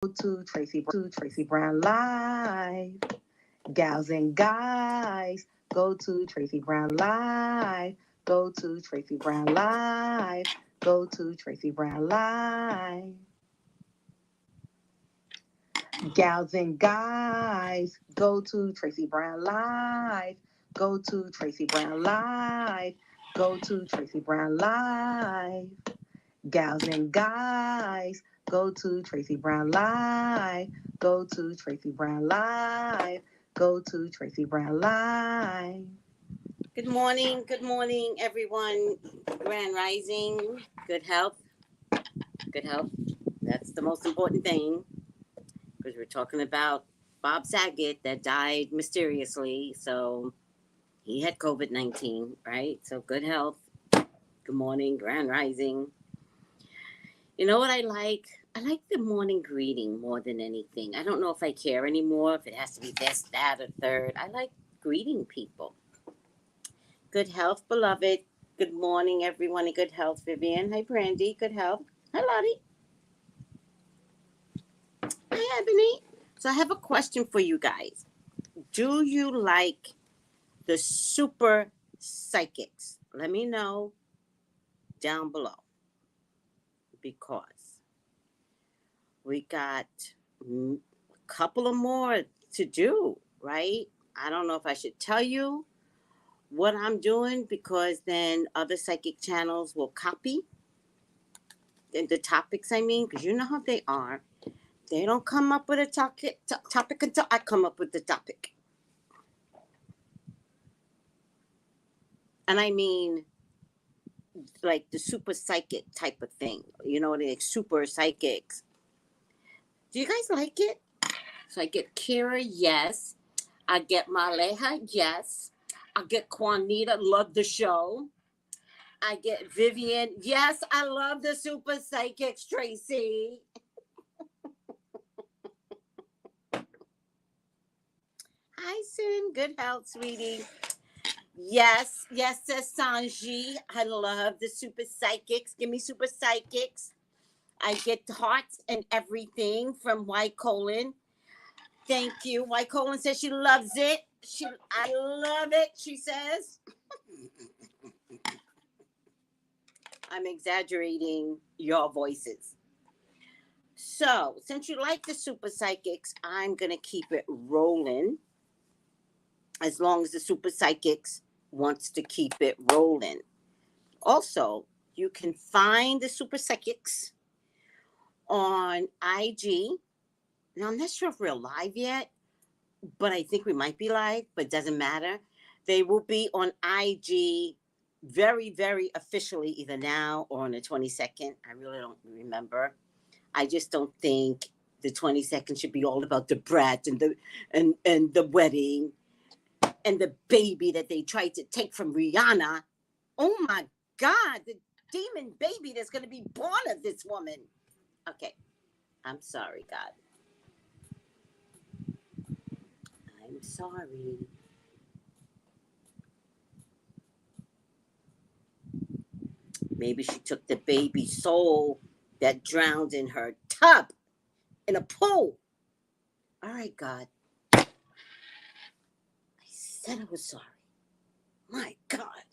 to Tracey Brown Live. Gals and guys, go to Tracey Brown Live. Go to Tracey Brown Live. Go to Tracey Brown Live. Gals and guys, go to Tracey Brown Live. Go to Tracey Brown Live. Go to Tracey Brown Live. Gals and guys, go to Tracey Brown Live. Go to Tracey Brown Live. Go to Tracey Brown Live. Good morning, everyone. Grand Rising, good health. That's the most important thing, because we're talking about Bob Saget that died mysteriously. So he had COVID-19, right? So good health. Good morning, Grand Rising. You know what I like? I like the morning greeting more than anything. I don't know if I care anymore, if it has to be this, that, or third. I like greeting people. Good health, beloved. Good morning, everyone, in good health. Vivian. Hi, Brandy. Good health. Hi, Lottie. Hi, Ebony. So I have a question for you guys. Do you like the super psychics? Let me know down below, because we got a couple of more to do, right? I don't know if I should tell you what I'm doing, because then other psychic channels will copy the topics, because you know how they are. They don't come up with a topic until I come up with the topic. And I mean, like the super psychic type of thing. You know, like super psychics. Do you guys like it? So I get Kira, yes. I get Maleha, yes. I get Juanita, love the show. I get Vivian, yes, I love the super psychics, Tracy. Hi, Sin, good health, sweetie. Yes, says Sanji. I love the super psychics. Give me super psychics. I get hearts and everything from Y Colon. Thank you. Y Colon says she loves it. I love it, she says. I'm exaggerating your voices. So, since you like the super psychics, I'm going to keep it rolling, as long as the super psychics wants to keep it rolling. Also, you can find the super psychics on IG. Now, I'm not sure if we're live yet, but I think we might be live, but it doesn't matter. They will be on IG very, very officially, either now or on the 22nd. I really don't remember. I just don't think the 22nd should be all about the brat and the wedding and the baby that they tried to take from Rihanna. Oh my God, the demon baby that's going to be born of this woman. Okay, I'm sorry, God. I'm sorry. Maybe she took the baby soul that drowned in her tub in a pool. All right, God. I said I was sorry. My God.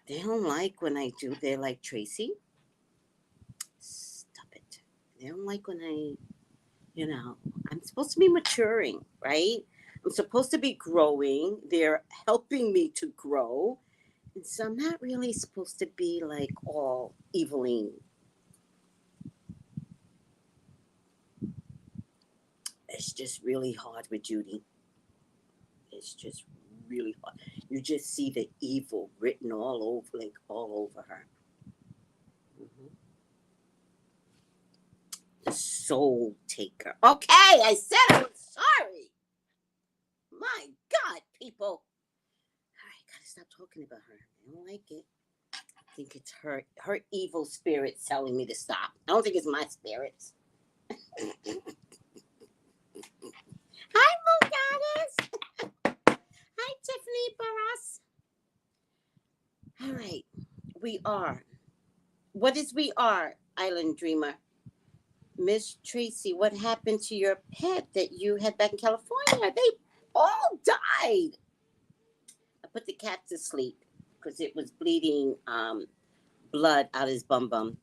They don't like when I do. They're like, Tracy, stop it. They don't like when I'm supposed to be maturing, right? I'm supposed to be growing. They're helping me to grow. And so I'm not really supposed to be like all eviling. It's just really hard with Judy. It's just really hard. You just see the evil written all over her. Mm-hmm. The soul taker. Okay, I said I was sorry. My God, people. All right, gotta stop talking about her. I don't like it. I think it's her evil spirit telling me to stop. I don't think it's my spirits. Hi, Goddess. Hi, Tiffany Barras. All right, we are. What is we are, Island Dreamer? Miss Tracey, what happened to your pet that you had back in California? They all died. I put the cat to sleep because it was bleeding blood out his bum bum.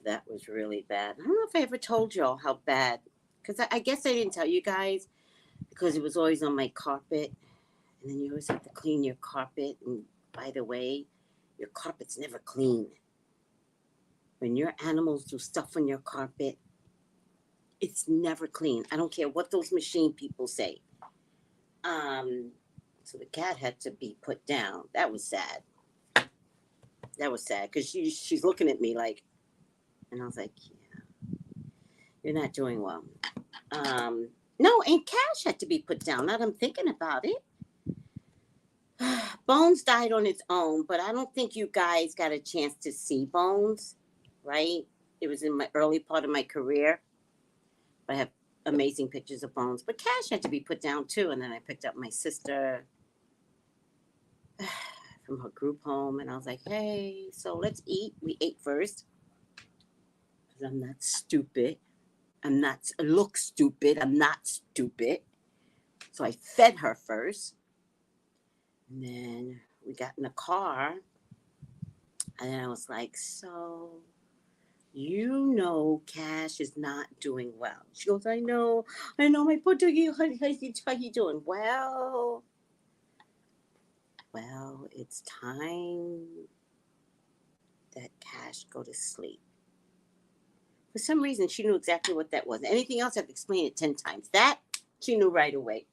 That was really bad. I don't know if I ever told y'all how bad, because I guess I didn't tell you guys because it was always on my carpet, and then you always have to clean your carpet. And by the way, your carpet's never clean. When your animals do stuff on your carpet, it's never clean. I don't care what those machine people say. So the cat had to be put down. That was sad. That was sad because she's looking at me like, and I was like, yeah, you're not doing well. No, and Cash had to be put down. Now that I'm thinking about it. Bones died on its own, but I don't think you guys got a chance to see Bones, right? It was in my early part of my career. I have amazing pictures of Bones, but Cash had to be put down too. And then I picked up my sister from her group home, and I was like, hey, so let's eat. We ate first because I'm not stupid. I look stupid. I'm not stupid. So I fed her first. And then we got in the car. And then I was like, so you know Cash is not doing well. She goes, I know, my poor doggy, how you doing? Well, it's time that Cash go to sleep. For some reason, she knew exactly what that was. Anything else, I've explained it 10 times. That, she knew right away.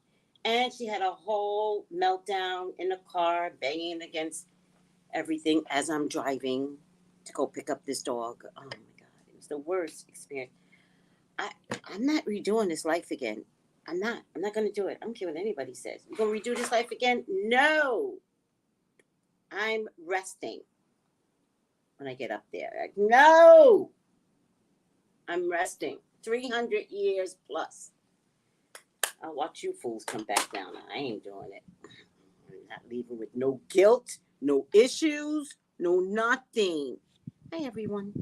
And she had a whole meltdown in the car, banging against everything as I'm driving to go pick up this dog. Oh, my God. It was the worst experience. I'm not redoing this life again. I'm not going to do it. I don't care what anybody says. You going to redo this life again? No. I'm resting when I get up there. Like, no. I'm resting. 300 years plus. I'll watch you fools come back down. I ain't doing it. I'm not leaving with no guilt, no issues, no nothing. Hi, everyone.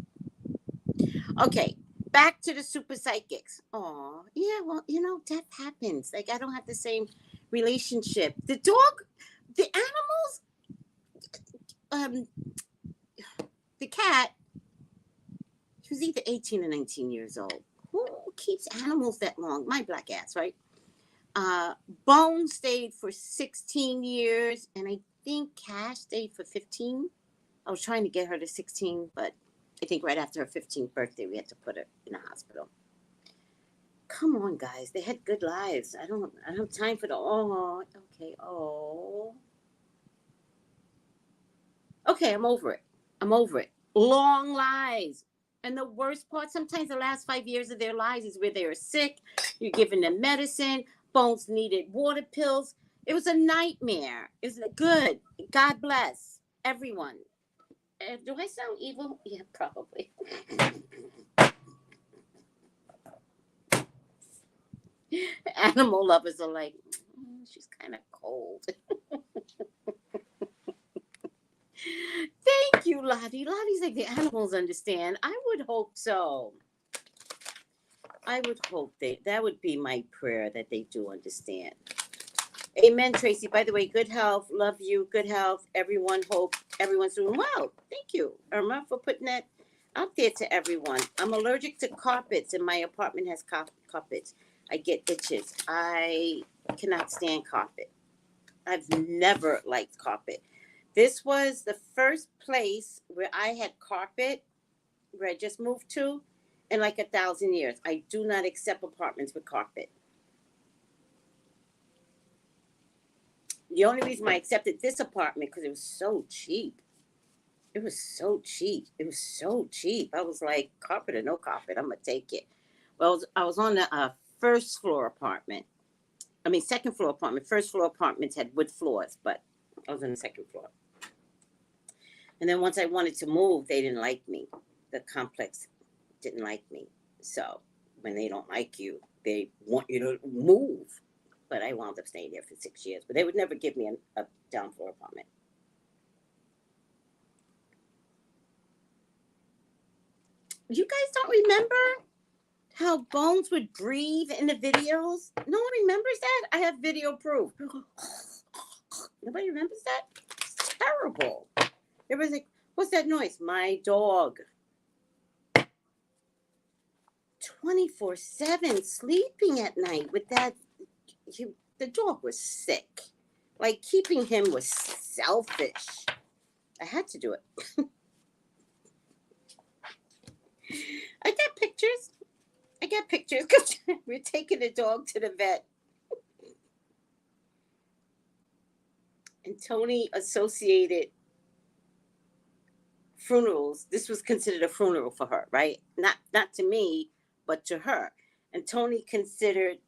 Okay, back to the super psychics. Oh, yeah, well, death happens. Like, I don't have the same relationship. The dog, the animals, the cat, she was either 18 or 19 years old. Who keeps animals that long? My black ass, right? Bone stayed for 16 years, and I think Cash stayed for 15. I was trying to get her to 16, but I think right after her 15th birthday, we had to put her in a hospital. Come on, guys. They had good lives. I don't have time for okay. Okay, I'm over it. Long lives. And the worst part, sometimes the last 5 years of their lives is where they are sick. You're giving them medicine. Bones needed water pills. It was a nightmare. It was good. God bless everyone. Do I sound evil? Yeah, probably. Animal lovers are like, she's kind of cold. Thank you, Lottie. Lottie's like, the animals understand. I would hope so. I would hope that would be my prayer, that they do understand. Amen, Tracey. By the way, good health. Love you. Good health. Everyone, hope everyone's doing well. Thank you, Irma, for putting that out there to everyone. I'm allergic to carpets, and my apartment has carpets. I get itches. I cannot stand carpet. I've never liked carpet. This was the first place where I had carpet, where I just moved to, in like 1,000 years. I do not accept apartments with carpet. The only reason I accepted this apartment because it was so cheap. I was like, carpet or no carpet, I'm going to take it. Well, I was on the first floor apartment. Second floor apartment. First floor apartments had wood floors, but I was on the second floor. And then once I wanted to move, they didn't like me. The complex didn't like me. So when they don't like you, they want you to move. But I wound up staying there for 6 years. But they would never give me a down floor apartment. You guys don't remember how Bones would breathe in the videos? No one remembers that? I have video proof. Nobody remembers that? It's terrible. Everybody's like, what's that noise? My dog. 24/7 sleeping at night with that. The dog was sick. Like, keeping him was selfish. I had to do it. I got pictures because we're taking the dog to the vet. And Tony associated funerals. This was considered a funeral for her, right? Not to me, but to her. And Tony considered,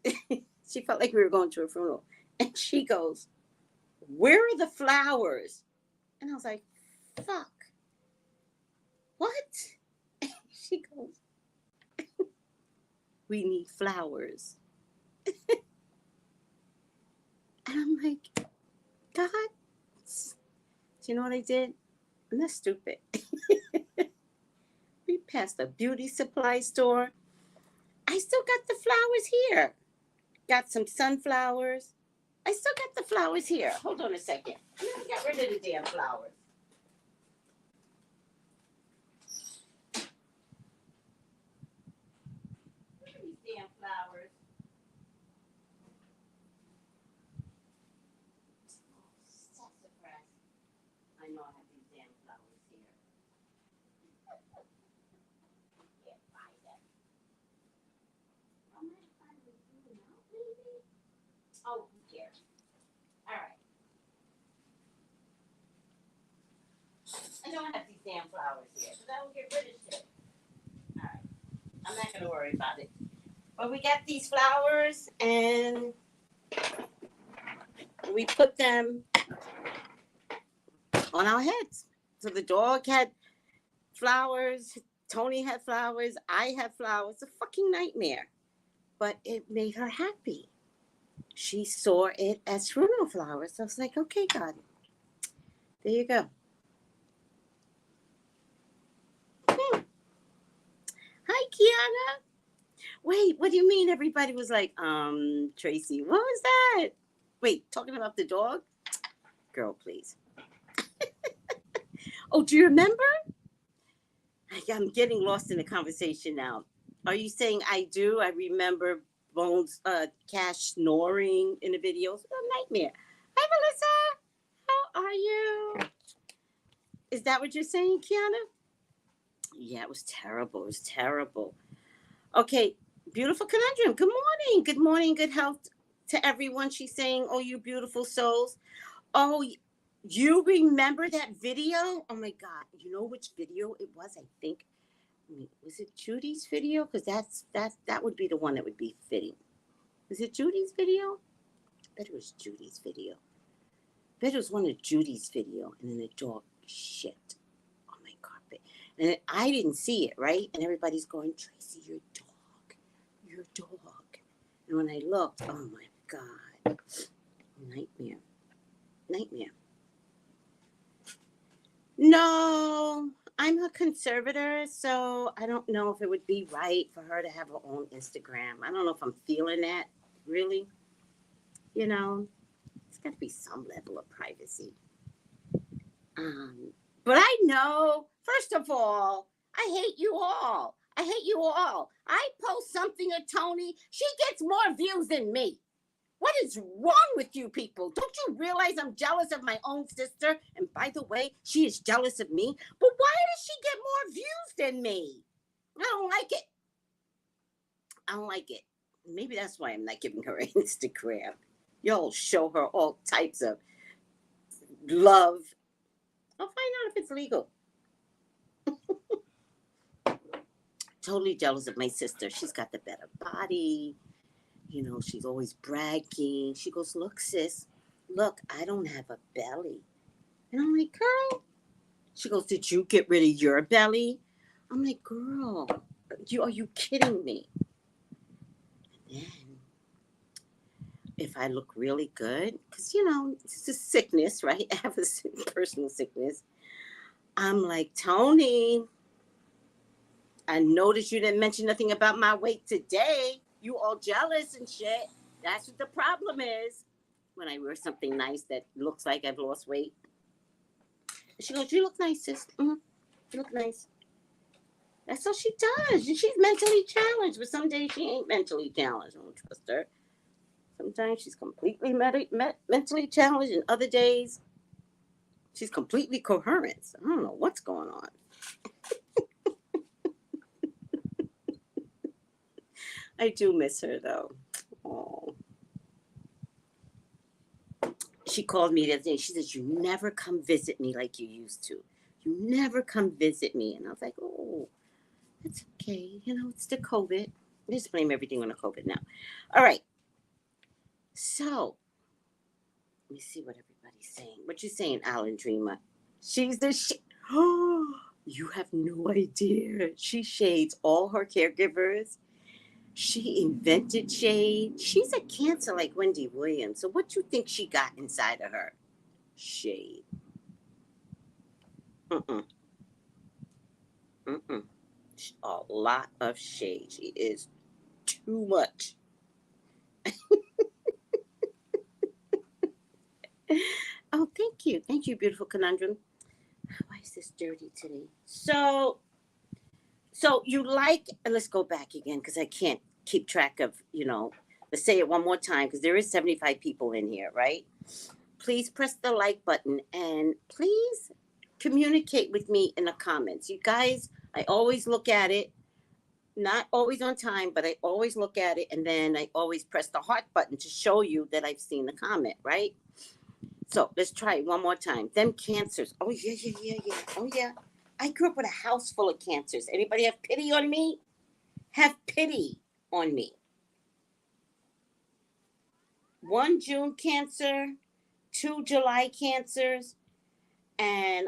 she felt like we were going to a funeral. And she goes, where are the flowers? And I was like, fuck. What? She goes, we need flowers. And I'm like, God. Do you know what I did? I'm not stupid. We passed a beauty supply store. I still got the flowers here. Got some sunflowers. I still got the flowers here. Hold on a second. I never got rid of the damn flowers. Look at these damn flowers. Sassafras. I know I have these damn flowers here. Can't find them. I might find them out, maybe. Oh, who cares? All right. I know I have these damn flowers here, because I will get rid of shit. All right. I'm not going to worry about it. But we got these flowers, and we put them on our heads. So the dog had flowers, Tony had flowers, I had flowers. It's a fucking nightmare. But it made her happy. She saw it as funeral flowers. So I was like, okay, God. There you go. Hi, Kiana. Wait, what do you mean everybody was like, Tracy, what was that? Wait, talking about the dog? Girl, please. Oh, do you remember? I'm getting lost in the conversation now. Are you saying I do? I remember Bones, Cash snoring in the videos. A nightmare. Hi, Melissa. How are you? Is that what you're saying, Kiana? Yeah, it was terrible. It was terrible. Okay, beautiful conundrum. Good morning. Good morning. Good health to everyone. She's saying, oh, you beautiful souls. Oh, you remember that video? Oh, my God. You know which video it was, I think? Was it Judy's video? Because that would be the one that would be fitting. Was it Judy's video? I bet it was Judy's video. I bet it was one of Judy's video. And then the dog shit on my carpet. And I didn't see it, right? And everybody's going, Tracy, your dog. And when I looked, oh my God. Nightmare. No, I'm a conservator, so I don't know if it would be right for her to have her own Instagram. I don't know if I'm feeling that, really. You know, it's got to be some level of privacy. But I know, first of all, I hate you all. I post something of Tony, she gets more views than me. What is wrong with you people? Don't you realize I'm jealous of my own sister? And by the way, she is jealous of me. But why does she get more views than me? I don't like it. Maybe that's why I'm not giving her an Instagram. Y'all show her all types of love. I'll find out if it's legal. Totally jealous of my sister. She's got the better body. You know, she's always bragging. She goes, look, sis, look, I don't have a belly. And I'm like, girl. She goes, did you get rid of your belly? I'm like, girl, are you kidding me? And then, if I look really good, because, you know, it's a sickness, right? I have a personal sickness. I'm like, Tony, I noticed you didn't mention nothing about my weight today. You all jealous and shit. That's what the problem is. When I wear something nice that looks like I've lost weight. She goes, you look nice, sis. Mm-hmm. You look nice. That's all she does. And she's mentally challenged, but some days she ain't mentally challenged. I don't trust her. Sometimes she's completely mentally challenged, and other days she's completely coherent. So I don't know what's going on. I do miss her, though. Oh. She called me the other day. She says, you never come visit me like you used to. You never come visit me. And I was like, oh, it's okay. You know, it's the COVID. I just blame everything on the COVID now. All right. So, let me see what everybody's saying. What you saying, Alan Dreamer? She's the shade. Oh, you have no idea. She shades all her caregivers. She invented shade. She's a Cancer like Wendy Williams. So what you think she got inside of her? Shade. A lot of shade. She is too much. Oh, thank you. Thank you, beautiful conundrum. Why is this dirty today? So you like, and let's go back again because I can't keep track of, let's say it one more time because there is 75 people in here, right? Please press the like button and please communicate with me in the comments. You guys, I always look at it, not always on time, but I always look at it and then I always press the heart button to show you that I've seen the comment, right? So let's try it one more time. Them cancers. Oh, yeah. Oh, yeah. I grew up with a house full of cancers. Anybody have pity on me? Have pity on me. 1 June Cancer, 2 July Cancers, and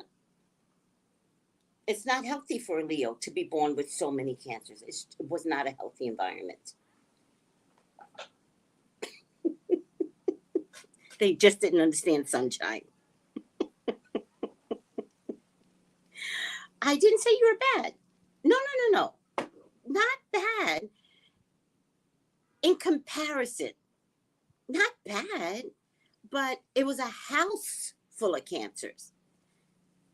it's not healthy for a Leo to be born with so many cancers. It was not a healthy environment. They just didn't understand sunshine. I didn't say you were bad. No. Not bad. In comparison, not bad, but it was a house full of cancers.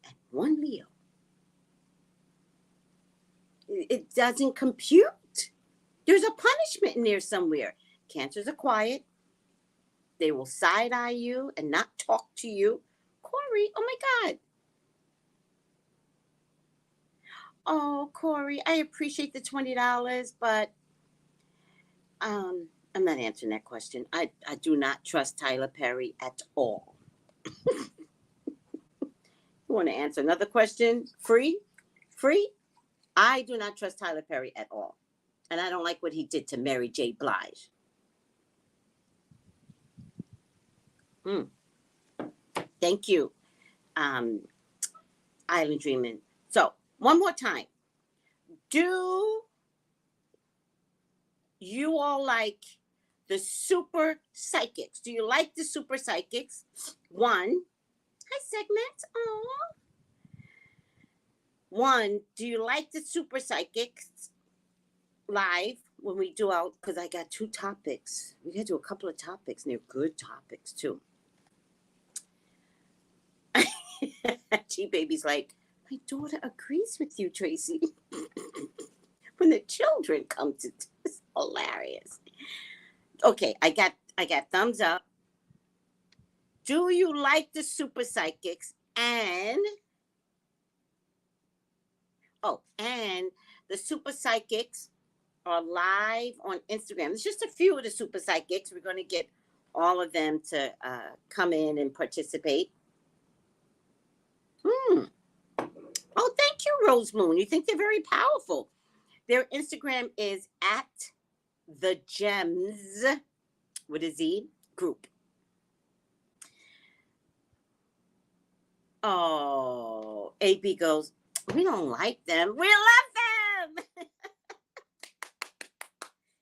And 1 Leo. It doesn't compute. There's a punishment in there somewhere. Cancers are quiet. They will side-eye you and not talk to you. Corey, oh my God. Oh, Corey, I appreciate the $20, but I'm not answering that question. I do not trust Tyler Perry at all. You want to answer another question? Free? I do not trust Tyler Perry at all. And I don't like what he did to Mary J. Blige. Thank you, Island Dreaming. So, one more time. Do you all like the super psychics? Do you like the super psychics? 1. Hi, Segment. Aww. 1, do you like the super psychics live when we do out? Because I got 2 topics. We got to do a couple of topics, and they're good topics, too. G-Baby's like, my daughter agrees with you, Tracy. When the children come to this, hilarious. Okay, I got thumbs up. Do you like the super psychics? And the super psychics are live on Instagram. There's just a few of the super psychics. We're going to get all of them to come in and participate. Oh, thank you, Rose Moon. You think they're very powerful. Their Instagram is at the Gems with a Z group. Oh, AB goes, we don't like them. We love them.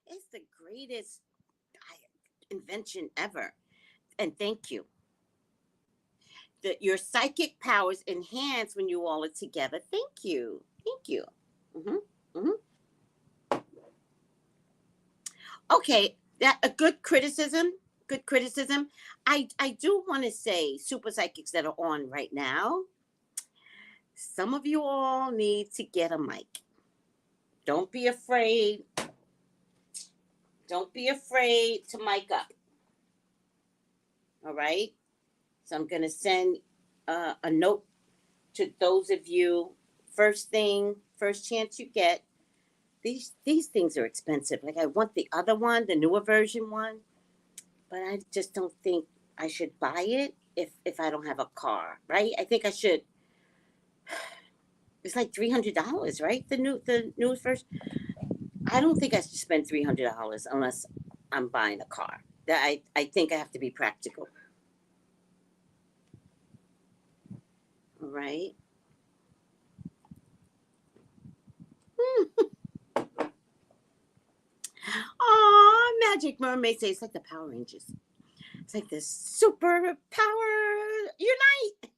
It's the greatest invention ever. And thank you. Your psychic powers enhance when you all are together. Thank you. Mhm. Okay, that a good criticism. Good criticism. I do want to say, super psychics that are on right now, some of you all need to get a mic. Don't be afraid. Don't be afraid to mic up. All right. So I'm gonna send a note to those of you. First thing, first chance you get. These things are expensive. Like, I want the other one, the newer version one, but I just don't think I should buy it if I don't have a car, right? I think I should. It's like $300, right? The newest version. I don't think I should spend $300 unless I'm buying a car. I think I have to be practical. All right. Aw, Magic Mermaid says it's like the Power Rangers. It's like this super power unite.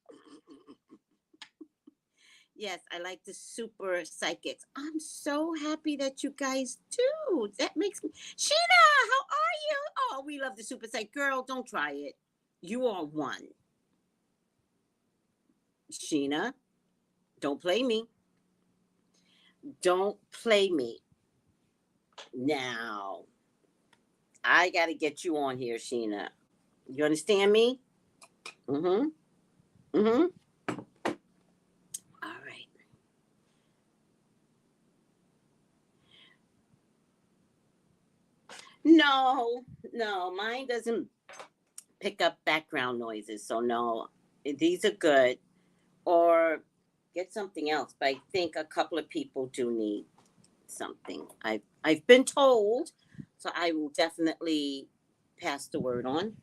Yes, I like the super psychics. I'm so happy that you guys do. That makes me. Sheena, how are you? Oh, we love the super psych. Girl, don't try it. You are one. Sheena, don't play me. Don't play me. Now, I got to get you on here, Sheena. You understand me? Mm-hmm. Mm-hmm. All right. No, no, mine doesn't pick up background noises. So no, these are good. Or get something else. But I think a couple of people do need something. I've been told, so I will definitely pass the word on.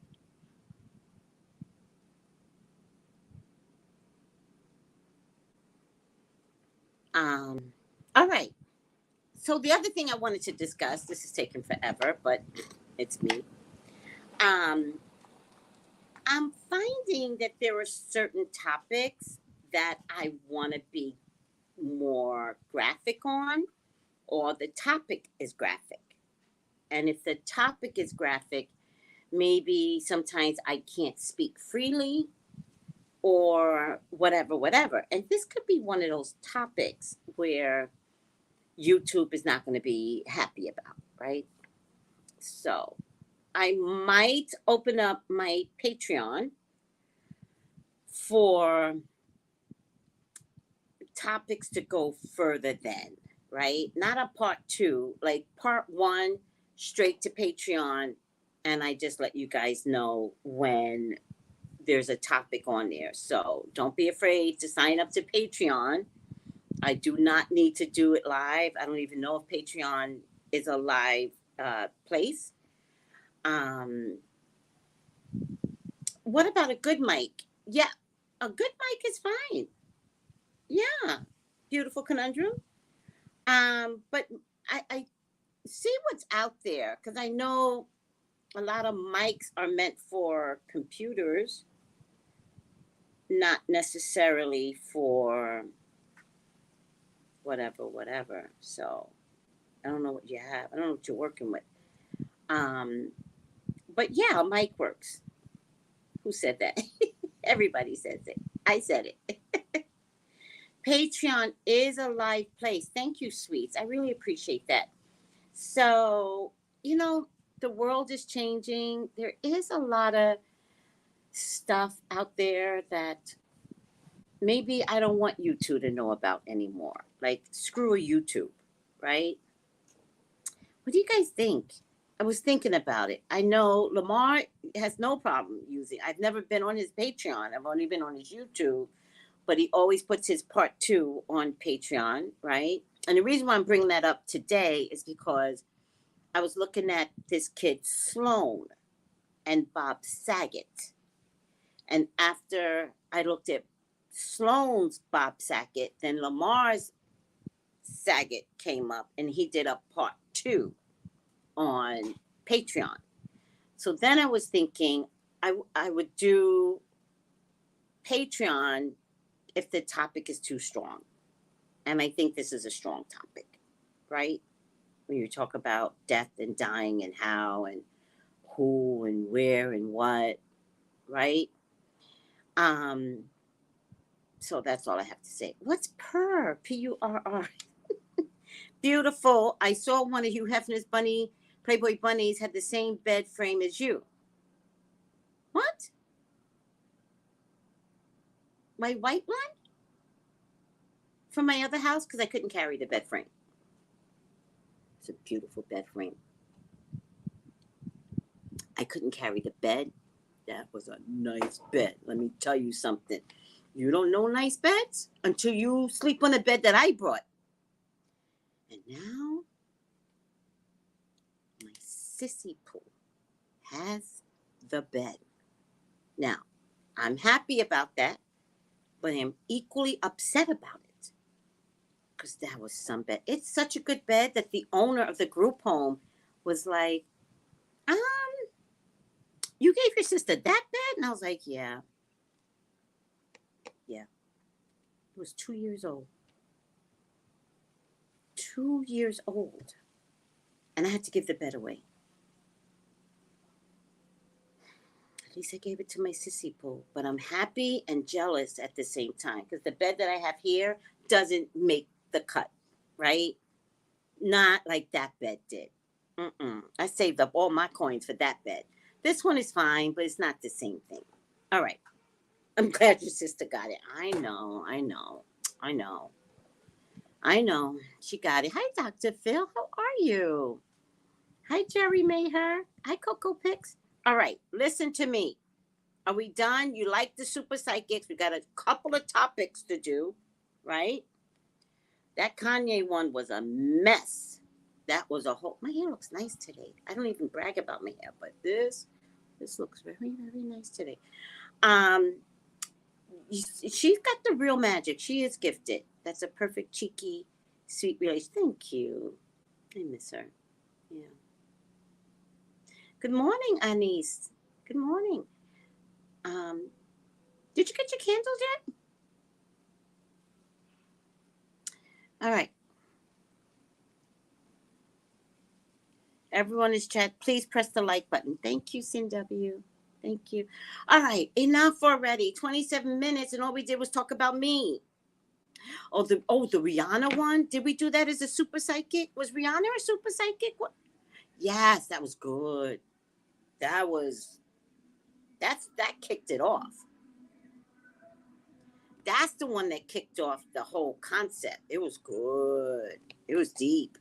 All right. So the other thing I wanted to discuss, this is taking forever, but it's me. Um, I'm finding that there are certain topics that I want to be more graphic on, or the topic is graphic. And if the topic is graphic, maybe sometimes I can't speak freely or whatever, whatever. And this could be one of those topics where YouTube is not going to be happy about, right? So I might open up my Patreon for topics to go further then, right? Not a part two, like part one, straight to Patreon. And I just let you guys know when there's a topic on there. So don't be afraid to sign up to Patreon. I do not need to do it live. I don't even know if Patreon is a live place. Um, what about a good mic? Yeah, a good mic is fine. Yeah, beautiful conundrum. But I see what's out there because I know a lot of mics are meant for computers, not necessarily for whatever, whatever. So I don't know what you have. I don't know what you're working with. Um, but yeah, a mic works. Who said that? Everybody says it. I said it. Patreon is a live place. Thank you, sweets. I really appreciate that. So, the world is changing. There is a lot of stuff out there that maybe I don't want you two to know about anymore. Like, screw a YouTube, right? What do you guys think? I was thinking about it. I know Lamar has no problem using. I've never been on his Patreon. I've only been on his YouTube, but he always puts his part two on Patreon, right? And the reason why I'm bringing that up today is because I was looking at this kid Sloan and Bob Saget, and after I looked at Sloan's Bob Saget, then Lamar's Saget came up, and he did a part two on Patreon. So then I was thinking I would do Patreon if the topic is too strong. And I think this is a strong topic. right? When you talk about death and dying and how and who and where and what, right? Um, so that's all I have to say. What's purr? Purr. Beautiful. I saw one of Hugh Hefner's Playboy bunnies had the same bed frame as you. What? My white one? From my other house? Because I couldn't carry the bed frame. It's a beautiful bed frame. I couldn't carry the bed. That was a nice bed. Let me tell you something. You don't know nice beds until you sleep on a bed that I brought. And now, my sissy poo has the bed. Now, I'm happy about that, but I'm equally upset about it. Because that was some bed. It's such a good bed that the owner of the group home was like, you gave your sister that bed? And I was like, yeah. Yeah. It was 2 years old. 2 years old. And I had to give the bed away. At least I gave it to my sissy poo. But I'm happy and jealous at the same time. Because the bed that I have here doesn't make the cut. Right? Not like that bed did. I saved up all my coins for that bed. This one is fine, but it's not the same thing. All right. I'm glad your sister got it. I know. She got it. Hi, Dr. Phil. How are you? Hi, Jerry Mayher. Hi, Coco Pix. All right. Listen to me. Are we done? You like the super psychics? We got a couple of topics to do, right? That Kanye one was a mess. That was a whole... My hair looks nice today. I don't even brag about my hair, but this looks very, very nice today. She's got the real magic. She is gifted. That's a perfect, cheeky, sweet relation. Thank you. I miss her. Yeah. Good morning, Anise. Good morning. Did you get your candles yet? All right. Everyone is chat. Please press the like button. Thank you, CW. Thank you. All right. Enough already. 27 minutes, and all we did was talk about me. The Rihanna one. Did we do that as a super psychic? Was Rihanna a super psychic? What? Yes, that was good. That kicked it off. That's the one that kicked off the whole concept. It was good. It was deep.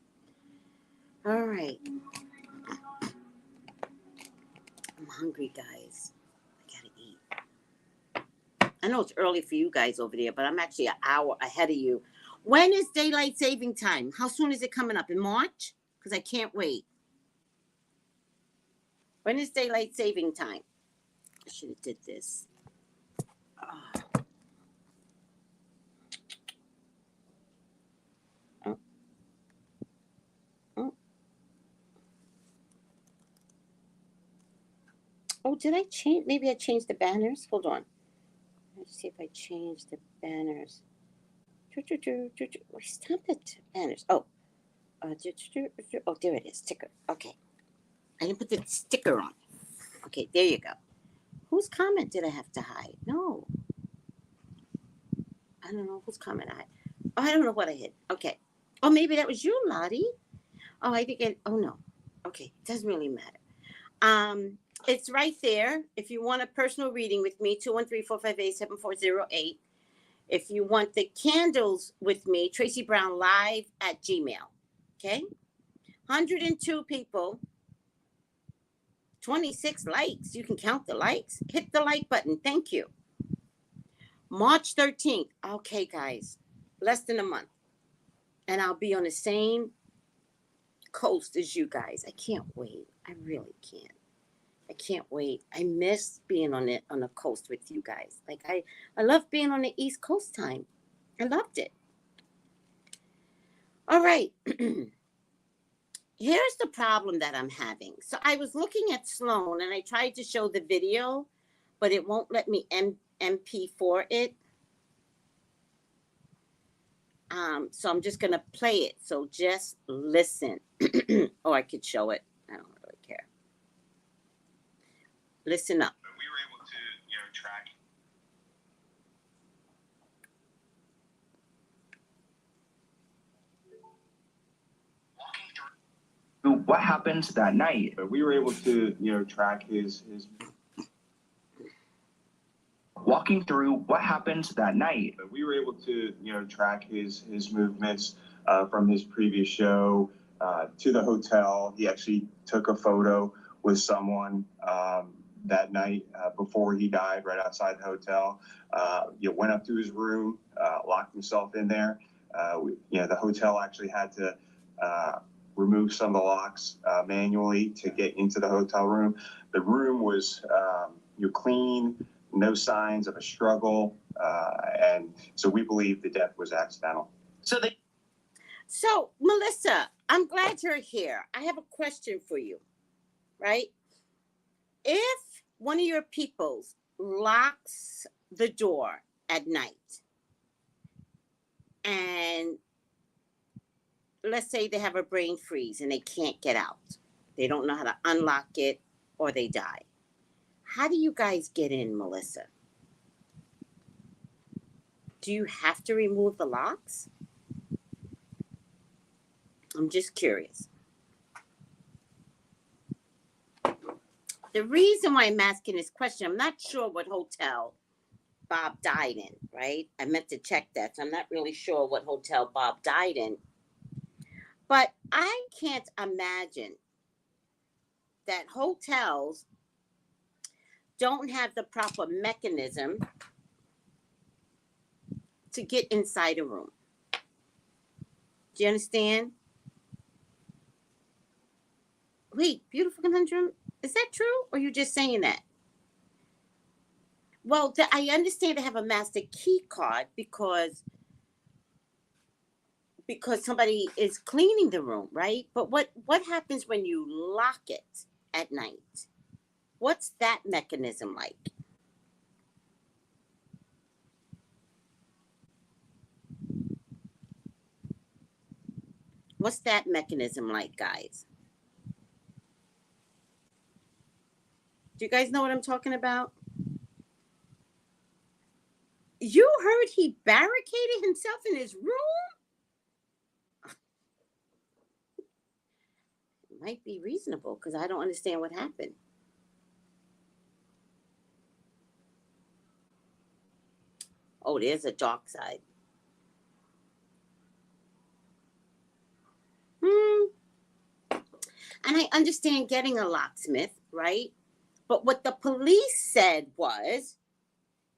All right. I'm hungry, guys. I gotta eat. I know it's early for you guys over there, but I'm actually an hour ahead of you. When is daylight saving time? How soon is it coming up? In March? Because I can't wait. When is daylight saving time? I should have did this. Oh, did I change? Maybe I changed the banners. Hold on. Let's see if I changed the banners. Stop it. Banners. Oh, there it is. Sticker. Okay. I didn't put the sticker on. Okay, there you go. Whose comment did I have to hide? No. I don't know whose comment I hid. Oh, I don't know what I hid. Okay. Oh, maybe that was you, Lottie. Oh, I think it. Oh, no. Okay. Doesn't really matter. It's right there. If you want a personal reading with me, 213-458-7408. If you want the candles with me, TraceyBrownLive@gmail. Okay? 102 people. 26 likes. You can count the likes. Hit the like button. Thank you. March 13th. Okay, guys. Less than a month. And I'll be on the same coast as you guys. I can't wait. I really can't. I can't wait. I miss being on the coast with you guys. Like I love being on the East Coast time. I loved it. All right. Here's the problem that I'm having. So I was looking at Sloan and I tried to show the video, but it won't let me MP4 it. So I'm just going to play it. So just listen. Or I could show it. I don't really care. Listen up. We were able to, track. What happens that night? We were able to, track his. Walking through what happens that night. We were able to, track his movements from his previous show to the hotel. He actually took a photo with someone that night before he died, right outside the hotel. Went up to his room, locked himself in there. The hotel actually had to remove some of the locks manually to get into the hotel room. The room was clean. No signs of a struggle, and so we believe the death was accidental. So, Melissa, I'm glad you're here. I have a question for you, right? If one of your peoples locks the door at night, and let's say they have a brain freeze and they can't get out, they don't know how to unlock it, or they die. How do you guys get in, Melissa? Do you have to remove the locks? I'm just curious. The reason why I'm asking this question, I'm not sure what hotel Bob died in, right? I meant to check that, so I'm not really sure what hotel Bob died in. But I can't imagine that hotels don't have the proper mechanism to get inside a room. Do you understand? Wait, beautiful conundrum, is that true, or are you just saying that? Well, I understand to have a master key card because somebody is cleaning the room, right? But what happens when you lock it at night? What's that mechanism like? What's that mechanism like, guys? Do you guys know what I'm talking about? You heard he barricaded himself in his room? It might be reasonable because I don't understand what happened. Oh, there's a dark side. And I understand getting a locksmith, right? But what the police said was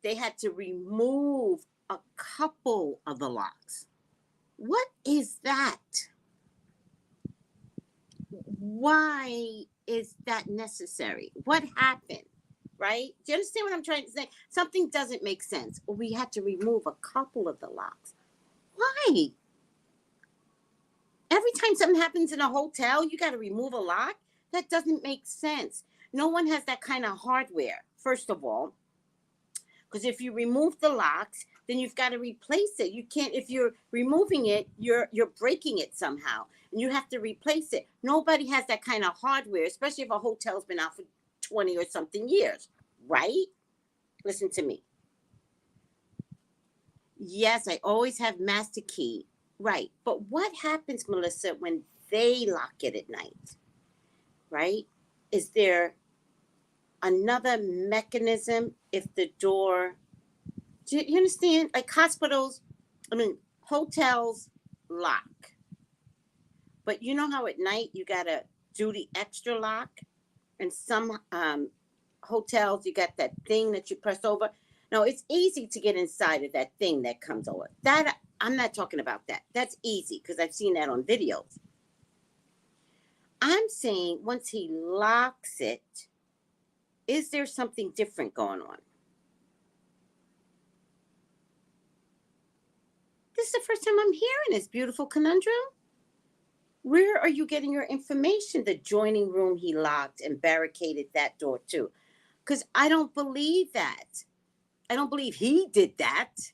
they had to remove a couple of the locks. What is that? Why is that necessary? What happened? Right? Do you understand what I'm trying to say? Something doesn't make sense. We had to remove a couple of the locks. Why? Every time something happens in a hotel, you got to remove a lock? That doesn't make sense. No one has that kind of hardware, first of all. Because if you remove the locks, then you've got to replace it. You can't, if you're removing it, you're breaking it somehow. And you have to replace it. Nobody has that kind of hardware, especially if a hotel's been out for 20 or something years, right? Listen to me. Yes, I always have master key, right? But what happens, Melissa, when they lock it at night, right? Is there another mechanism if the door, do you understand? Like hotels lock. But you know how at night you got to do the extra lock? And some hotels, you got that thing that you press over. No, it's easy to get inside of that thing that comes over. That, I'm not talking about that. That's easy because I've seen that on videos. I'm saying once he locks it, is there something different going on? This is the first time I'm hearing this beautiful conundrum. Where are you getting your information? The joining room he locked and barricaded that door too. Because I don't believe that. I don't believe he did that.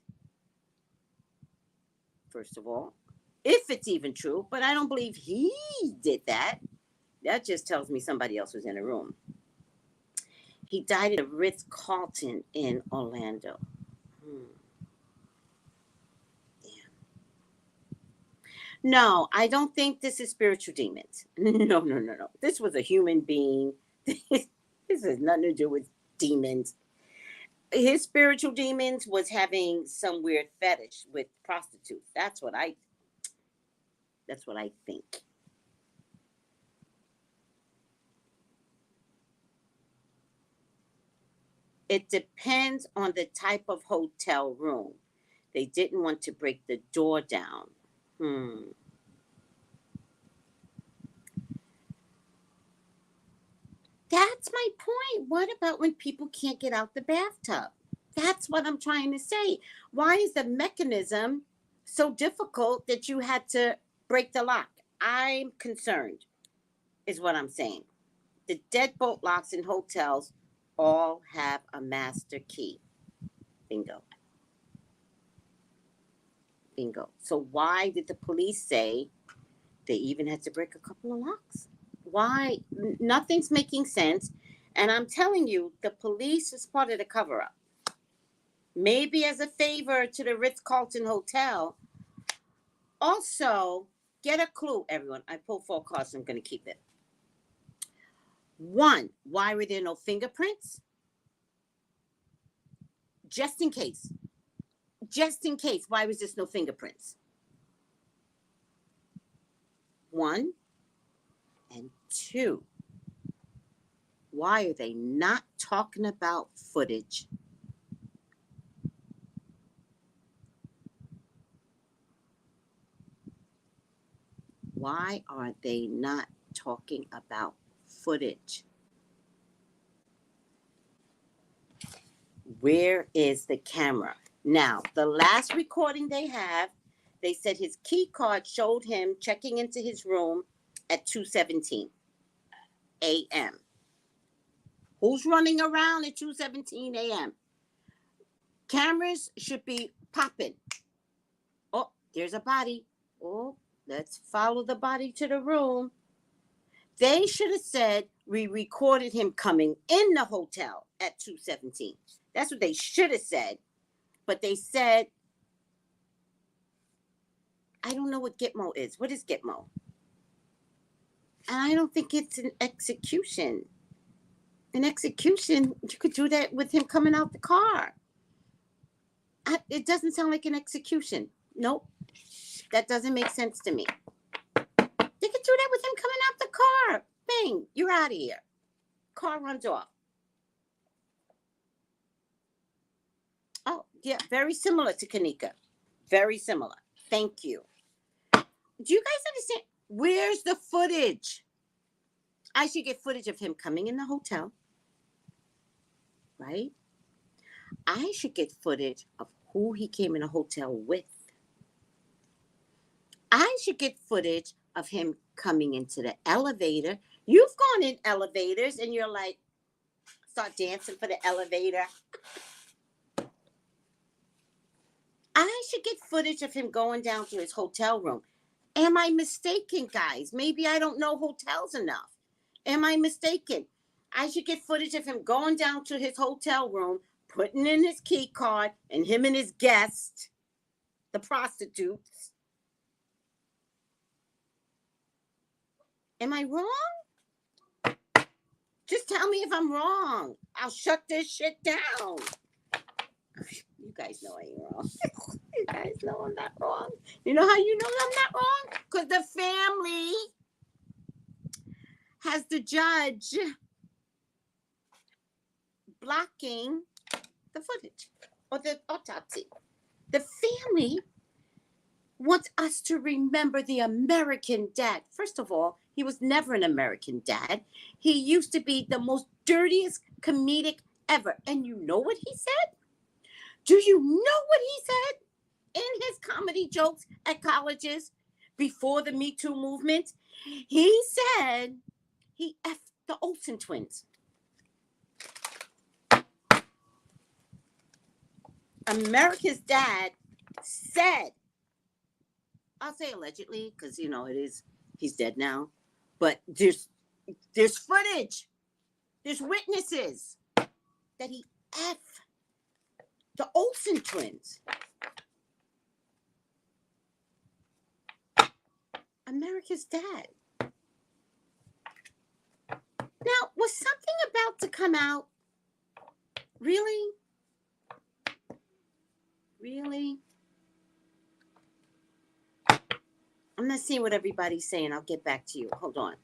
first of all, if it's even true, but I don't believe he did that. That just tells me somebody else was in the room. He died at a Ritz-Carlton in Orlando. Damn. No, I don't think this is spiritual demons. No. This was a human being. This has nothing to do with demons. His spiritual demons was having some weird fetish with prostitutes. That's what I think. It depends on the type of hotel room. They didn't want to break the door down. That's my point. What about when people can't get out the bathtub? That's what I'm trying to say. Why is the mechanism so difficult that you had to break the lock? I'm concerned, is what I'm saying. The deadbolt locks in hotels all have a master key. Bingo. So why did the police say they even had to break a couple of locks? Why? Nothing's making sense. And I'm telling you, the police is part of the cover-up. Maybe as a favor to the Ritz-Carlton Hotel. Also, get a clue, everyone. I pulled 4 cards, so I'm going to keep it. 1, why were there no fingerprints? Just in case, why was there no fingerprints? 1 and 2, why are they not talking about footage? Why are they not talking about footage? Where is the camera? Now, the last recording they have, they said his key card showed him checking into his room at 2:17 a.m. Who's running around at 2:17 a.m.? Cameras should be popping. Oh, there's a body. Oh, let's follow the body to the room. They should have said we recorded him coming in the hotel at 2:17. That's what they should have said. But they said, I don't know what Gitmo is. What is Gitmo? And I don't think it's an execution. An execution, you could do that with him coming out the car. It doesn't sound like an execution. Nope. That doesn't make sense to me. They could do that with him coming out the car. Bang, you're out of here. Car runs off. Oh, yeah, very similar to Kanika. Very similar. Thank you. Do you guys understand? Where's the footage? I should get footage of him coming in the hotel, right? I should get footage of who he came in the hotel with. I should get footage of him coming into the elevator. You've gone in elevators and you're like, start dancing for the elevator. I should get footage of him going down to his hotel room. Am I mistaken, guys? Maybe I don't know hotels enough. Am I mistaken? I should get footage of him going down to his hotel room, putting in his key card, and him and his guest, the prostitutes. Am I wrong? Just tell me if I'm wrong. I'll shut this shit down. You guys know I ain't wrong. You guys know I'm not wrong. You know how you know I'm not wrong? Because the family has the judge blocking the footage or the autopsy. The family wants us to remember the American dad. First of all, he was never an American dad. He used to be the most dirtiest comedic ever. And you know what he said? Do you know what he said in his comedy jokes at colleges before the Me Too movement? He said he effed the Olsen twins. America's dad said I'll say allegedly, because you know he's dead now. But there's footage, there's witnesses that he F the Olsen twins. America's dad. Now, was something about to come out? Really? Really? I'm not seeing what everybody's saying. I'll get back to you. Hold on.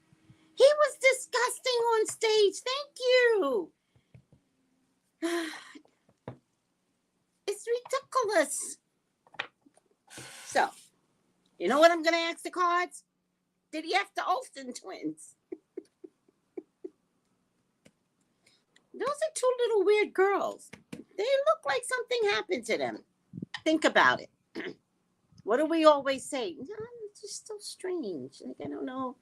He was disgusting on stage. Thank you. It's ridiculous. So, you know what I'm going to ask the cards? Did he have the Olsen twins? Those are two little weird girls. They look like something happened to them. Think about it. What do we always say? No, it's just so strange. Like, I don't know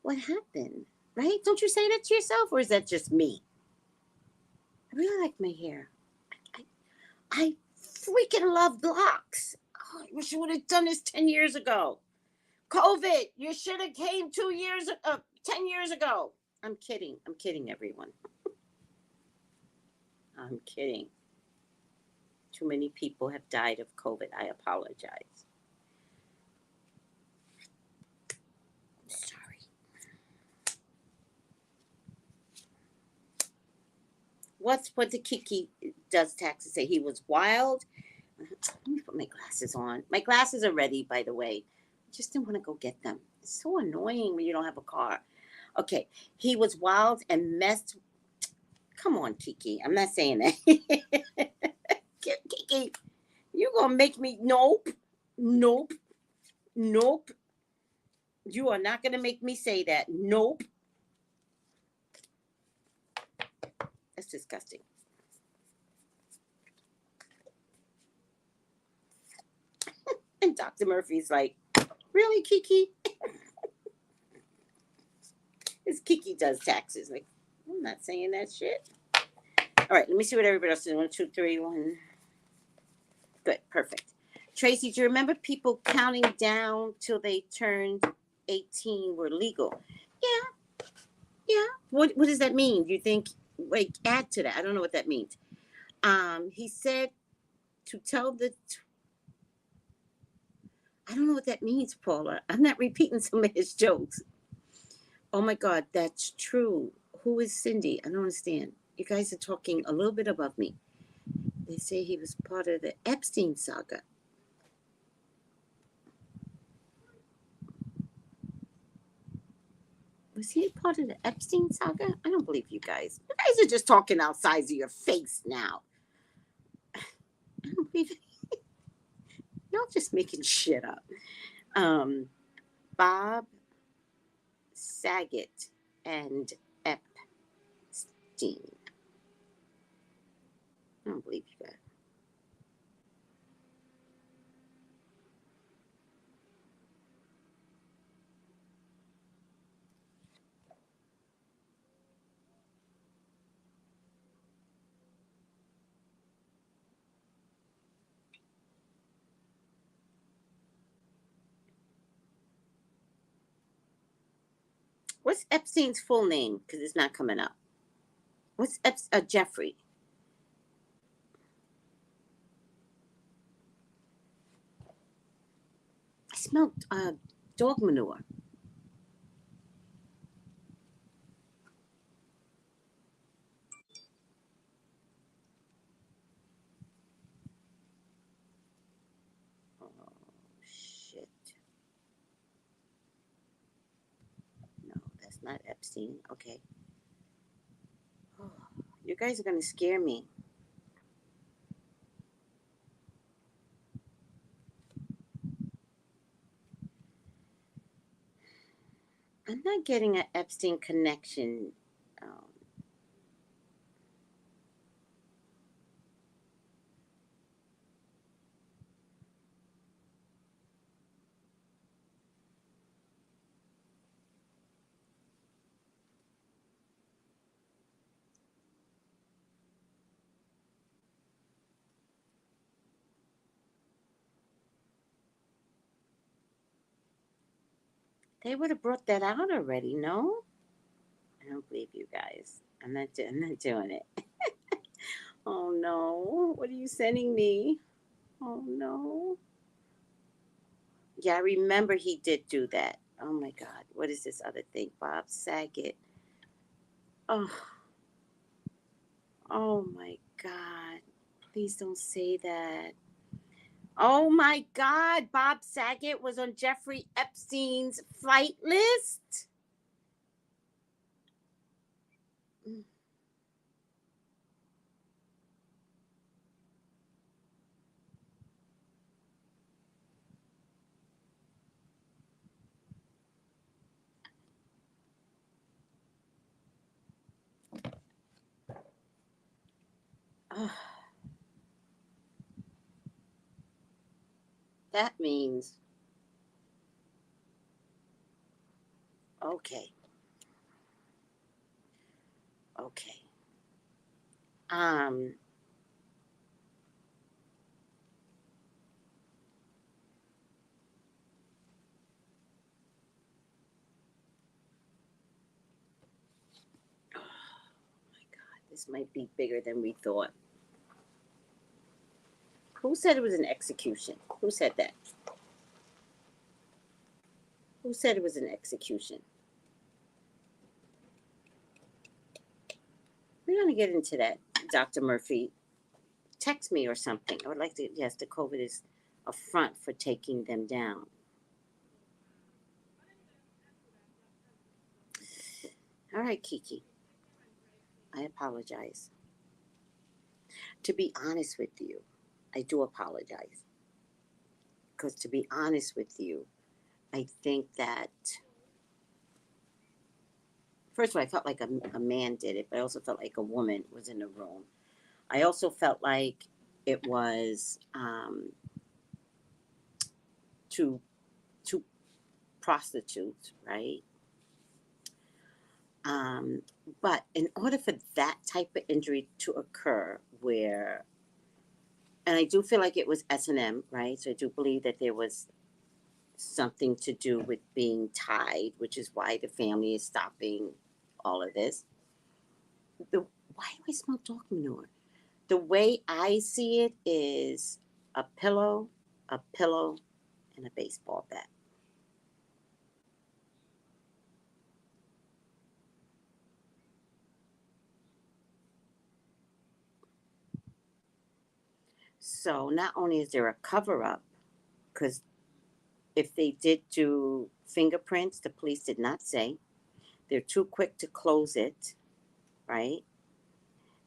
what happened, right? Don't you say that to yourself, or is that just me? I really like my hair. I freaking love locks. Oh, I wish I would have done this 10 years ago. COVID, you should have came 10 years ago. I'm kidding, everyone. I'm kidding. Too many people have died of COVID. I apologize. Sorry. What did Kiki does taxes say? He was wild. Let me put my glasses on. My glasses are ready, by the way. I just didn't want to go get them. It's so annoying when you don't have a car. Okay. He was wild and messed. Come on, Kiki. I'm not saying that. Kiki, you're going to make me. Nope. You are not going to make me say that. Nope. That's disgusting. And Dr. Murphy's like, really, Kiki? This Kiki does taxes. Like, I'm not saying that shit. All right, let me see what everybody else is. 1, 2, 3, 1. Good, perfect. Tracey, do you remember people counting down till they turned 18 were legal? Yeah. What does that mean? Do you think, like, add to that? I don't know what that means. He said to tell the... I don't know what that means, Paula. I'm not repeating some of his jokes. Oh, my God, that's true. Who is Cindy? I don't understand. You guys are talking a little bit above me. They say he was part of the Epstein saga. Was he part of the Epstein saga? I don't believe you guys. You guys are just talking outside of your face now. I don't believe it. Y'all just making shit up. Bob Saget and Epstein. I don't believe you guys. What's Epstein's full name? Because it's not coming up. What's Jeffrey? I smelled dog manure. Oh, shit. No, that's not Epstein. Okay. Oh, you guys are going to scare me. I'm not getting an Epstein connection. They would have brought that out already, no? I don't believe you guys. I'm not doing it. Oh no. What are you sending me? Oh no. Yeah, I remember he did do that. Oh my God. What is this other thing? Bob Saget. Oh, oh my God. Please don't say that. Oh my God. Bob Saget was on Jeffrey Epstein's flight list. Oh, that means, okay. Okay. Um, oh my God, this might be bigger than we thought. Who said it was an execution? Who said that? Who said it was an execution? We're going to get into that, Dr. Murphy. Text me or something. I would like to, yes, the COVID is a front for taking them down. All right, Kiki. I apologize. To be honest with you, I do apologize. Because to be honest with you, I think that, first of all, I felt like a man did it, but I also felt like a woman was in the room. I also felt like it was two prostitutes, right? But in order for that type of injury to occur, where, and I do feel like it was S&M, right? So I do believe that there was something to do with being tied, which is why the family is stopping all of this. Why do I smell dog manure? The way I see it is a pillow, and a baseball bat. So not only is there a cover up, because if they did do fingerprints, the police did not say. They're too quick to close it, right?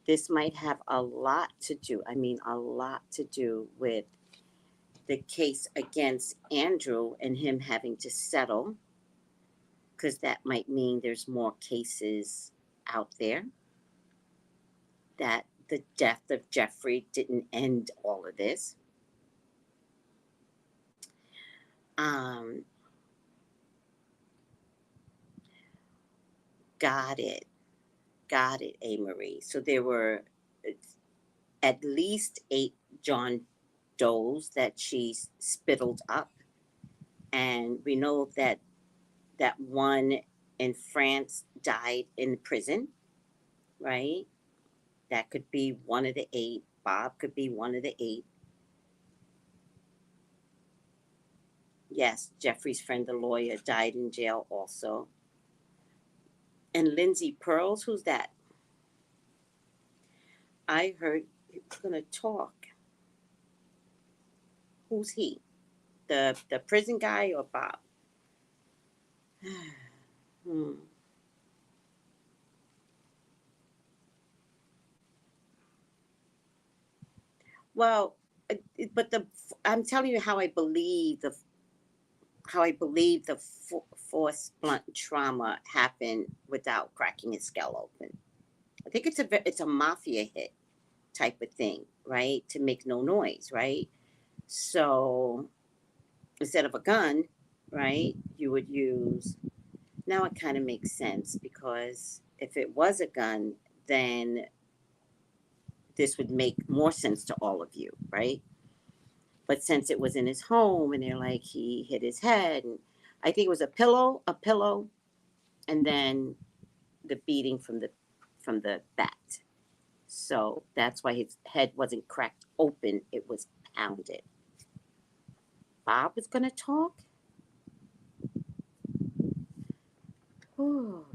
This might have a lot to do, a lot to do with the case against Andrew and him having to settle, because that might mean there's more cases out there, that the death of Jeffrey didn't end all of this. Um, got it, A. Marie. So there were at least 8 John Does that she spittled up, and we know that that one in France died in prison, right? That could be one of the 8. Bob could be one of the 8. Yes, Jeffrey's friend, the lawyer, died in jail also. And Lindsay Pearls, who's that? I heard he was going to talk. Who's he? The prison guy or Bob? hmm. Well, but I'm telling you how I believe the force blunt trauma happened without cracking his skull open. I think it's a mafia hit type of thing, right? To make no noise, right? So instead of a gun, right, you would use. Now it kind of makes sense, because if it was a gun, then this would make more sense to all of you, right? But since it was in his home and they're like he hit his head, and I think it was a pillow, and then the beating from the bat. So that's why his head wasn't cracked open, it was pounded. Bob was going to talk? Whew.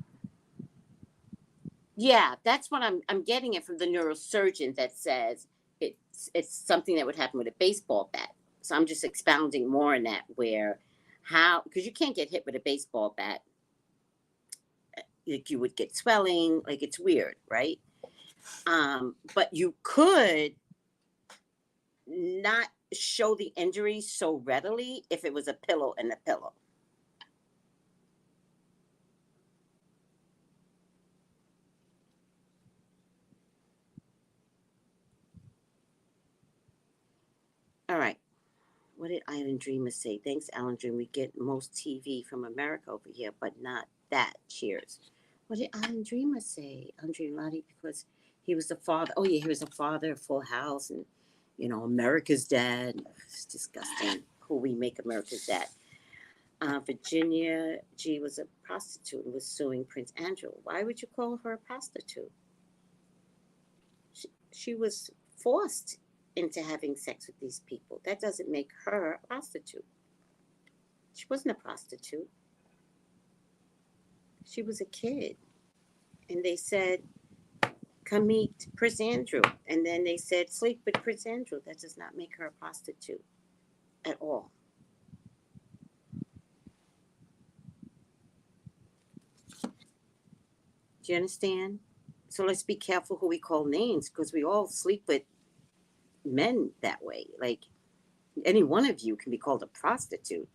Yeah, that's what I'm getting it from the neurosurgeon that says it's something that would happen with a baseball bat. So I'm just expounding more on that, where how, because you can't get hit with a baseball bat. Like you would get swelling, like it's weird, right? But you could not show the injury so readily if it was a pillow and a pillow. All right. What did Island Dreamer say? Thanks, Alan Dream. We get most TV from America over here, but not that. Cheers. What did Island Dreamer say? Andre Lottie, because he was the father. Oh, yeah, he was the father of Full House and, America's Dad. It's disgusting who we make America's Dad. Virginia G was a prostitute and was suing Prince Andrew. Why would you call her a prostitute? She was forced into having sex with these people. That doesn't make her a prostitute. She wasn't a prostitute. She was a kid. And they said, come meet Prince Andrew. And then they said, sleep with Prince Andrew. That does not make her a prostitute at all. Do you understand? So let's be careful who we call names, because we all sleep with men that way. Like, any one of you can be called a prostitute.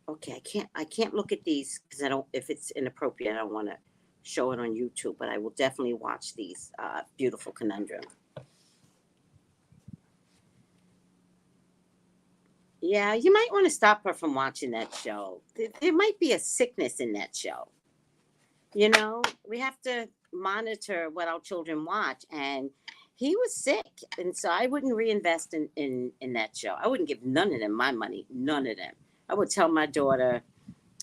Okay, I can't look at these because if it's inappropriate, I don't want to show it on YouTube, but I will definitely watch these beautiful conundrums. Yeah, you might want to stop her from watching that show. There might be a sickness in that show. We have to monitor what our children watch, and he was sick, and so I wouldn't reinvest in that show. I wouldn't give none of them my money, none of them. I would tell my daughter,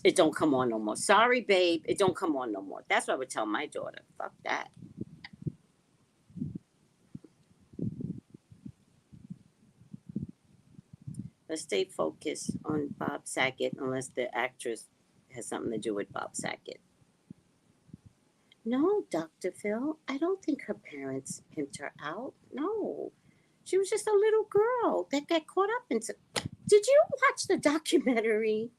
it don't come on no more. Sorry, babe, it don't come on no more. That's what I would tell my daughter. Fuck that. Let's stay focused on Bob Saget, unless the actress has something to do with Bob Saget. No, Dr. Phil, I don't think her parents pimped her out. No. She was just a little girl that got caught up into... Did you watch the documentary?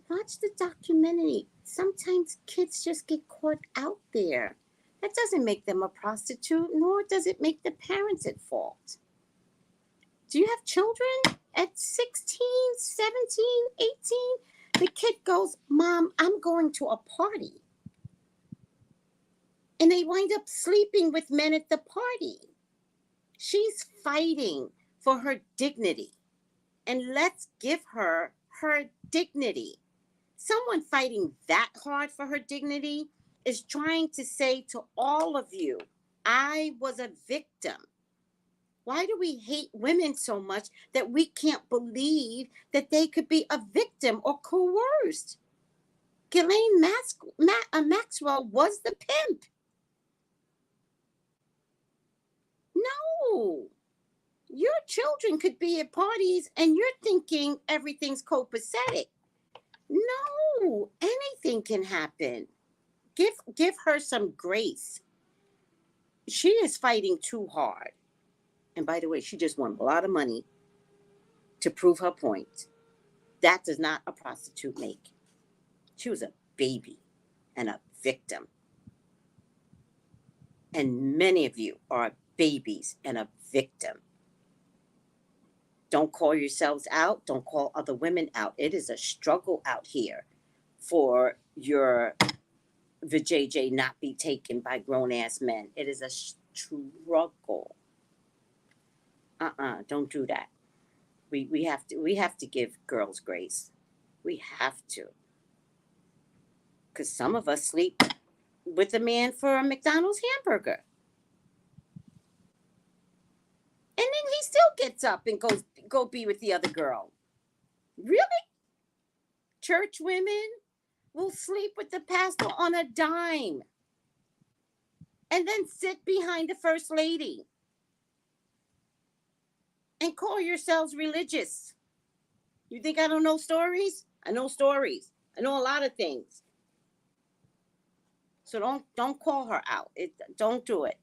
Watch the documentary. Sometimes kids just get caught out there. That doesn't make them a prostitute, nor does it make the parents at fault. Do you have children at 16, 17, 18? The kid goes, Mom, I'm going to a party. And they wind up sleeping with men at the party. She's fighting for her dignity. And let's give her her dignity. Someone fighting that hard for her dignity is trying to say to all of you, I was a victim. Why do we hate women so much that we can't believe that they could be a victim or coerced? Ghislaine Maxwell was the pimp. No. Your children could be at parties and you're thinking everything's copacetic. No, anything can happen. Give her some grace. She is fighting too hard. And by the way, she just won a lot of money to prove her point. That does not a prostitute make. She was a baby and a victim. And many of you are babies and a victim. Don't call yourselves out. Don't call other women out. It is a struggle out here for your vajayjay not be taken by grown-ass men. It is a struggle. Don't do that. We have to give girls grace. We have to. Because some of us sleep with a man for a McDonald's hamburger. And then he still gets up and go be with the other girl. Really? Church women will sleep with the pastor on a dime and then sit behind the first lady and call yourselves religious. You think I don't know stories? I know stories. I know a lot of things. So don't call her out. Don't do it.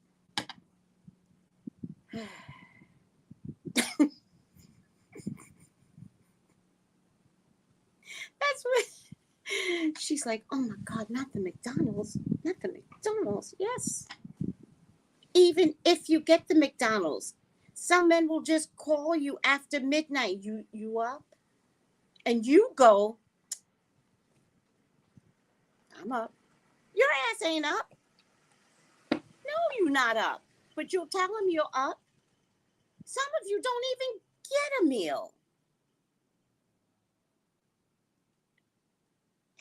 That's what she's like, oh my God, not the McDonald's. Not the McDonald's. Yes. Even if you get the McDonald's, some men will just call you after midnight. You up? And you go, I'm up. Your ass ain't up. No, you're not up. But you'll tell him you're up. Some of you don't even get a meal.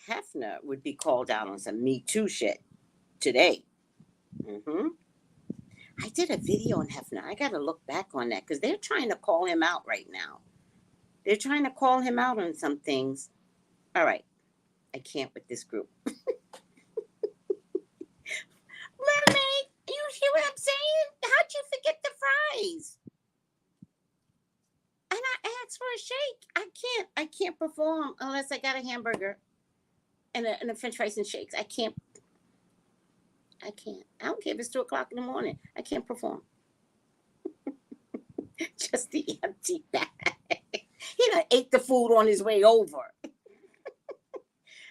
Hefner would be called out on some Me Too shit today. I did a video on Hefner. I got to look back on that because they're trying to call him out right now. They're trying to call him out on some things. All right. I can't with this group. Mermaid, you hear what I'm saying? How'd you forget the fries? And I asked for a shake. I can't perform unless I got a hamburger and a french fries and shakes. I can't. I don't care if it's 2:00 in the morning. I can't perform. Just the empty bag. He done ate the food on his way over.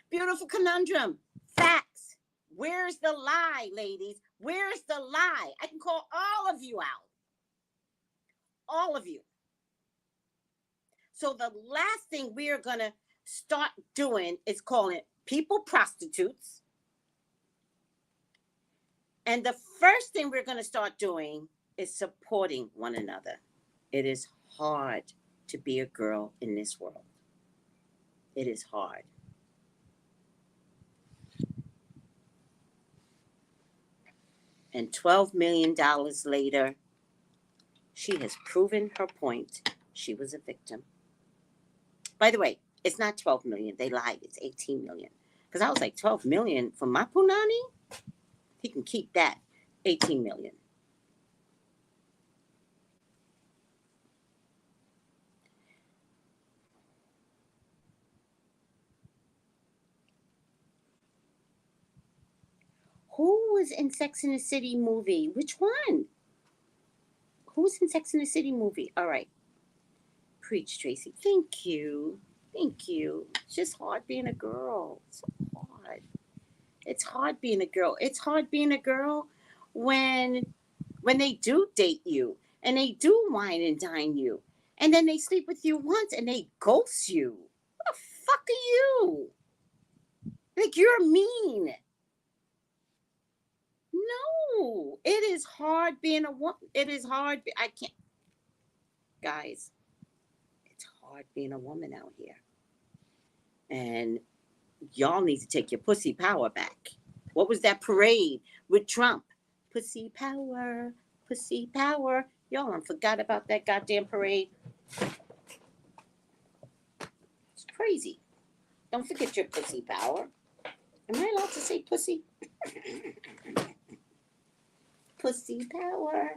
Beautiful conundrum. Facts. Where's the lie, ladies? Where's the lie? I can call all of you out. All of you. So the last thing we are going to start doing is calling people prostitutes. And the first thing we're going to start doing is supporting one another. It is hard to be a girl in this world. It is hard. And $12 million later, she has proven her point. She was a victim. By the way, it's not 12 million. They lied. It's 18 million. Because I was like, 12 million for my punani? He can keep that. 18 million. Who was in Sex and the City movie? Which one? Who was in Sex and the City movie? All right. Preach, Tracy. Thank you. Thank you. It's just hard being a girl. It's so hard. It's hard being a girl. It's hard being a girl when they do date you and they do wine and dine you and then they sleep with you once and they ghost you. What the fuck are you? Like, you're mean. No, it is hard being a woman. It is hard. I can't. Guys, it's hard being a woman out here. And y'all need to take your pussy power back. What was that parade with Trump? Pussy power, pussy power. Y'all done forgot about that goddamn parade. It's crazy. Don't forget your pussy power. Am I allowed to say pussy? Pussy power.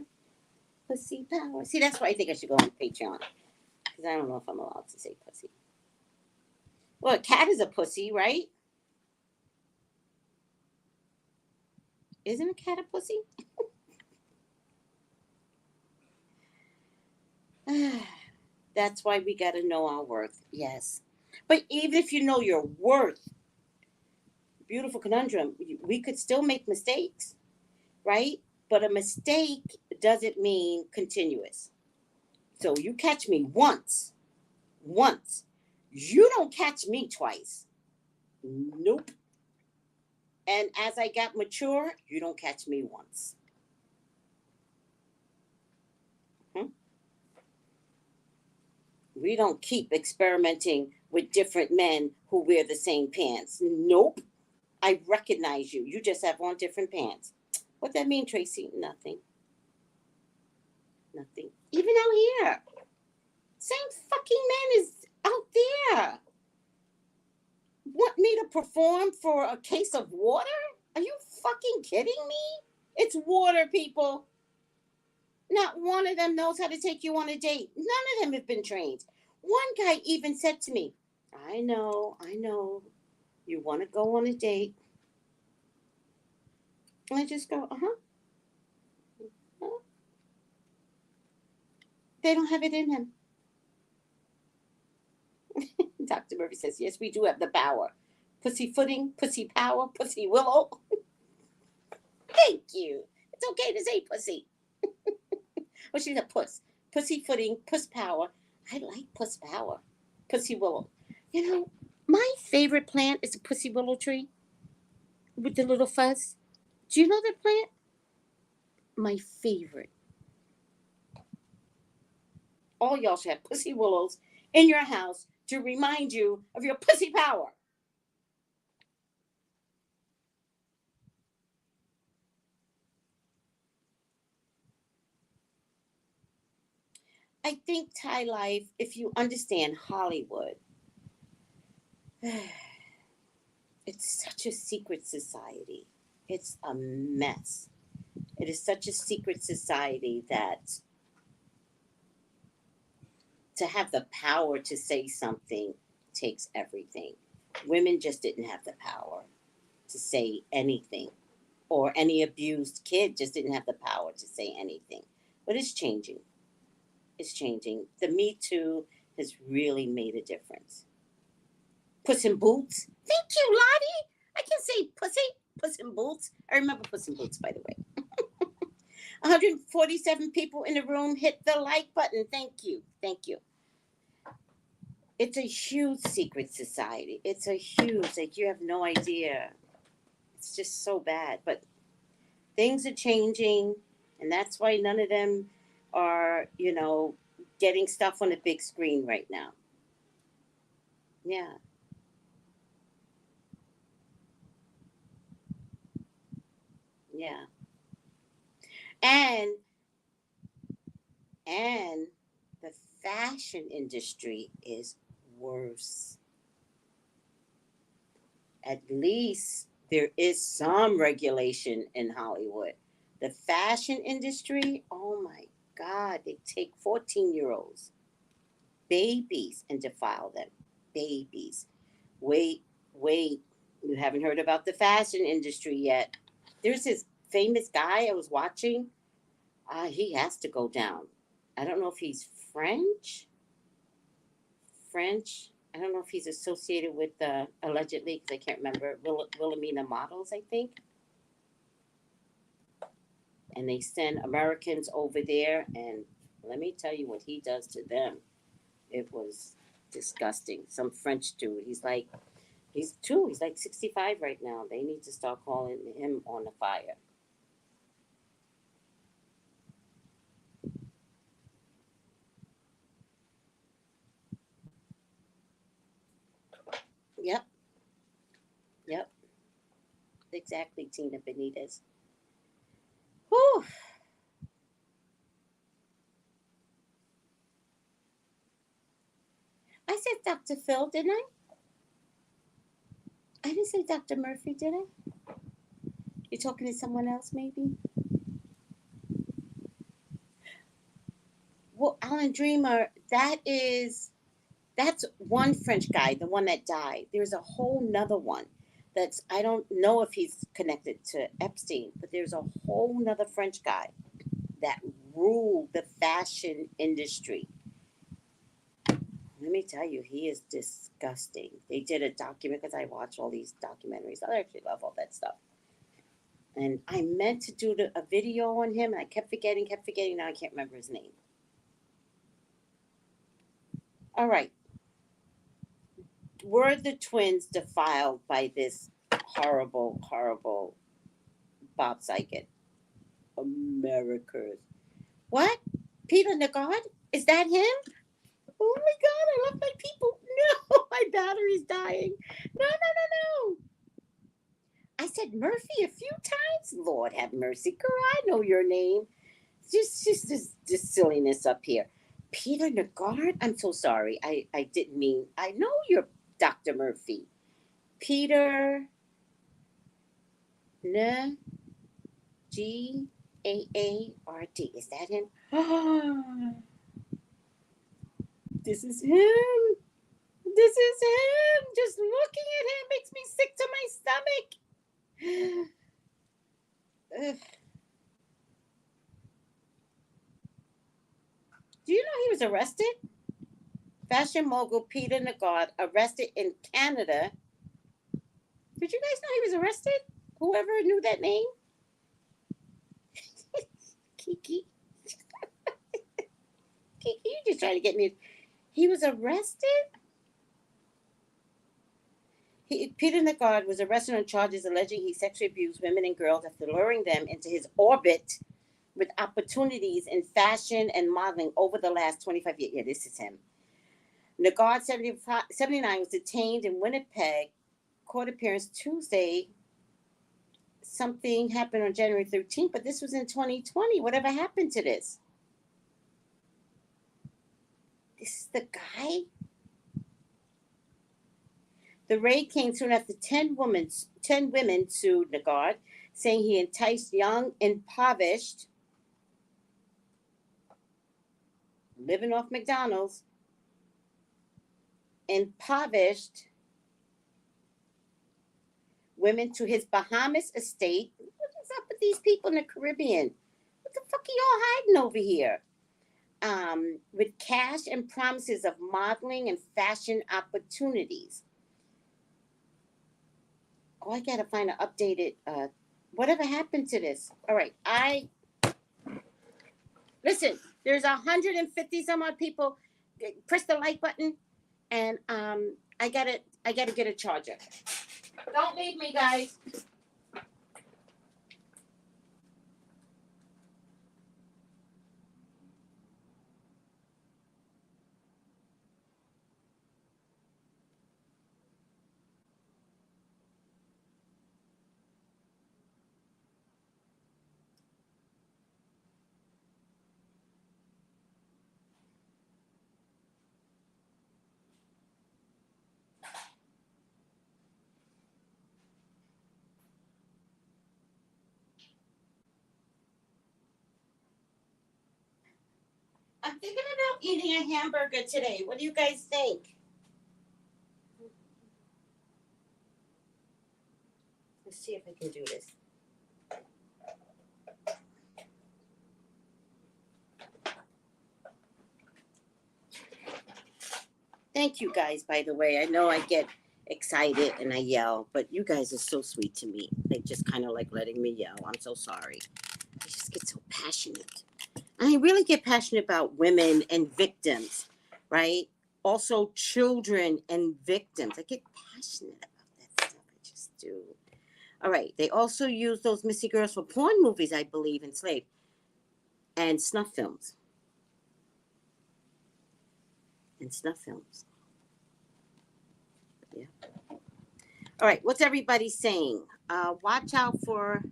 Pussy power. See, that's why I think I should go on Patreon. Because I don't know if I'm allowed to say pussy. Well, a cat is a pussy, right? Isn't a cat a pussy? That's why we got to know our worth. Yes. But even if you know your worth, beautiful conundrum, we could still make mistakes, right? But a mistake doesn't mean continuous. So you catch me once. You don't catch me twice. Nope. And as I got mature, you don't catch me once. We don't keep experimenting with different men who wear the same pants. Nope. I recognize you. You just have on different pants. What that mean, Tracy? Nothing. Even out here. Same fucking man is out there. Want me to perform for a case of water? Are you fucking kidding me? It's water, people. Not one of them knows how to take you on a date. None of them have been trained. One guy even said to me, I know, you want to go on a date. I just go, uh-huh. They don't have it in them. Dr. Murphy says, yes, we do have the power. Pussy footing, pussy power, pussy willow. Thank you. It's okay to say pussy. Well, she's a puss. Pussy footing, puss power. I like puss power. Pussy willow. You know, my favorite plant is a pussy willow tree with the little fuzz. Do you know that plant? My favorite. All y'all should have pussy willows in your house to remind you of your pussy power. I think Thai life, if you understand Hollywood, it's such a secret society. It's a mess. It is such a secret society that to have the power to say something takes everything. Women just didn't have the power to say anything, or any abused kid just didn't have the power to say anything. But it's changing. It's changing. The Me Too has really made a difference. Puss in Boots. Thank you, Lottie. I can say pussy. Puss in Boots. I remember Puss in Boots, by the way. 147 people in the room. Hit the like button. Thank you. Thank you. It's a huge secret society. It's a huge, like, you have no idea. It's just so bad. But things are changing, and that's why none of them are, getting stuff on the big screen right now. Yeah. Yeah. And the fashion industry is worse. At least there is some regulation in Hollywood. The fashion industry, oh my God, they take 14-year-olds, babies, and defile them. Babies. Wait. You haven't heard about the fashion industry yet. There's this famous guy I was watching. He has to go down. I don't know if he's French. I don't know if he's associated with allegedly, because I can't remember, Wilhelmina Models, I think. And they send Americans over there, and let me tell you what he does to them. It was disgusting. Some French dude. He's like 65 right now. They need to start calling him on the fire. Yep. Exactly, Tina Benitez. Whew. I said Dr. Phil, didn't I? I didn't say Dr. Murphy, did I? You're talking to someone else, maybe? Well, Alan Dreamer, that's one French guy, the one that died. There's a whole nother one I don't know if he's connected to Epstein, but there's a whole nother French guy that ruled the fashion industry. Let me tell you, he is disgusting. They did a document, because I watch all these documentaries. I actually love all that stuff. And I meant to do a video on him, and I kept forgetting. Now I can't remember his name. All right. Were the twins defiled by this horrible, horrible Bob Saget? Americas. What? Peter Nagard? Is that him? Oh my God, I love my people. No, my battery's dying. No. I said Murphy a few times. Lord have mercy. Girl, I know your name. Just silliness up here. Peter Nagard? I'm so sorry. I didn't mean. I know you're Dr. Murphy. Peter N G-A-A-R-D. Is that him? This is him. This is him. Just looking at him makes me sick to my stomach. Ugh. Do you know he was arrested? Fashion mogul Peter Nagard arrested in Canada. Did you guys know he was arrested? Whoever knew that name? Kiki. Kiki, you just trying to get me. He was arrested? Peter Nagard was arrested on charges alleging he sexually abused women and girls after luring them into his orbit with opportunities in fashion and modeling over the last 25 years. Yeah, this is him. Nagard, 79, was detained in Winnipeg. Court appearance Tuesday. Something happened on January 13th, but this was in 2020. Whatever happened to this? This is the guy? The raid came soon after 10 women sued Nagard, saying he enticed young, impoverished, living off McDonald's, impoverished women to his Bahamas estate. What is up with these people in the Caribbean? What the fuck are y'all hiding over here? With cash and promises of modeling and fashion opportunities. Oh, I gotta find an updated, whatever happened to this? All right, listen, there's 150 some odd people. Press the like button, and I gotta get a charger. Don't leave me, guys. I'm thinking about eating a hamburger today. What do you guys think? Let's see if I can do this. Thank you guys, by the way. I know I get excited and I yell, but you guys are so sweet to me. They just kind of like letting me yell. I'm so sorry. I just get so passionate. I really get passionate about women and victims, right? Also children and victims. I get passionate about that stuff. I just do. All right. They also use those missing girls for porn movies, I believe, enslaved, and snuff films. And snuff films. Yeah. All right. What's everybody saying? Watch out for...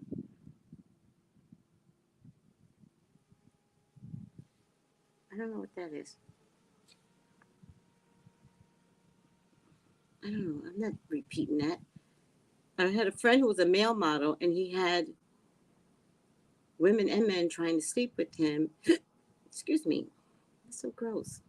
I don't know what that is. I don't know. I'm not repeating that. I had a friend who was a male model, and he had women and men trying to sleep with him. Excuse me. That's so gross.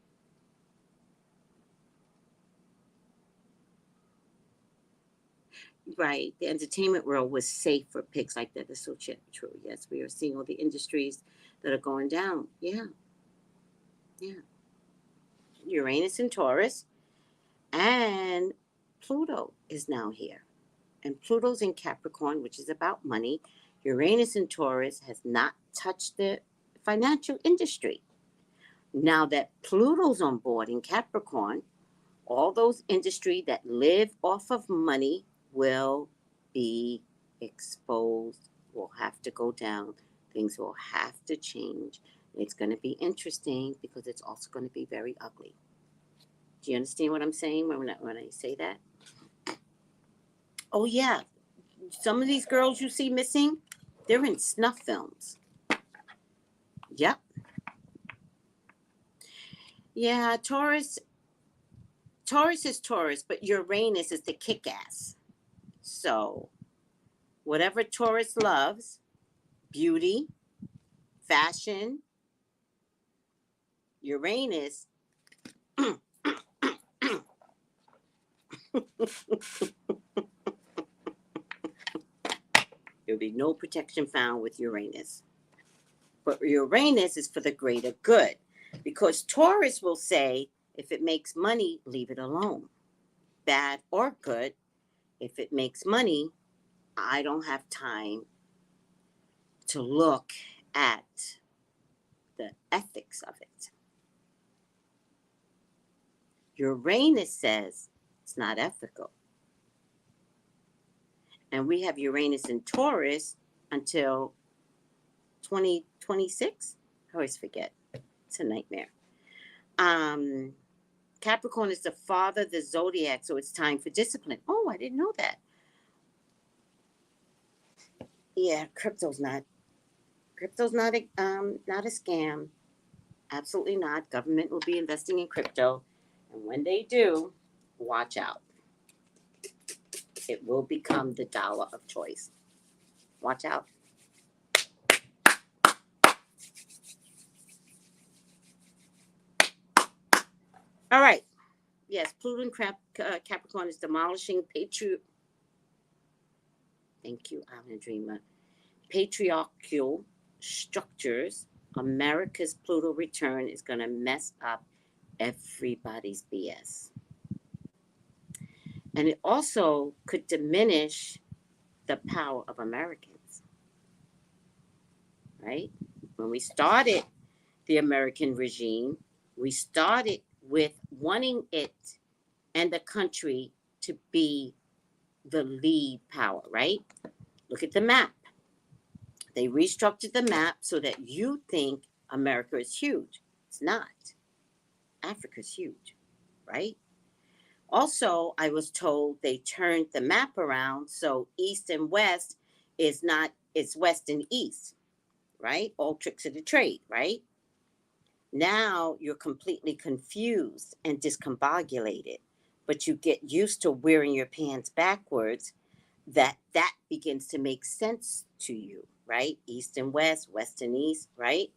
Right. The entertainment world was safe for pics like that. That's so true. Yes, we are seeing all the industries that are going down. Yeah. Yeah. Uranus and Taurus. And Pluto is now here. And Pluto's in Capricorn, which is about money. Uranus and Taurus has not touched the financial industry. Now that Pluto's on board in Capricorn, all those industries that live off of money will be exposed, will have to go down. Things will have to change. It's going to be interesting because it's also going to be very ugly. Do you understand what I'm saying when I say that? Oh, yeah. Some of these girls you see missing, they're in snuff films. Yep. Yeah, Taurus is Taurus, but Uranus is the kick-ass. So whatever Taurus loves, beauty, fashion, Uranus, there'll be no protection found with Uranus. But Uranus is for the greater good, because Taurus will say, if it makes money, leave it alone. Bad or good, if it makes money, I don't have time to look at the ethics of it. Uranus says it's not ethical. And we have Uranus in Taurus until 2026. I always forget. It's a nightmare. Capricorn is the father of the zodiac, so it's time for discipline. Oh, I didn't know that. Yeah, crypto's not a scam. Absolutely not. Government will be investing in crypto, and when they do, watch out. It will become the dollar of choice. Watch out. All right. Yes, Pluto in Capricorn is demolishing Thank you, Island Dreamer. Patriarchal structures. America's Pluto return is going to mess up everybody's BS. And it also could diminish the power of Americans. Right? When we started the American regime, we started with wanting it and the country to be the lead power, right? Look at the map. They restructured the map so that you think America is huge. It's not. Africa's huge, right? Also, I was told they turned the map around so East and West is not, it's West and East, right? All tricks of the trade, right? Now you're completely confused and discombobulated, but you get used to wearing your pants backwards, that begins to make sense to you, right? East and West, West and East, right?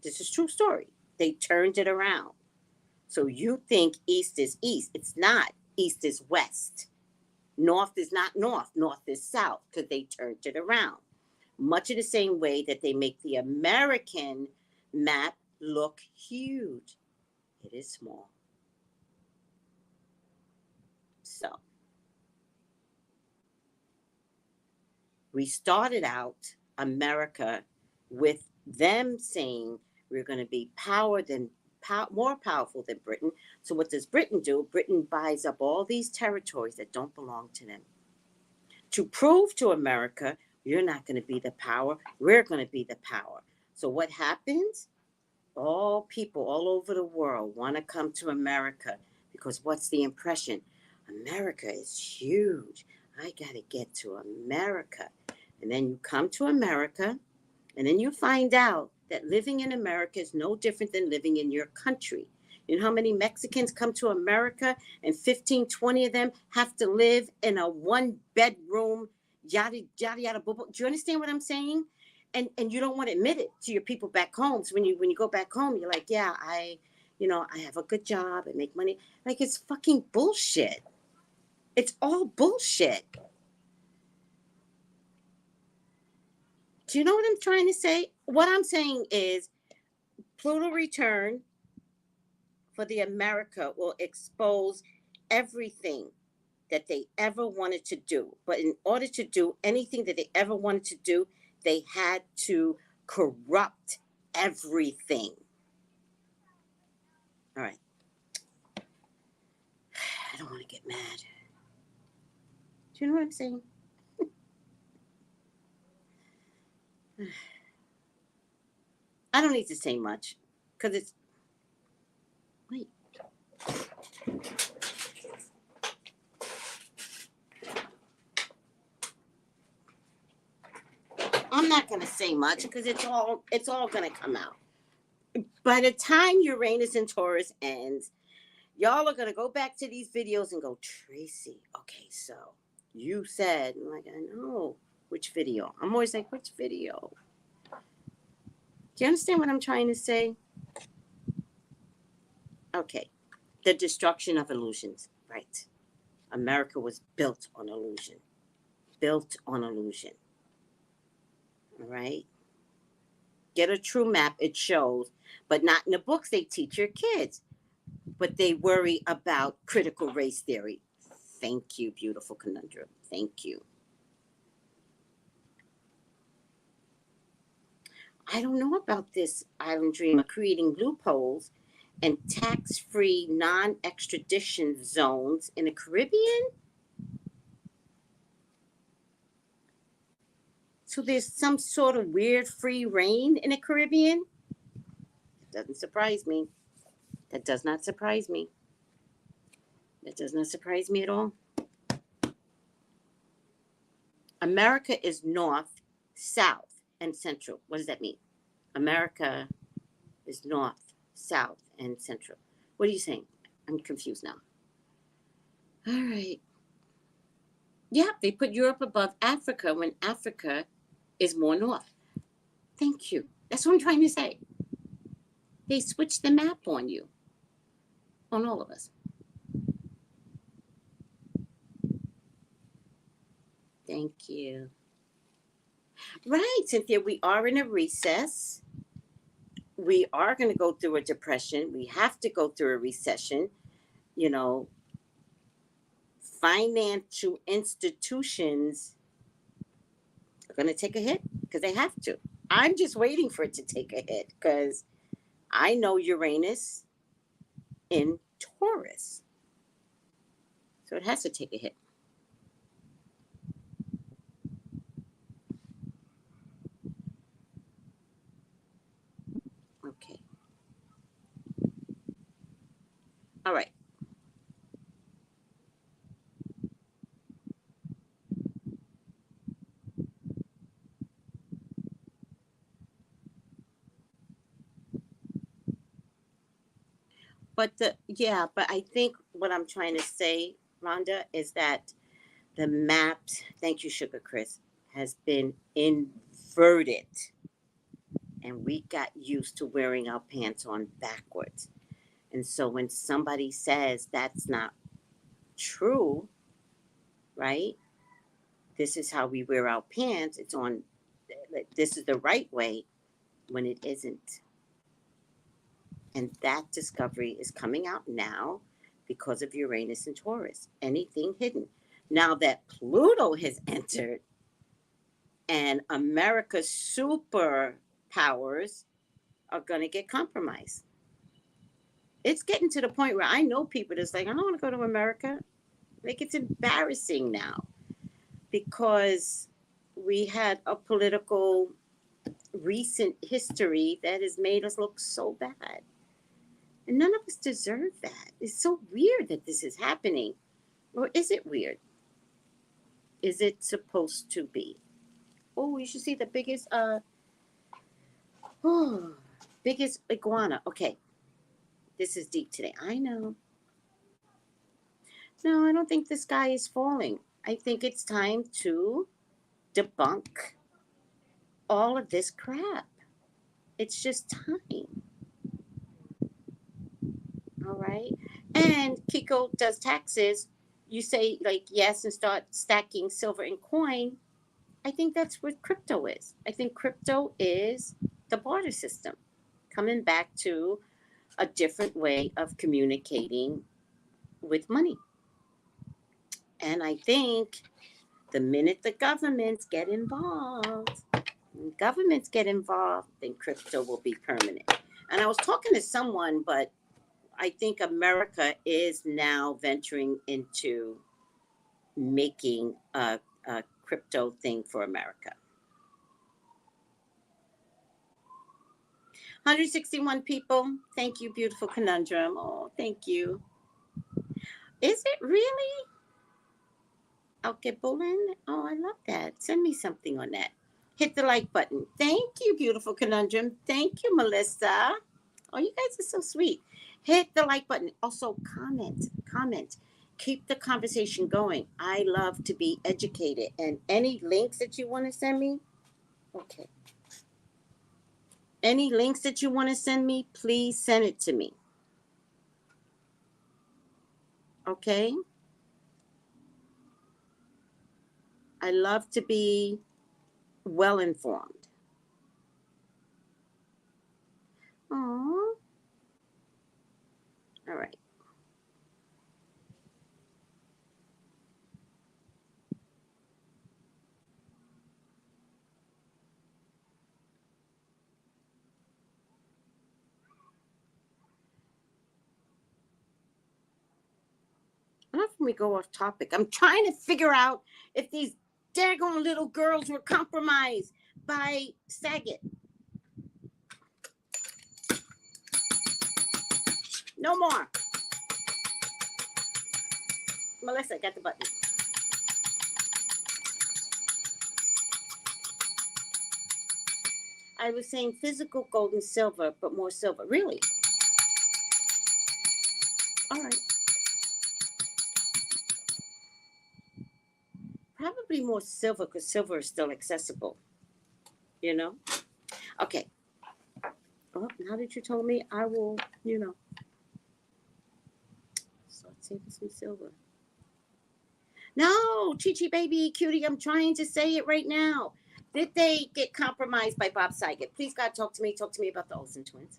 This is a true story. They turned it around. So you think East is East. It's not. East is West. North is not North. North is South, because they turned it around. Much of the same way that they make the American map look huge. It is small. So we started out America with them saying we're going to be more powerful than Britain. So what does Britain do? Britain buys up all these territories that don't belong to them to prove to America, you're not going to be the power. We're going to be the power. So what happens? All people all over the world want to come to America, because what's the impression? America is huge. I got to get to America. And then you come to America, and then you find out that living in America is no different than living in your country. You know how many Mexicans come to America, and 15, 20 of them have to live in a one-bedroom, yada, yada, yada, blah, blah. Do you understand what I'm saying? And you don't want to admit it to your people back home. So when you go back home, you're like, yeah, I have a good job, I make money. Like, it's fucking bullshit. It's all bullshit. Do you know what I'm trying to say? What I'm saying is Pluto return for the America will expose everything that they ever wanted to do. But in order to do anything that they ever wanted to do, they had to corrupt everything. All right. I don't want to get mad. Do you know what I'm saying? I don't need to say much, because it's... Wait. I'm not going to say much because it's all going to come out. By the time Uranus and Taurus ends, y'all are going to go back to these videos and go, Tracy, okay, so you said, I'm like, I know. Which video? I'm always like, which video? Do you understand what I'm trying to say? Okay. The destruction of illusions. Right. America was built on illusion. Built on illusion. All right. Get a true map. It shows, but not in the books they teach your kids. But they worry about critical race theory. Thank you, beautiful conundrum. Thank you. I don't know about this island dream of creating loopholes and tax-free non-extradition zones in the Caribbean. So there's some sort of weird free reign in the Caribbean? Doesn't surprise me. That does not surprise me. That does not surprise me at all. America is north, south, and central. What does that mean? America is north, south, and central. What are you saying? I'm confused now. All right. Yeah, they put Europe above Africa when Africa is more north. Thank you. That's what I'm trying to say. They switched the map on you. On all of us. Thank you. Right, Cynthia, we are in a recess. We are going to go through a depression. We have to go through a recession. You know, financial institutions are going to take a hit because they have to. I'm just waiting for it to take a hit because I know Uranus in Taurus. So it has to take a hit. Okay. All right. But I think what I'm trying to say, Rhonda, is that the maps, thank you, Sugar Chris, has been inverted. And we got used to wearing our pants on backwards. And so when somebody says that's not true, right? This is how we wear our pants. It's on, this is the right way when it isn't. And that discovery is coming out now because of Uranus and Taurus. Anything hidden. Now that Pluto has entered and America's superpowers are going to get compromised. It's getting to the point where I know people that's like, I don't want to go to America. Like, it's embarrassing now because we had a political recent history that has made us look so bad. And none of us deserve that. It's so weird that this is happening. Or is it weird? Is it supposed to be? Oh, you should see the biggest biggest iguana. Okay. This is deep today. I know. No, I don't think the sky is falling. I think it's time to debunk all of this crap. It's just time. All right. And Kiko does taxes. You say like yes and start stacking silver and coin. I think that's what crypto is. I think crypto is the barter system. Coming back to a different way of communicating with money. And I think the minute the governments get involved, then crypto will be permanent. And I was talking to someone, but I think America is now venturing into making a crypto thing for America. 161 people. Thank you, beautiful conundrum. Oh, thank you. Is it really? Okay, Bolin. Oh, I love that. Send me something on that. Hit the like button. Thank you, beautiful conundrum. Thank you, Melissa. Oh, you guys are so sweet. Hit the like button. Also, comment. Keep the conversation going. I love to be educated. And any links that you want to send me, okay. Any links that you want to send me, please send it to me. Okay? I love to be well informed. Aww. All right. Enough when we go off topic. I'm trying to figure out if these daggone little girls were compromised by Saget. No more. Melissa, got the button. I was saying physical gold and silver, but more silver. Really? All right. Probably more silver because silver is still accessible. You know? Okay. Well, now that you told me, I will, start saving some silver. No, Chi-Chi baby, cutie, I'm trying to say it right now. Did they get compromised by Bob Saget? Please, God, talk to me about the Olsen twins.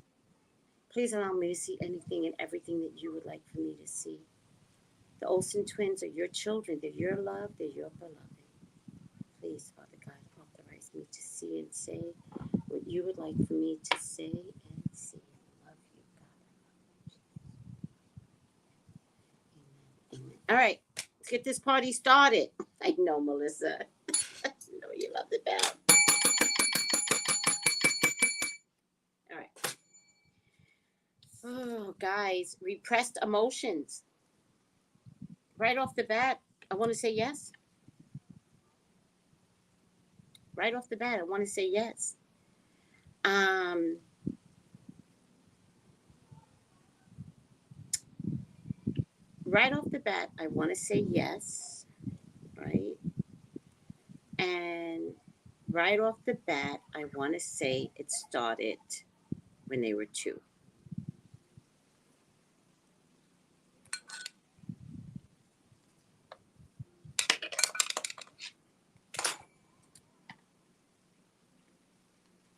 Please allow me to see anything and everything that you would like for me to see. The Olsen twins are your children. They're your love. They're your beloved. Please, Father God, authorize me to see and say what you would like for me to say and see. Love you, God. Amen. Amen. All right, let's get this party started. I know, Melissa. I know you love the bell. All right. Oh, guys, repressed emotions. Right off the bat, I want to say yes. Right off the bat, I want to say yes. Right off the bat, I want to say yes, right? And right off the bat, I want to say it started when they were 2.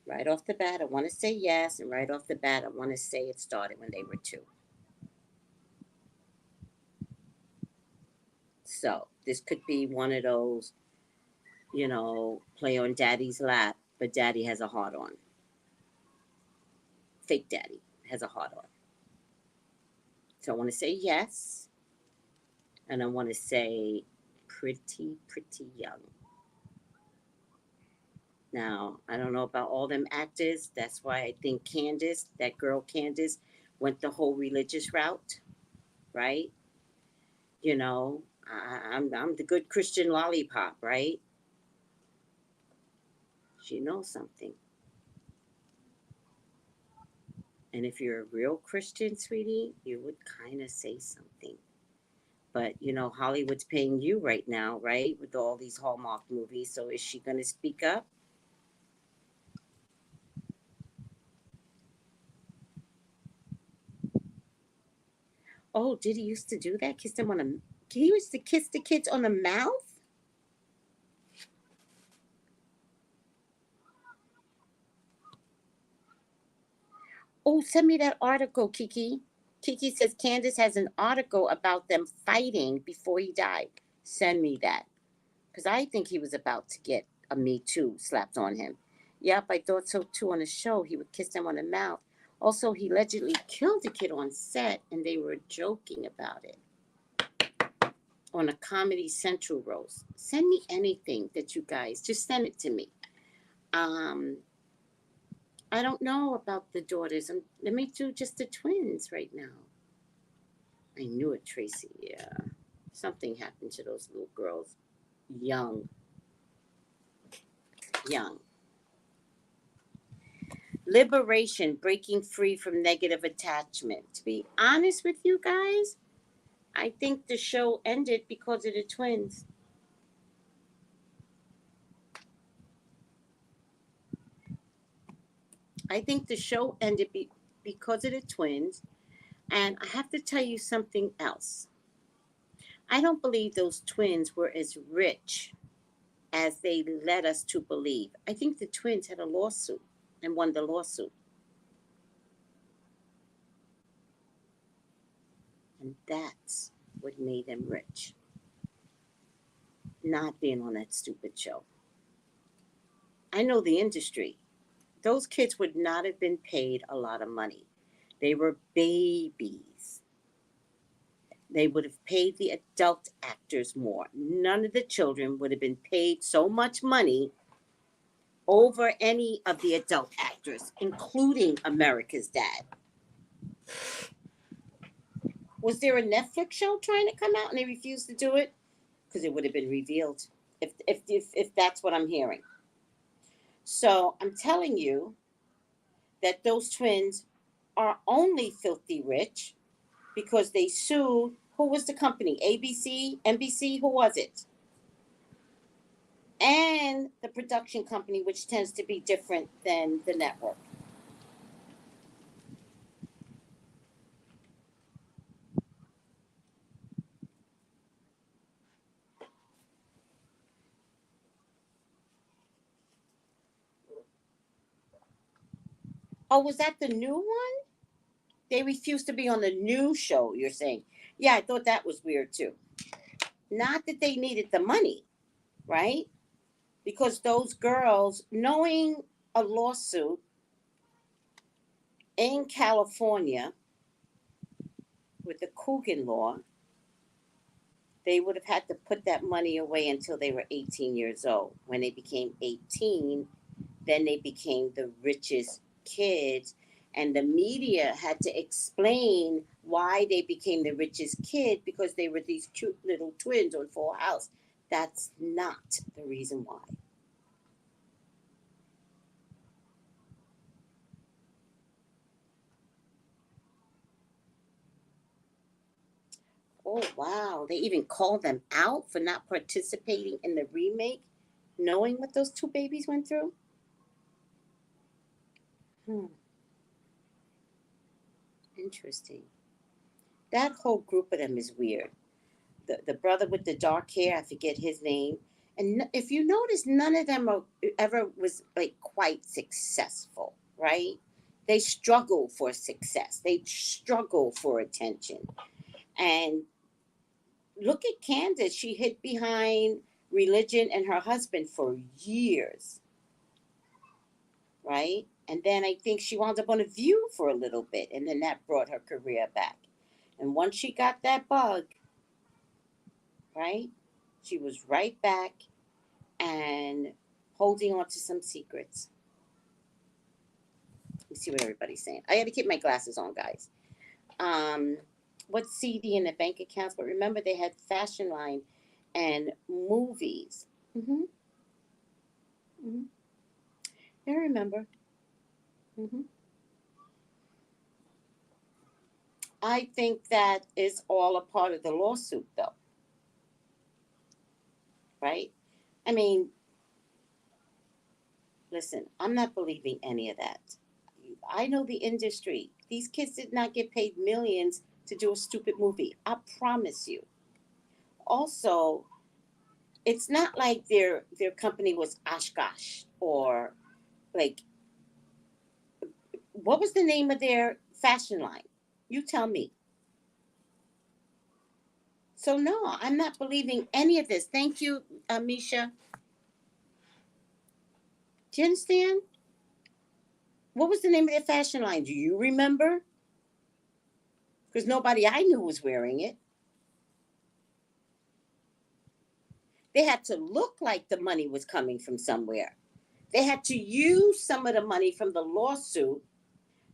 Right off the bat, I want to say yes, and right off the bat, I want to say it started when they were 2. So this could be one of those, play on daddy's lap, but daddy has a heart on. Fake daddy has a heart on. So I want to say yes, and I want to say pretty young. Now, I don't know about all them actors. That's why I think Candace, that girl Candace, went the whole religious route, right? I'm the good Christian lollipop, right? She knows something. And if you're a real Christian, sweetie, you would kind of say something. But, Hollywood's paying you right now, right? With all these Hallmark movies. So is she going to speak up? Oh, did he used to do that? Kiss them on a... He used to kiss the kids on the mouth? Oh, send me that article, Kiki. Kiki says Candace has an article about them fighting before he died. Send me that. Because I think he was about to get a Me Too slapped on him. Yep, I thought so too. On the show, he would kiss them on the mouth. Also, he allegedly killed a kid on set, and they were joking about it. On a Comedy Central roast. Send me anything that you guys, just send it to me. I don't know about the daughters. Let me do just the twins right now. I knew it, Tracy. Yeah. Something happened to those little girls. Young. Liberation, breaking free from negative attachment. To be honest with you guys, I think the show ended because of the twins. I think the show ended because of the twins. And I have to tell you something else. I don't believe those twins were as rich as they led us to believe. I think the twins had a lawsuit and won the lawsuit. And that's what made them rich. Not being on that stupid show. I know the industry. Those kids would not have been paid a lot of money. They were babies. They would have paid the adult actors more. None of the children would have been paid so much money over any of the adult actors, including America's Dad. Was there a Netflix show trying to come out and they refused to do it? Because it would have been revealed if that's what I'm hearing. So I'm telling you that those twins are only filthy rich because they sued. Who was the company? ABC, NBC? Who was it? And the production company, which tends to be different than the network. Oh, was that the new one? They refused to be on the new show, you're saying. Yeah, I thought that was weird too. Not that they needed the money, right? Because those girls, knowing a lawsuit in California with the Coogan law, they would have had to put that money away until they were 18 years old. When they became 18, then they became the richest kids. And the media had to explain why they became the richest kid because they were these cute little twins on Full House. That's not the reason why. Oh, wow. They even called them out for not participating in the remake, knowing what those two babies went through. Interesting. That whole group of them is weird. The brother with the dark hair, I forget his name. And if you notice, none of them ever was like quite successful, right? They struggle for success. They struggle for attention. And look at Candace. She hid behind religion and her husband for years, right? And then I think she wound up on a View for a little bit, and then that brought her career back. And once she got that bug, right, she was right back and holding on to some secrets. Let me see what everybody's saying. I got to keep my glasses on, guys. What's CD in the bank accounts? But remember, they had fashion line and movies. Mm-hmm. Mm-hmm. I remember. Mm-hmm. I think that is all a part of the lawsuit, though. Right? I mean, listen, I'm not believing any of that. I know the industry. These kids did not get paid millions to do a stupid movie. I promise you. Also, it's not like their company was Oshkosh or like what was the name of their fashion line? You tell me. So no, I'm not believing any of this. Thank you, Misha. Do you understand? What was the name of their fashion line? Do you remember? Because nobody I knew was wearing it. They had to look like the money was coming from somewhere. They had to use some of the money from the lawsuit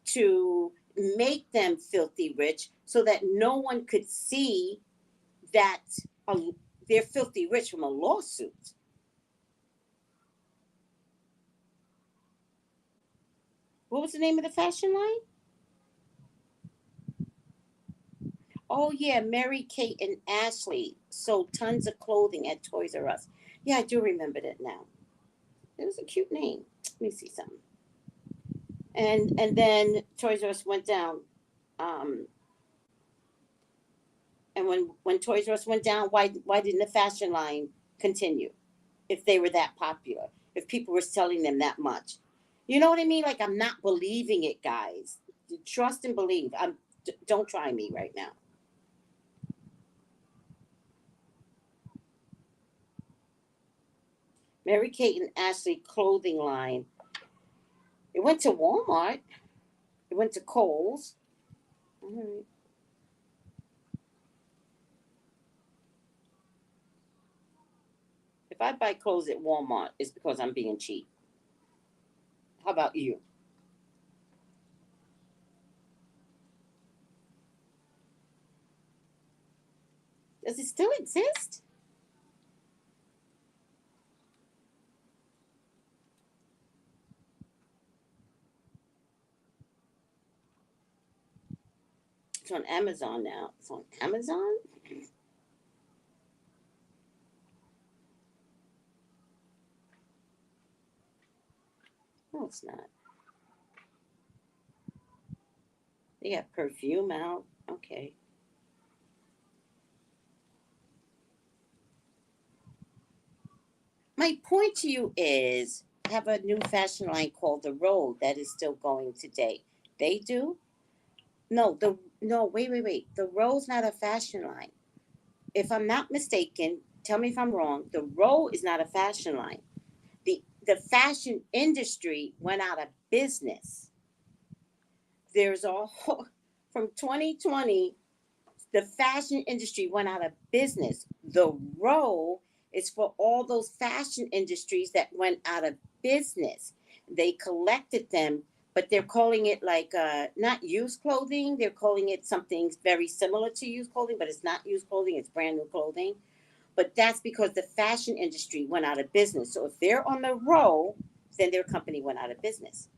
to make them filthy rich so that no one could see that they're filthy rich from a lawsuit. What was the name of the fashion line? Oh yeah, Mary Kate and Ashley sold tons of clothing at Toys R Us. Yeah, I do remember that now. It was a cute name. Let me see something. And then Toys R Us went down. Um, and when Toys R Us went down, why didn't the fashion line continue? If they were that popular, if people were selling them that much, you know what I mean? Like I'm not believing it, guys. Trust and believe. Don't try me right now. Mary Kate and Ashley clothing line. It went to Walmart. It went to Kohl's. All right. If I buy clothes at Walmart, it's because I'm being cheap. How about you? Does it still exist? It's on Amazon now. It's on Amazon? No, it's not. They got perfume out. Okay. My point to you is I have a new fashion line called The Road that is still going today. They do? No, wait. The Road's not a fashion line. If I'm not mistaken, tell me if I'm wrong. The Road is not a fashion line. The fashion industry went out of business. There's a whole, from 2020, the fashion industry went out of business. The Row is for all those fashion industries that went out of business. They collected them, but they're calling it like not used clothing. They're calling it something very similar to used clothing, but it's not used clothing. It's brand new clothing. But that's because the fashion industry went out of business. So if they're on the Row, then their company went out of business.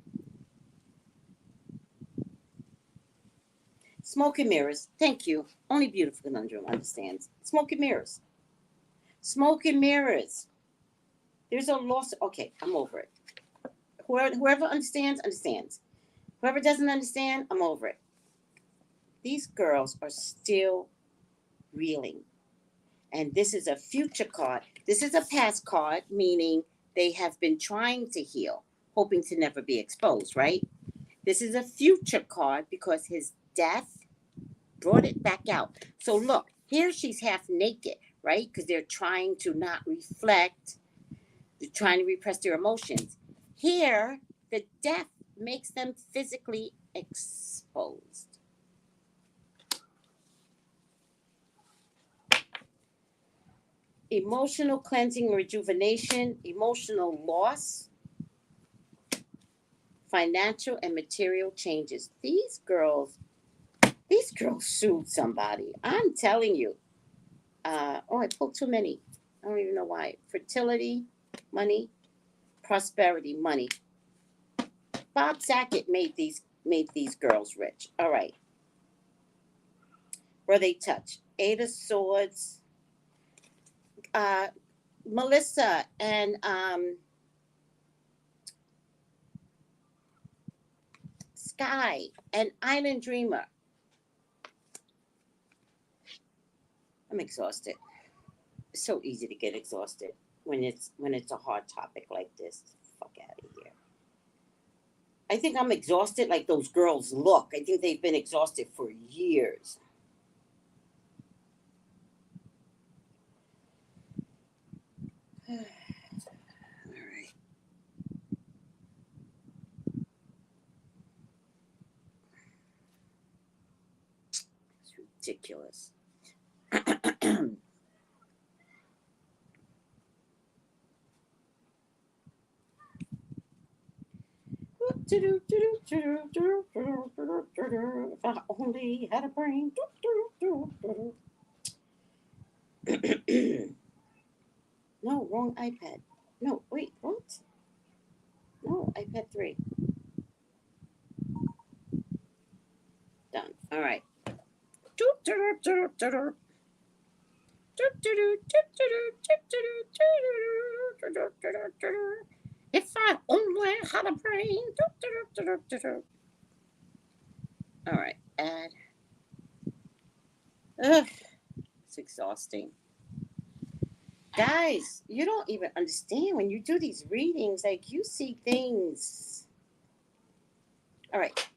Smoke and mirrors. Thank you. Only Beautiful Conundrum understands. Smoke and mirrors. Smoke and mirrors. There's a loss. Okay, I'm over it. Whoever understands, understands. Whoever doesn't understand, I'm over it. These girls are still reeling. And this is a future card. This is a past card, meaning they have been trying to heal, hoping to never be exposed, right? This is a future card because his death brought it back out. So look, here she's half naked, right? Because they're trying to not reflect, they're trying to repress their emotions. Here, the death makes them physically exposed. Emotional cleansing, rejuvenation, emotional loss, financial and material changes. These girls sued somebody. I'm telling you. I pulled too many. I don't even know why. Fertility, money, prosperity, money. Bob Saget made these girls rich. All right. Where they touch. Eight of Swords. Melissa and Sky and Island Dreamer. I'm exhausted. It's so easy to get exhausted when it's a hard topic like this. Fuck out of here. I think I'm exhausted like those girls look. I think they've been exhausted for years. All right. It's ridiculous. If I only had a brain. No, wrong iPad. No, wait, what? No, iPad 3. All right. If I only had a brain. All right. Add. Ugh, it's exhausting. Guys, you don't even understand when you do these readings, like you see things. All right.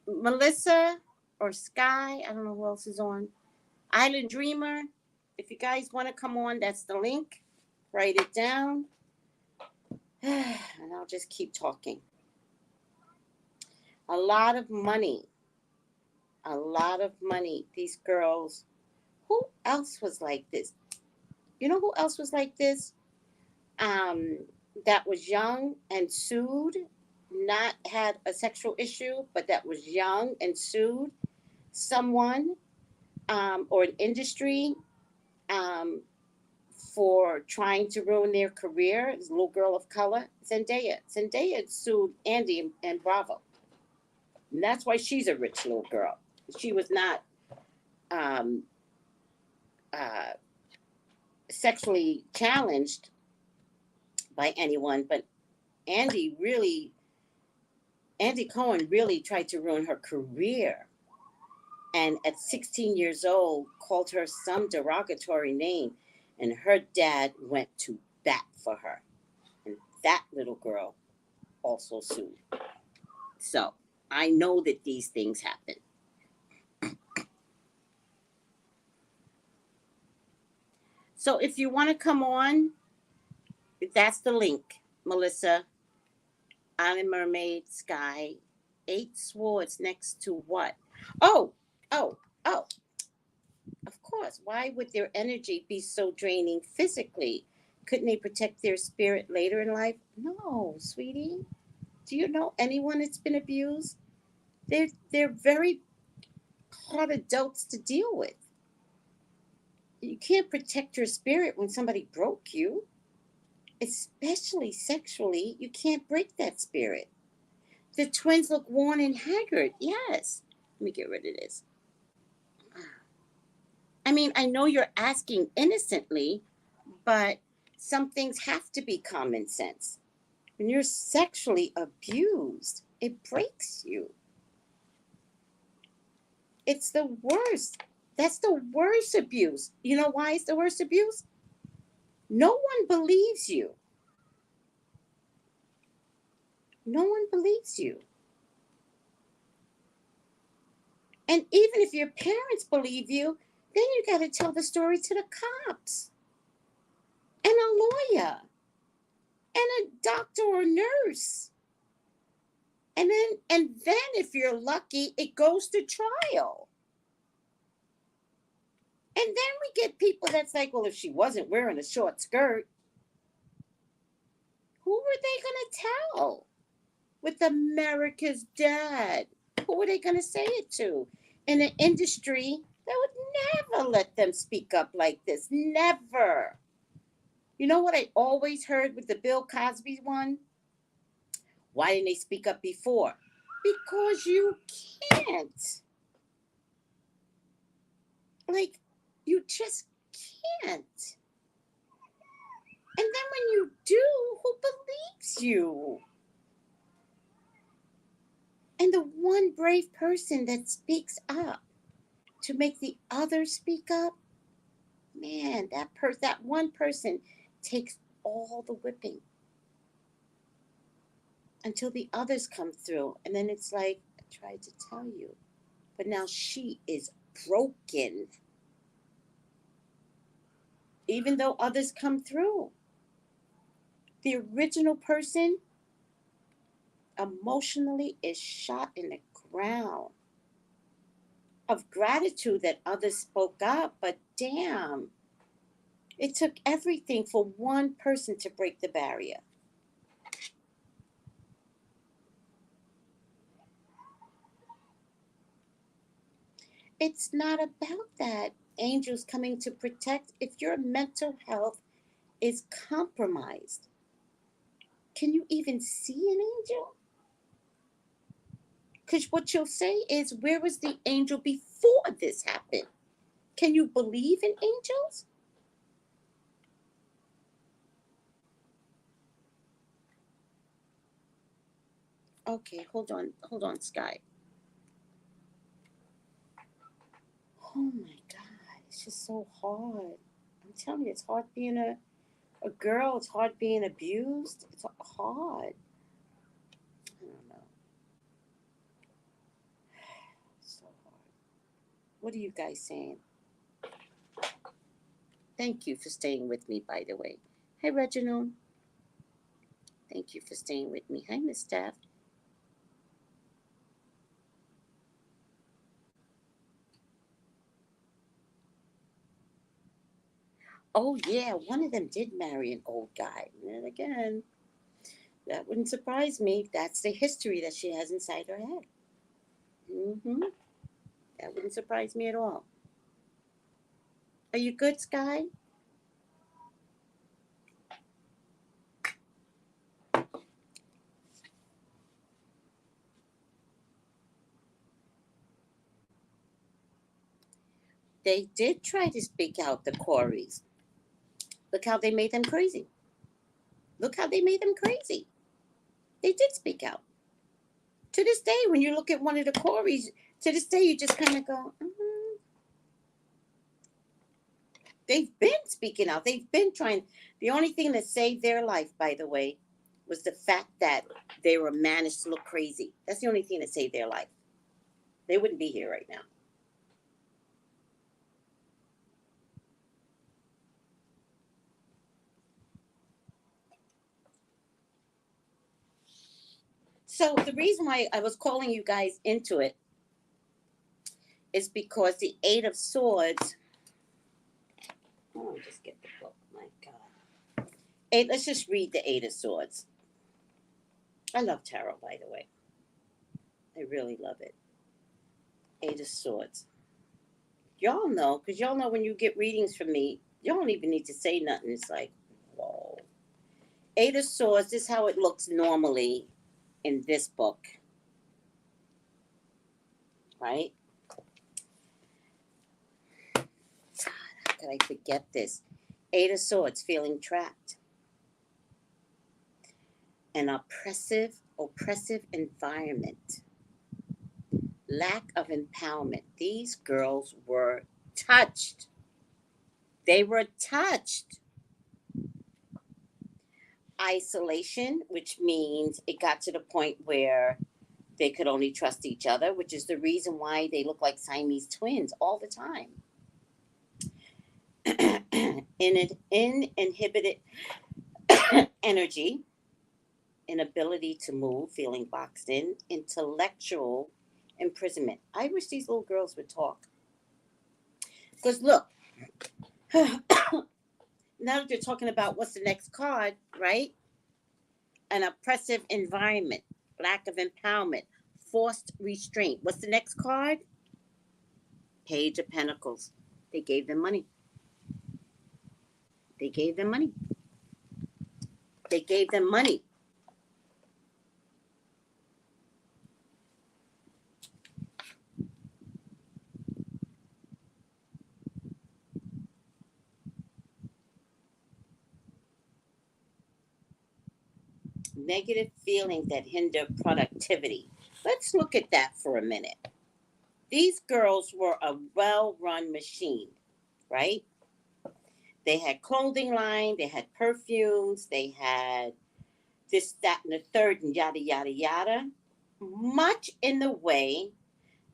Melissa or Sky, I don't know who else is on. Island Dreamer, if you guys want to come on, that's the link. Write it down. And I'll just keep talking. A lot of money. A lot of money. These girls. Who else was like this? You know who else was like this? That was young and sued, not had a sexual issue, but that was young and sued someone or an industry um, for trying to ruin their career. This little girl of color, Zendaya. Zendaya sued Andy and Bravo. And that's why she's a rich little girl. She was not um, uh, sexually challenged by anyone, but Andy Cohen really tried to ruin her career. And at 16 years old, called her some derogatory name. And her dad went to bat for her. And that little girl also sued. So I know that these things happen. So if you want to come on, that's the link, Melissa. Island Mermaid, Sky, 8 swords next to what? Oh. Of course. Why would their energy be so draining physically? Couldn't they protect their spirit later in life? No, sweetie. Do you know anyone that's been abused? They're very hard adults to deal with. You can't protect your spirit when somebody broke you, especially sexually. You can't break that spirit. The twins look worn and haggard. Yes. Let me get rid of this. I mean, I know you're asking innocently, but some things have to be common sense. When you're sexually abused, it breaks you. It's the worst. That's the worst abuse. You know why it's the worst abuse? No one believes you. No one believes you. And even if your parents believe you, then you got to tell the story to the cops and a lawyer and a doctor or nurse. And then if you're lucky, it goes to trial. And then we get people that's like, well, if she wasn't wearing a short skirt, who were they going to tell? With America's dad, who were they going to say it to? In an industry that would never let them speak up like this. Never. You know what I always heard with the Bill Cosby one? Why didn't they speak up before? Because you can't. Like, you just can't. And then when you do, who believes you? And the one brave person that speaks up to make the others speak up, man, that one person takes all the whipping until the others come through. And then it's like, I tried to tell you. But now she is broken. Even though others come through. The original person emotionally is shot in the ground. Of gratitude that others spoke up, but damn, it took everything for one person to break the barrier. It's not about that. Angels coming to protect. If your mental health is compromised, can you even see an angel? Because what you'll say is, where was the angel before this happened? Can you believe in angels? Okay, hold on, Sky. Oh my God, it's just so hard. I'm telling you, it's hard being a girl. It's hard being abused. It's hard. I don't know. It's so hard. What are you guys saying? Thank you for staying with me, by the way. Hey, Reginald. Thank you for staying with me. Hi, Miss Steph. Oh, yeah, one of them did marry an old guy. And again, that wouldn't surprise me. That's the history that she has inside her head. Mm-hmm. That wouldn't surprise me at all. Are you good, Sky? They did try to speak out, the Coreys. Look how they made them crazy. Look how they made them crazy. They did speak out. To this day, when you look at one of the Coreys, to this day, you just kind of go, They've been speaking out. They've been trying. The only thing that saved their life, by the way, was the fact that they were managed to look crazy. That's the only thing that saved their life. They wouldn't be here right now. So the reason why I was calling you guys into it is because the Eight of Swords. Oh, just get the book. My God. Let's just read the Eight of Swords. I love tarot, by the way. I really love it. Eight of Swords. Y'all know, because y'all know when you get readings from me, y'all don't even need to say nothing. It's like, whoa. Eight of Swords, this is how it looks normally in this book. Right? God, how could I forget this? Eight of Swords, feeling trapped. An oppressive environment. Lack of empowerment. These girls were touched. They were touched. Isolation, which means it got to the point where they could only trust each other, which is the reason why they look like Siamese twins all the time. Inhibited energy, inability to move, feeling boxed in, intellectual imprisonment. I wish these little girls would talk. Because look, now that you're talking about what's the next card, right? An oppressive environment, lack of empowerment, forced restraint. What's the next card? Page of Pentacles. They gave them money. They gave them money. They gave them money. Negative feelings that hinder productivity. Let's look at that for a minute. These girls were a well-run machine, right? They had clothing line, they had perfumes, they had this, that, and the third, and yada, yada, yada. Much in the way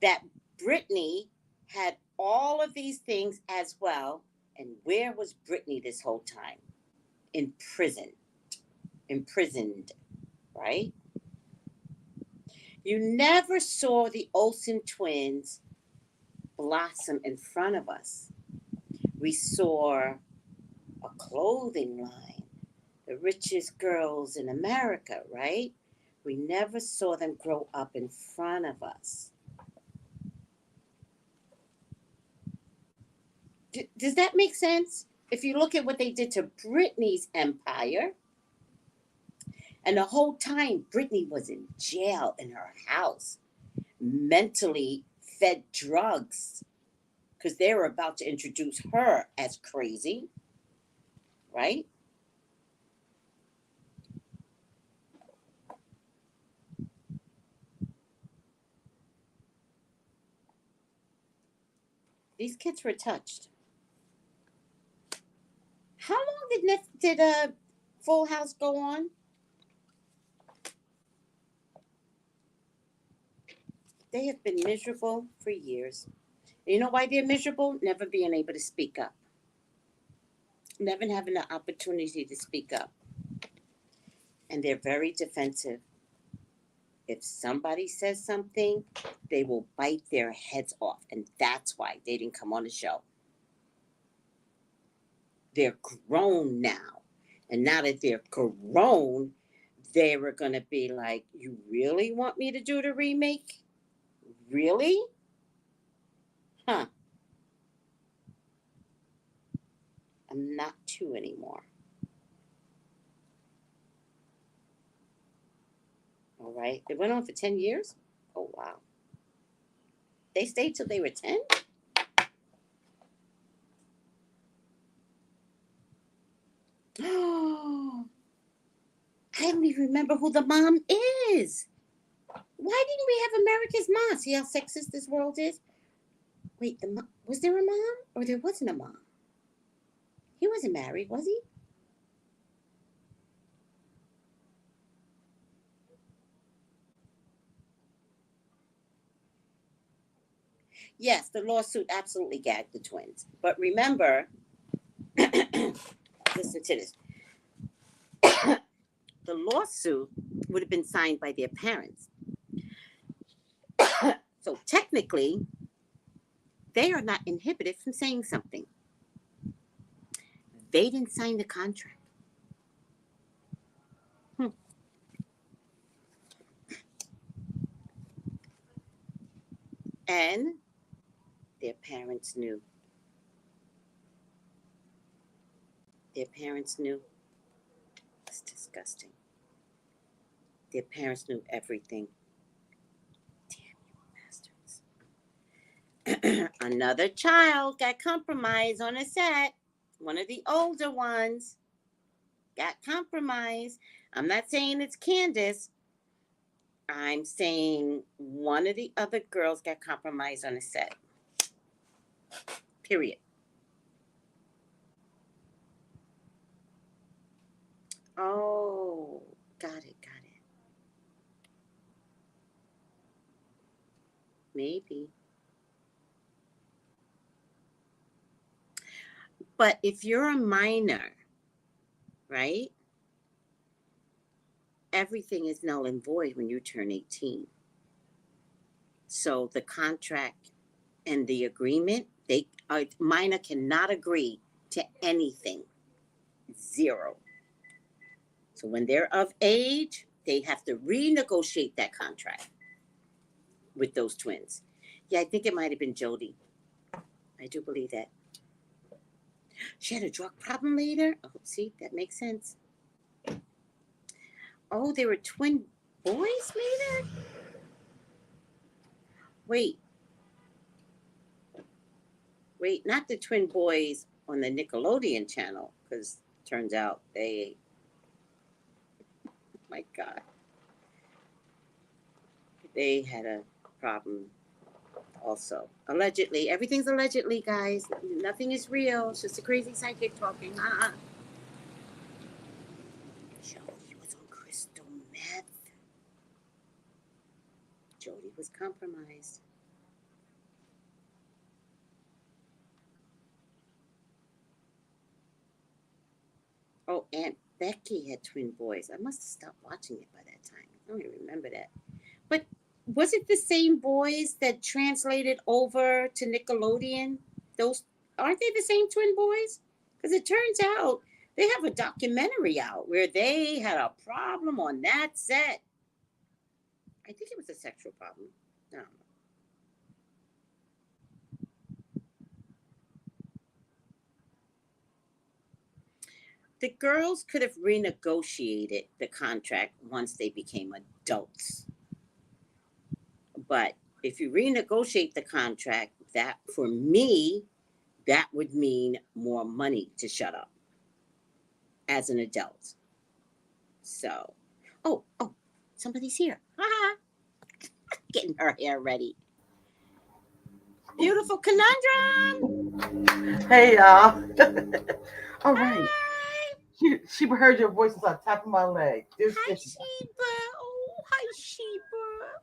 that Britney had all of these things as well. And where was Britney this whole time? Imprisoned, right? You never saw the Olsen twins blossom in front of us. We saw a clothing line, the richest girls in America, right? We never saw them grow up in front of us. Does that make sense? If you look at what they did to Britney's empire, and the whole time Britney was in jail in her house. mentally fed drugs because they were about to introduce her as crazy, right? These kids were touched. How long did Full House go on? They have been miserable for years. You know why they're miserable? Never being able to speak up. Never having the opportunity to speak up. And they're very defensive. If somebody says something, they will bite their heads off. And that's why they didn't come on the show. They're grown now. And now that they're grown, they were going to be like, you really want me to do the remake? Really? Huh. I'm not 2 anymore. All right. It went on for 10 years? Oh, wow. They stayed till they were 10? Oh, I don't even remember who the mom is. Why didn't we have America's Mom? See how sexist this world is? Wait, was there a mom or there wasn't a mom? He wasn't married, was he? Yes, the lawsuit absolutely gagged the twins. But remember, listen to this. The lawsuit would have been signed by their parents. So technically, they are not inhibited from saying something. They didn't sign the contract. And their parents knew. Their parents knew. It's disgusting. Their parents knew everything. Damn you bastards. Another child got compromised on a set. One of the older ones got compromised. I'm not saying it's Candace. I'm saying one of the other girls got compromised on a set. Period. Oh, got it. Maybe. But if you're a minor, right? Everything is null and void when you turn 18. So the contract and the agreement, minor cannot agree to anything. 0. So when they're of age, they have to renegotiate that contract with those twins. Yeah, I think it might have been Jody. I do believe that. She had a drug problem later? Oh, see, that makes sense. Oh, they were twin boys later? Wait, not the twin boys on the Nickelodeon channel, because turns out they, my God, they had a problem also. Allegedly. Everything's allegedly, guys. Nothing is real. It's just a crazy psychic talking. Jody was on crystal meth. Jody was compromised. Oh, Aunt Becky had twin boys. I must have stopped watching it by that time. I don't even remember that. But was it the same boys that translated over to Nickelodeon? Those aren't they the same twin boys? Because it turns out they have a documentary out where they had a problem on that set. I think it was a sexual problem. No. The girls could have renegotiated the contract once they became adults. But if you renegotiate the contract, that for me, that would mean more money to shut up as an adult. So, oh, somebody's here. Ha! Getting her hair ready. Beautiful conundrum. Hey, y'all. All right. Hi. She heard your voice and started tapping my leg. Hi, Sheba. Oh, hi, Sheba.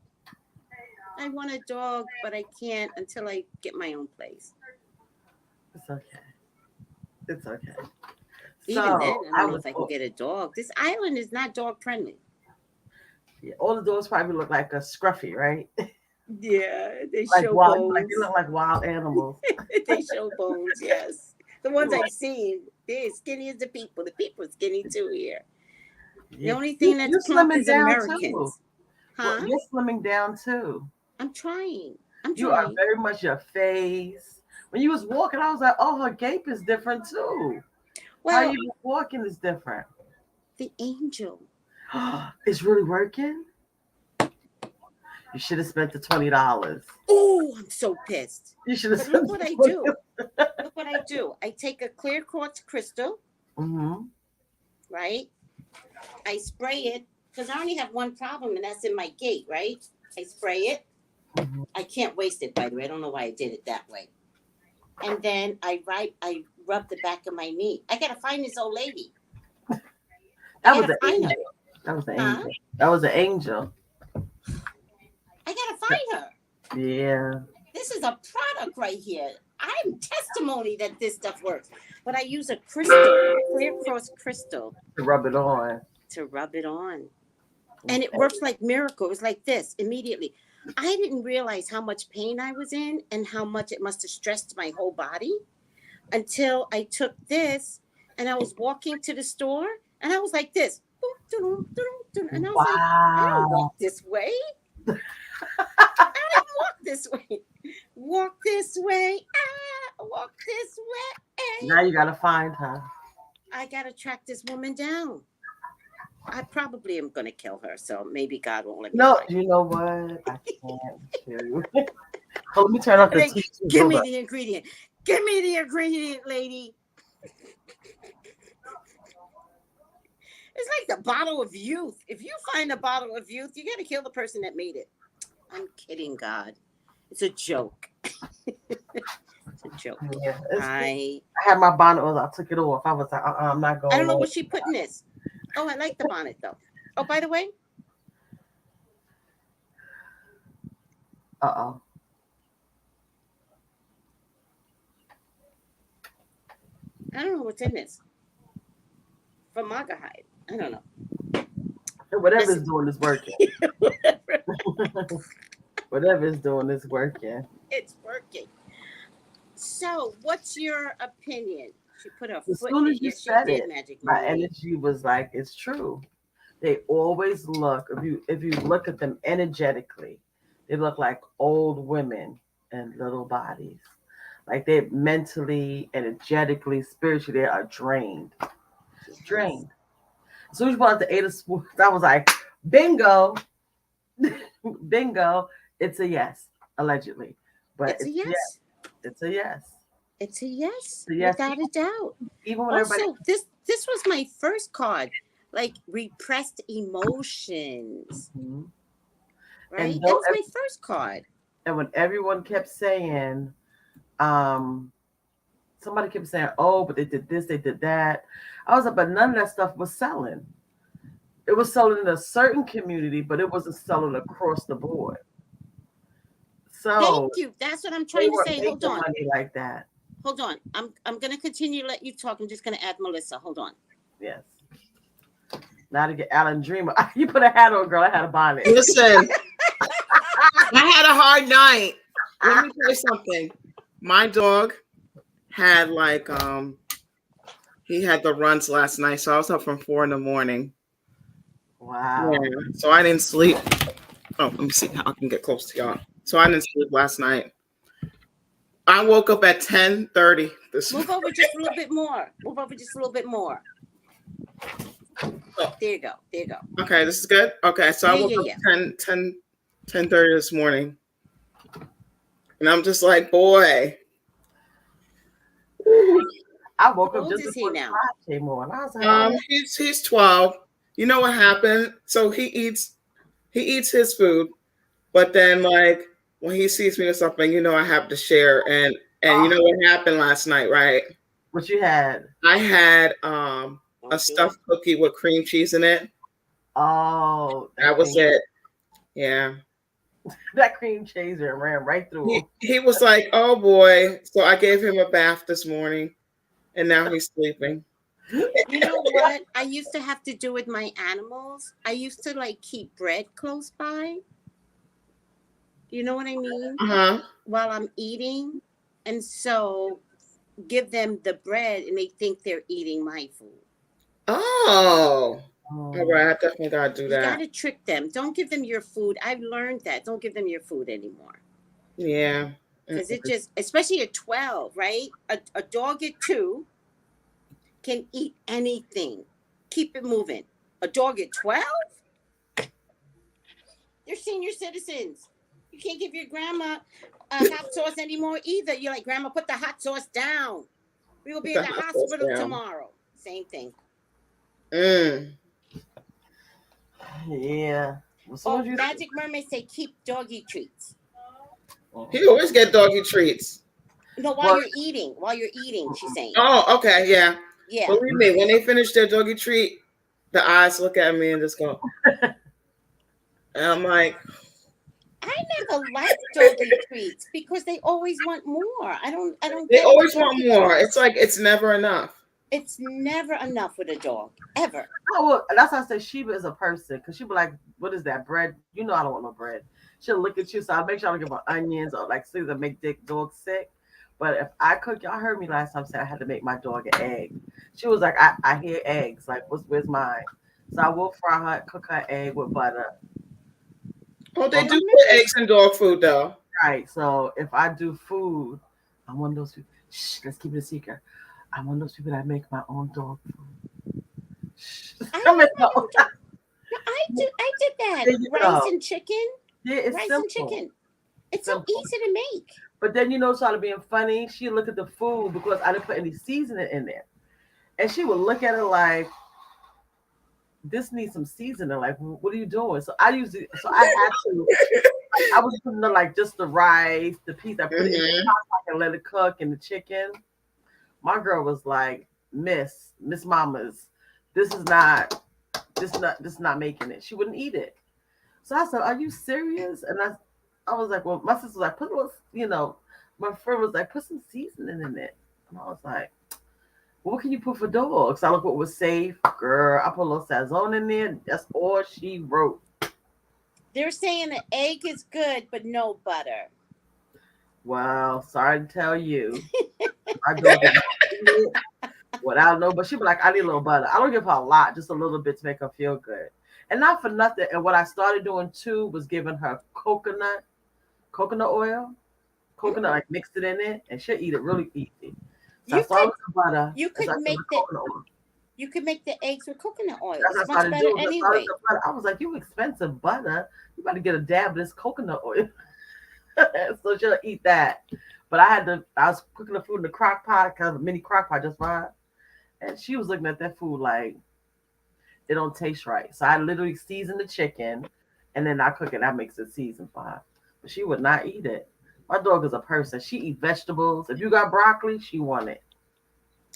I want a dog, but I can't until I get my own place. It's okay. It's okay. Even then, I don't know if I can get a dog. This island is not dog friendly. Yeah, all the dogs probably look like a scruffy, right? Yeah, they Like show wild, bones. like they look like wild animals. They show bones, yes. The ones I've seen, they're skinny as the people. The people are skinny too here. The only thing that's plump is Americans. Too. Huh? Well, you're slimming down too. I'm trying. You are very much your face. When you was walking, I was like, oh, her gape is different too. Well, how you walking is different. The angel. It's really working? You should have spent the $20. Oh, I'm so pissed. You should have spent. Look what I do. Look what I do. I take a clear quartz crystal. Mm-hmm. Right? I spray it because I only have one problem, and that's in my gate, right? I spray it. Mm-hmm. I can't waste it, by the way. I don't know why I did it that way. And then I rub the back of my knee. I gotta find this old lady. That was an angel. That was an angel. That was an angel. I gotta find her. Yeah. This is a product right here. I'm testimony that this stuff works. But I use a crystal, clear quartz crystal. To rub it on. And it works like miracle. It was like this immediately. I didn't realize how much pain I was in and how much it must have stressed my whole body until I took this and I was walking to the store and I was like this. And I was like, I don't walk this way. I don't walk this way. Walk this way. Walk this way. Now you got to find her. I got to track this woman down. I probably am going to kill her, so maybe God won't let me. No, you know what? I can't kill you. So let me turn off the TV. Give me the ingredient. Give me the ingredient, lady. It's like the bottle of youth. If you find a bottle of youth, you got to kill the person that made it. I'm kidding, God. It's a joke. It's a joke. Yeah, I had my bonnet on. I took it off. I was like, I'm not going. I don't know what she put in this. Oh, I like the bonnet though. Oh, by the way. Uh-oh. I don't know what's in this. Formaldehyde. I don't know. Whatever it's doing is working. Whatever it's doing is working. It's working. So, what's your opinion? She put her as foot soon in as you it. said it, my energy was like, it's true. They always look, if you look at them energetically, they look like old women and little bodies. Like they're mentally, energetically, spiritually, they are drained. Yes. Drained. As soon as you brought out the 8 of Swords, I was like, bingo. Bingo. It's a yes, allegedly. But it's a yes. It's a yes. It's a yes, without a doubt. Even when also, this was my first card, like repressed emotions. Mm-hmm. Right? That was my first card. And when everyone kept saying, somebody kept saying, oh, but they did this, they did that. I was like, but none of that stuff was selling. It was selling in a certain community, but it wasn't selling across the board. So thank you. That's what I'm trying to say. Hold on. Money like that. Hold on. I'm going to continue to let you talk. I'm just going to add Melissa. Hold on. Yes. Now to get Alan Dreamer. You put a hat on, girl. I had a bonnet. Listen, I had a hard night. Let me tell you something. My dog had like he had the runs last night, so I was up from 4 a.m. Wow. Yeah, so I didn't sleep. Oh, let me see how I can get close to y'all. So I didn't sleep last night. I woke up at 10:30 this morning. Move over just a little bit more. Move over just a little bit more. Oh. There you go. Okay, this is good. Okay, so I woke up 10:30 this morning. And I'm just like, boy. I woke How up old just is he before the now? class came on. I was like, oh, He's 12. You know what happened? So he eats his food, but then like when he sees me or something, I have to share. And you know what happened last night, right? what you had? I had Don't a do stuffed it. cookie with cream cheese in it. Oh, That was it. Yeah. that cream chaser ran right through him. He was like, oh boy. So I gave him a bath this morning and now he's sleeping. You know what I used to have to do with my animals? I used to like keep bread close by. You know what I mean? Uh-huh. While I'm eating. And so give them the bread and they think they're eating my food. Oh. Oh. All right, I definitely gotta do You that. got to trick them. Don't give them your food. I've learned that. Don't give them your food anymore. Yeah. Because it just, especially at 12, right? A dog at 2 can eat anything. Keep it moving. A dog at 12? They're senior citizens. You can't give your grandma hot sauce anymore either. You're like, Grandma, put the hot sauce down. We will be in the hospital tomorrow. Same thing. Yeah. Oh, Magic Mermaid say keep doggy treats. He always get doggy treats. No, while you're eating, she's saying. Oh, okay, yeah. Yeah. Believe me, when they finish their doggy treat, the eyes look at me and just go. And I'm like, I never liked doggy treats because they always want more. I don't they get always the want doggy more. treats. It's like it's never enough. It's never enough with a dog. Ever. Oh, well, that's why I say Sheba is a person, because she'll be like, what is that bread? You know I don't want no bread. She'll look at you, so I'll make sure I don't give her onions or like things that make dogs sick. But if I cook, y'all heard me last time say I had to make my dog an egg. She was like, I hear eggs. Like, where's mine? So I will fry her, cook her egg with butter. Oh, they do put eggs in dog food though. Right. So if I do food, I'm one of those people. Shh, let's keep it a secret. I'm one of those people that make my own dog food. Shh. I did that. Rice and chicken. Yeah, it's rice simple. and chicken. It's Simple. so easy to make. But then started being funny. She look at the food because I didn't put any seasoning in there, and she would look at it like, "This needs some seasoning." Like, what are you doing? So I had to. I was putting like just the rice, the piece. I put it in the pot and let it cook, and the chicken. My girl was like, Miss Mamas, this is not making it. She wouldn't eat it. So I said, are you serious? And I was like, well, my sister was like, put a little, my friend was like, put some seasoning in it. And I was like, well, what can you put for dogs? I looked what was safe. Girl, I put a little sazon in there. That's all she wrote. They're saying the egg is good, but no butter. Well, sorry to tell you. Our dog is without no, but she'd be like, I need a little butter. I don't give her a lot, just a little bit to make her feel good. And not for nothing. And what I started doing too was giving her coconut oil, like mixed it in it, and she'll eat it really easy. So you could, butter. You could make you could make the eggs with coconut oil. It's much better anyway. I was like, you expensive butter. You better get a dab of this coconut oil. So she'll eat that. But I was cooking the food in the crock pot, kind of a mini crock pot just for her. And she was looking at that food like it don't taste right. So I literally season the chicken and then I cook it. I mix it seasoned for her. But she would not eat it. My dog is a person. She eats vegetables. If you got broccoli, she want it.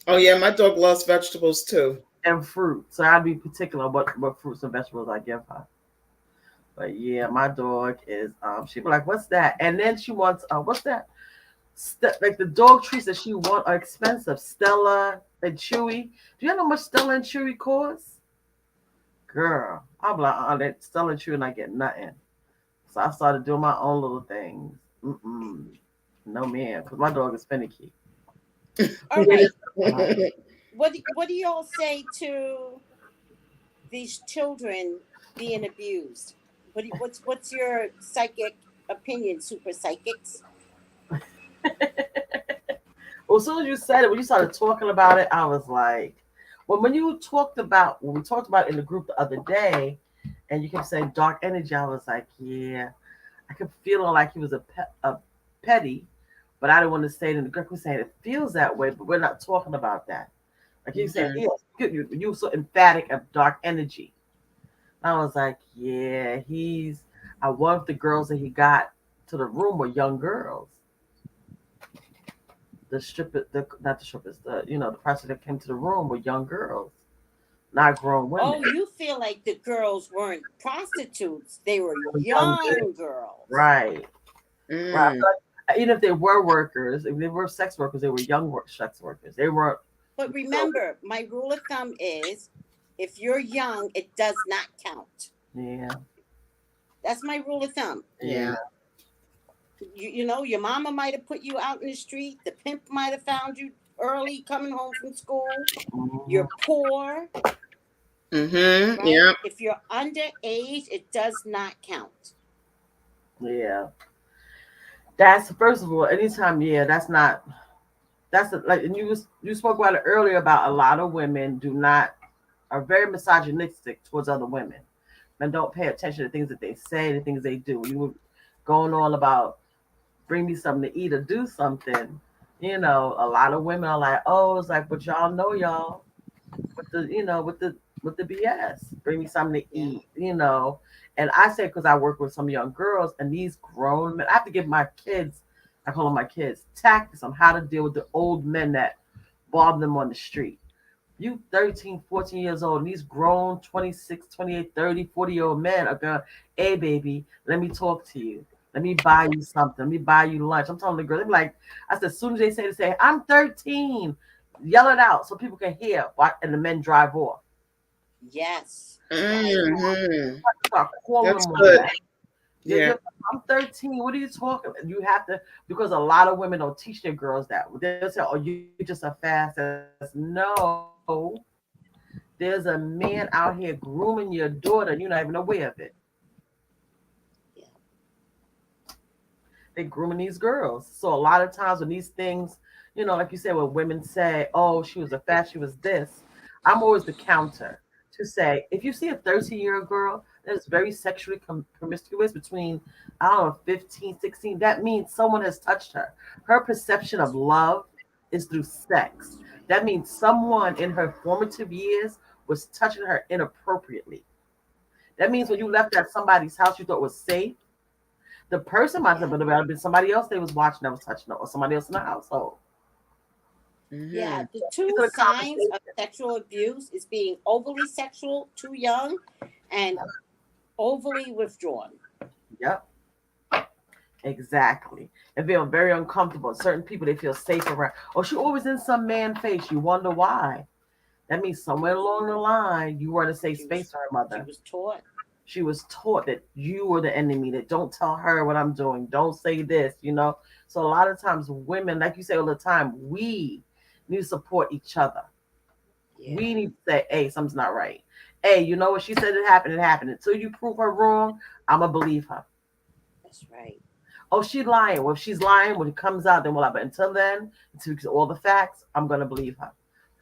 Oh yeah, my dog loves vegetables too. And fruit. So I'd be particular what fruits and vegetables I give her. But yeah, my dog is she be like, what's that? And then she wants what's that? Like the dog treats that she want are expensive. Stella and Chewy. Do you know how much Stella and Chewy cost? Girl, I'm like, that Stella and Chewy and I get nothing. So I started doing my own little things. No man, because my dog is finicky. All right. What do y'all say to these children being abused? What's your psychic opinion, super psychics? Well, as soon as you said it, when you started talking about it, I was like, when we talked about it in the group the other day, and you kept saying dark energy, I was like, yeah, I kept feeling like he was a petty, but I didn't want to say it in the group. We're saying it feels that way, but we're not talking about that. Like you said, you were so emphatic of dark energy. I was like, yeah, I one of the girls that he got to the room were young girls. The stripper, not the strippers, the person that came to the room were young girls, not grown women. Oh, you feel like the girls weren't prostitutes; they were young girls. Right. Right. Even if they were workers, if they were sex workers, they were young sex workers. They weren't. But remember, my rule of thumb is, if you're young, it does not count. Yeah. That's my rule of thumb. Yeah. You know, your mama might have put you out in the street. The pimp might have found you early coming home from school. You're poor. Mm-hmm. Right? Yeah. If you're underage, it does not count. Yeah. That's first of all, anytime, that's like, and you spoke about it earlier about a lot of women are very misogynistic towards other women and don't pay attention to things that they say, the things they do. You were going on about bring me something to eat or do something. A lot of women are like, oh, it's like, but y'all know y'all with the BS. Bring me something to eat, And I say, because I work with some young girls and these grown men, I have to give my kids, I call them my kids, tactics on how to deal with the old men that bob them on the street. You 13, 14 years old, and these grown 26, 28, 30, 40-year-old men are going, hey, baby, let me talk to you. Let me buy you something. Let me buy you lunch. I'm telling the girl, they're like, I said, as soon as they say, I'm 13, yell it out so people can hear, and the men drive off. Yes. Mm-hmm. That's good. Yeah. I'm 13. What are you talking about? You have to, because a lot of women don't teach their girls that. They'll say, oh, you're just a fast ass. No. There's a man out here grooming your daughter and you're not even aware of it. Yeah. They're grooming these girls. So a lot of times when these things, like you said, when women say, oh, she was a fast, she was this, I'm always the counter to say, if you see a 13-year-old girl that's very sexually promiscuous between, 15, 16, that means someone has touched her. Her perception of love is through sex. That means someone in her formative years was touching her inappropriately. That means when you left at somebody's house you thought was safe, the person might have been somebody else they was watching that was touching her, or somebody else in the household. Mm-hmm. Yeah, the two signs of sexual abuse is being overly sexual, too young, and overly withdrawn. Yep. Exactly. And feel very uncomfortable. Certain people, they feel safe around. Oh, she always in some man face. You wonder why. That means somewhere along the line, you were in a safe space for her mother. She was taught that you were the enemy, that don't tell her what I'm doing. Don't say this, So a lot of times women, like you say all the time, we need to support each other. Yeah. We need to say, hey, something's not right. Hey, you know what? She said it happened. Until you prove her wrong, I'm going to believe her. That's right. Oh, she's lying. Well, if she's lying, when it comes out, then but until then, until all the facts, I'm going to believe her.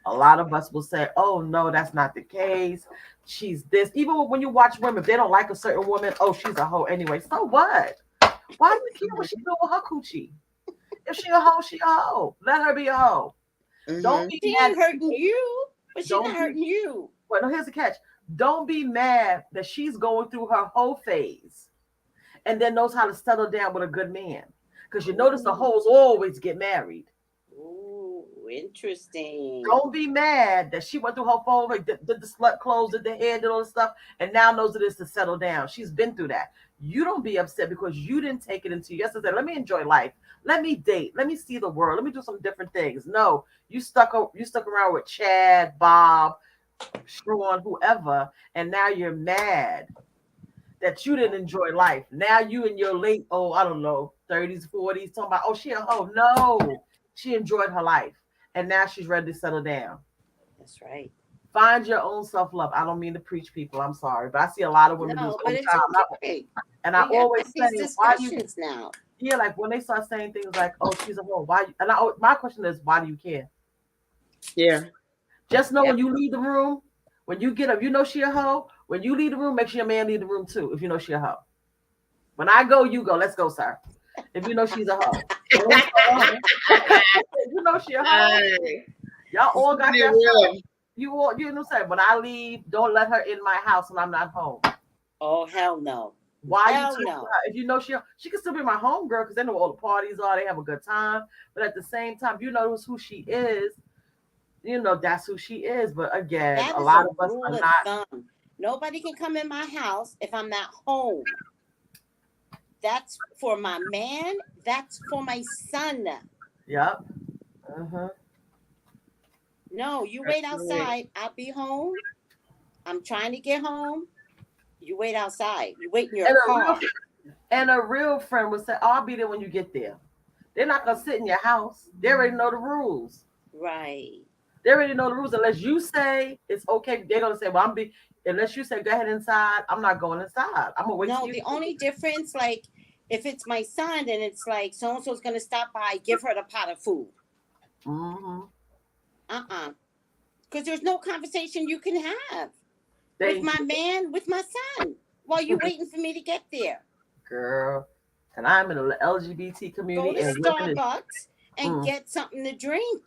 A lot of us will say, oh, no, that's not the case. She's this. Even when you watch women, if they don't like a certain woman, oh, she's a hoe anyway. So what? Why do you care what she do with her coochie? If she a hoe, she a hoe. Let her be a hoe. Mm-hmm. Don't be mad. Hurting you, but she's not hurting you. Well, no, here's the catch. Don't be mad that she's going through her hoe phase and then knows how to settle down with a good man. Because you notice the hoes always get married. Ooh, interesting. Don't be mad that she went through her phone, did the slut clothes, did the hair, did all the stuff, and now knows it is to settle down. She's been through that. You don't be upset because you didn't take it into yesterday. Let me enjoy life. Let me date. Let me see the world. Let me do some different things. No, you stuck around with Chad, Bob, Sean, whoever, and now you're mad that you didn't enjoy life. Now you in your late, 30s, 40s, talking about, oh, she a hoe. No, she enjoyed her life. And now she's ready to settle down. That's right. Find your own self-love. I don't mean to preach people. I'm sorry. But I see a lot of women do this all the time. Okay. And I always say, why do you now? Yeah, like when they start saying things like, oh, she's a hoe. Why? And my question is, why do you care? Yeah. Just know when you leave the room, when you get up, you know she a hoe. When you leave the room, make sure your man leave the room too, if you know she a hoe. When I go, you go. Let's go, sir. If you know she's a hoe. If you know she a hoe. Hey, Y'all all got be that real. stuff. You all, you know what I'm saying? When I leave, don't let her in my house when I'm not home. Oh, hell no. Why Hell you no. if you know she can still be my home girl because they know what all the parties are, they have a good time. But at the same time, you know who she is, you know that's who she is. But again, That a is lot a of us rule are of not. thumb. Nobody can come in my house if I'm not home. That's for my man. That's for my son. Yep. Uh-huh. No, you wait outside. I'll be home. I'm trying to get home. You wait outside. You wait in your car. And a real friend would say, oh, I'll be there when you get there. They're not gonna sit in your house. They already know the rules. Right. They already know the rules. Unless you say it's okay, they're gonna say, well, unless you say go ahead inside, I'm not going inside. I'm gonna wait till No, you. the only difference, like, if it's my son and it's like so and so's gonna stop by, give her the pot of food. Mm-hmm. Because there's no conversation you can have with my man, with my son, while you waiting for me to get there. Girl, and I'm in the LGBT community. Go to and Starbucks and get something to drink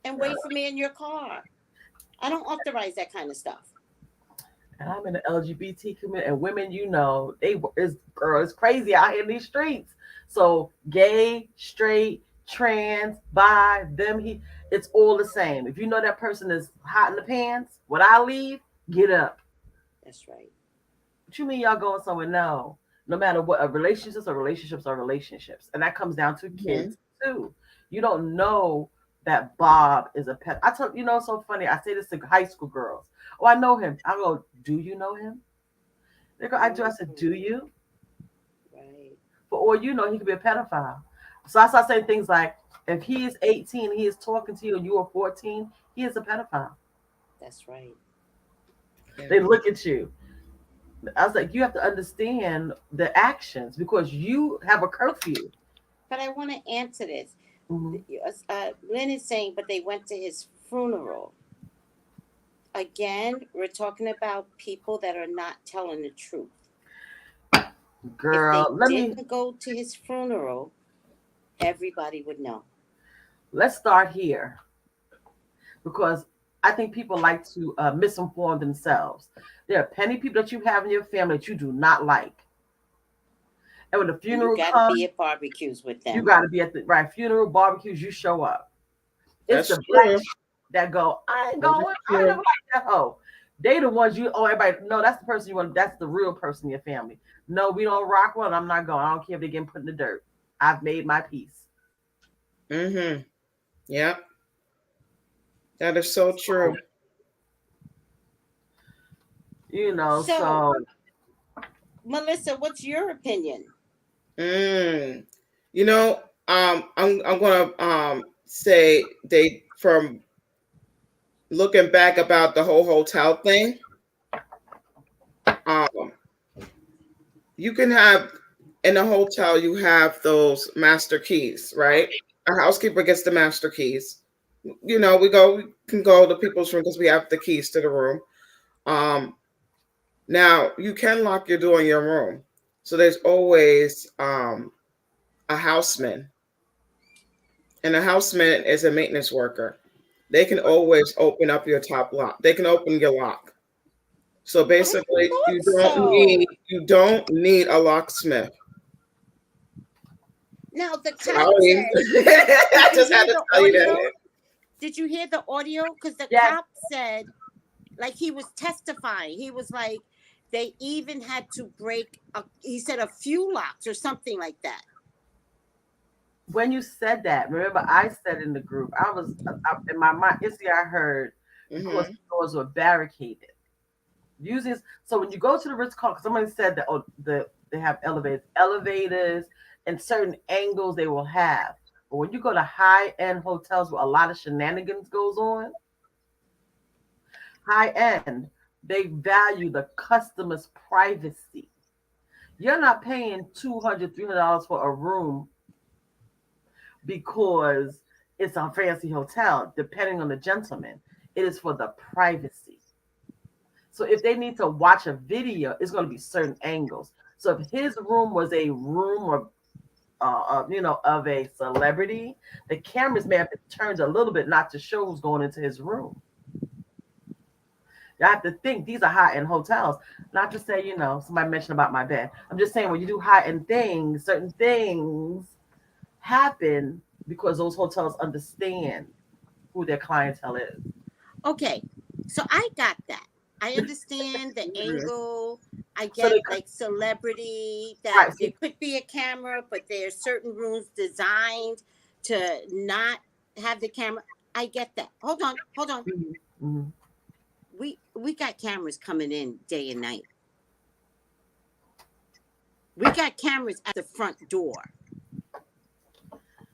and wait for me in your car. I don't authorize that kind of stuff. And I'm in the LGBT community, and women, you know, it's crazy out here in these streets. So gay, straight, trans, bi, them, it's all the same. If you know that person is hot in the pants, when I leave, get up. That's right. What you mean y'all going somewhere? No. No matter what, relationships are relationships are relationships. And that comes down to kids too. You don't know that Bob is a pet. I tell you know, it's so funny. I say this to high school girls. Oh, I know him. I go, do you know him? They go, I do. I said, do you? Right. For all you know, he could be a pedophile. So I start saying things like, if he is 18, he is talking to you, and you are 14, he is a pedophile. That's right. They look at you. I was like, you have to understand the actions because you have a curfew. But I want to answer this. Mm-hmm. Lynn is saying, but they went to his funeral. Again, we're talking about people that are not telling the truth. Girl, if they didn't go to his funeral, everybody would know. Let's start here because I think people like to misinform themselves. There are plenty of people that you have in your family that you do not like. And when the funeral comes, you got to be at barbecues with them. You got to be at the right funeral barbecues. You show up. It's That's the black that go, I ain't going. I never like that hoe. They the ones you. Oh, everybody. No, that's the person you want. That's the real person in your family. No, we don't rock one. I'm not going. I don't care if they get put in the dirt. I've made my peace. Mm-hmm. Yeah. That is so true. You know, so Melissa, what's your opinion? You know, I'm gonna say they from looking back about the whole hotel thing. You can have in a hotel, you have those master keys, right? A housekeeper gets the master keys. You know, we can go to people's room because we have the keys to the room. Now you can lock your door in your room. So there's always a houseman. And a houseman is a maintenance worker. They can always open up your top lock. They can open your lock. So basically, you don't need a locksmith. Now the cop I just had to tell you that. Did you hear the audio? Because the cop said, like he was testifying. He was like, they even had to break. He said a few locks or something like that. When you said that, remember I said in the group, I was in my mind. Instantly, I heard because the doors were barricaded. So when you go to the Ritz-Carlton, somebody said that they have elevators, and certain angles they will have. But when you go to high-end hotels where a lot of shenanigans goes on, high-end, they value the customer's privacy. You're not paying $200, $300 for a room because it's a fancy hotel, depending on the gentleman. It is for the privacy. So if they need to watch a video, it's going to be certain angles. So if his room was a room or of a celebrity, the cameras may have to turn a little bit not to show who's going into his room. You have to think these are high-end hotels. Not to say, somebody mentioned about my bed. I'm just saying when you do high-end things, certain things happen because those hotels understand who their clientele is. Okay, so I got that. I understand the angle. I get like celebrity, that there could be a camera, but there's certain rooms designed to not have the camera. I get that. Hold on. Mm-hmm. We got cameras coming in day and night. We got cameras at the front door.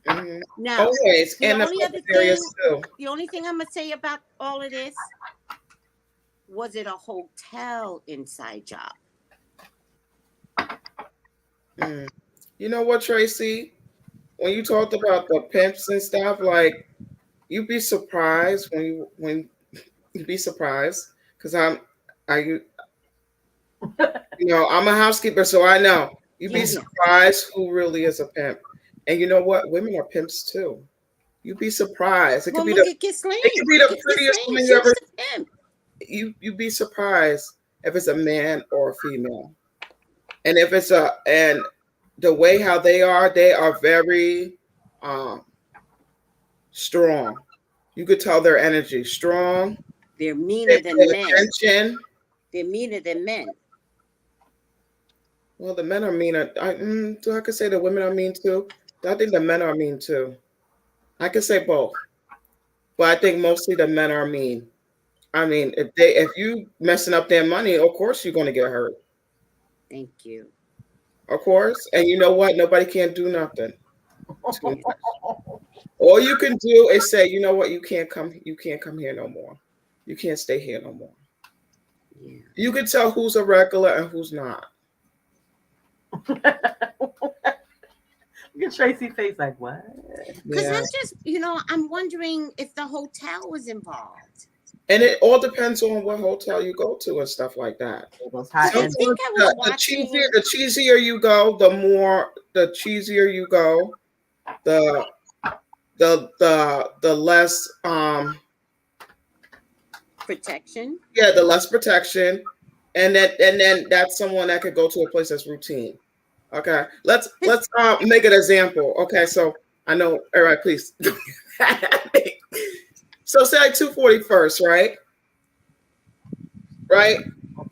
Mm-hmm. Now, always, and the only thing I'm gonna say about all of this, was it a hotel inside job? You know what, Tracy? When you talked about the pimps and stuff, like you'd be surprised when you'd be surprised because I'm a housekeeper, so I know you'd be surprised who really is a pimp. And you know what? Women are pimps too. You'd be surprised. It could be the prettiest woman you ever. You'd be surprised if it's a man or a female, and if it's and the way how they are very strong. You could tell their energy strong. They're meaner than men. Attention. They're meaner than men. Well, the men are meaner. I could say the women are mean too. I think the men are mean too. I could say both, but I think mostly the men are mean. I mean, if you messing up their money, of course you're going to get hurt. Thank you. Of course, and you know what? Nobody can't do nothing. All you can do is say, you know what? You can't come here no more. You can't stay here no more. Yeah. You can tell who's a regular and who's not. Look at Tracy's face like, what? Because I'm just, I'm wondering if the hotel was involved. And it all depends on what hotel you go to and stuff like that. I think I was watching. The cheesier you go, the cheesier you go, the less protection. Yeah, the less protection. And then that's someone that could go to a place that's routine. Okay, let's make an example. Okay, so I know. All right, please. So say 241st, right? Right.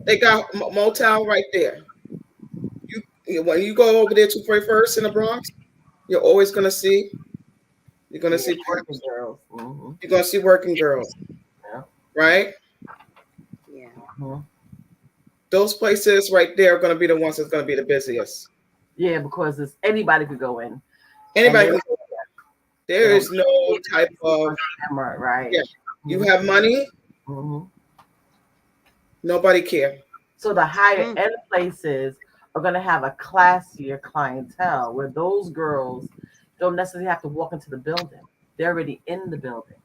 They got motel right there. When you go over there 241st in the Bronx, you're always gonna see. You're gonna see working girls. Mm-hmm. You're gonna see working girls. Yeah. Right. Yeah. Mm-hmm. Those places right there are gonna be the ones that's gonna be the busiest. Yeah, because anybody could go in. Anybody can go in. There is no type of camera, right? Yeah. You have money. Mm-hmm. Nobody care. So the higher end places are going to have a classier clientele where those girls don't necessarily have to walk into the building. They're already in the building.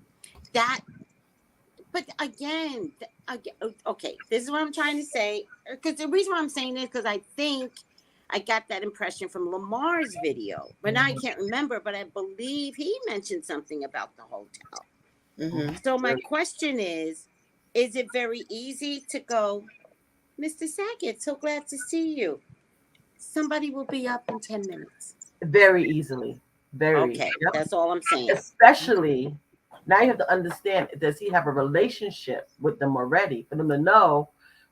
But again, okay, this is what I'm trying to say. Because the reason why I'm saying this, because I think I got that impression from Lamar's video. But now I can't remember, but I believe he mentioned something about the hotel. Mm-hmm. So my question is it very easy to go, Mr. Saget, so glad to see you. Somebody will be up in 10 minutes. Very easily. Very. Okay, that's all I'm saying. Especially, now you have to understand, does he have a relationship with them already? For them to know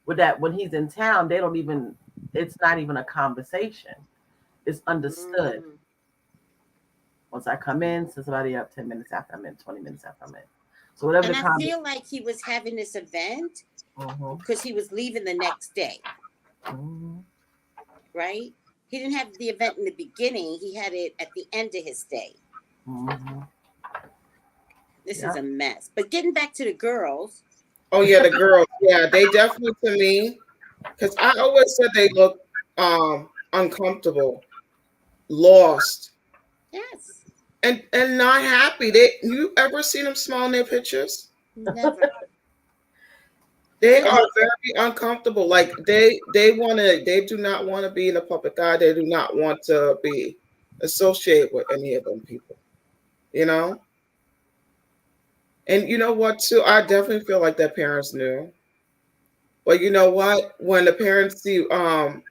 that when he's in town, it's not even a conversation. It's understood. Once I come in, so somebody up 10 minutes after I'm in, 20 minutes after I'm in. So whatever. And I feel like he was having this event because he was leaving the next day. Mm-hmm. Right? He didn't have the event in the beginning. He had it at the end of his stay. Mm-hmm. This is a mess. But getting back to the girls. Oh, yeah, the girls. Yeah, they definitely, to me, because I always said they look uncomfortable, lost. Yes. And not happy. You ever seen them smile in their pictures? Never. They are very uncomfortable. Like they do not want to be in the public eye. They do not want to be associate with any of them people, you know? And you know what, too? I definitely feel like their parents knew. But you know what? When the parents see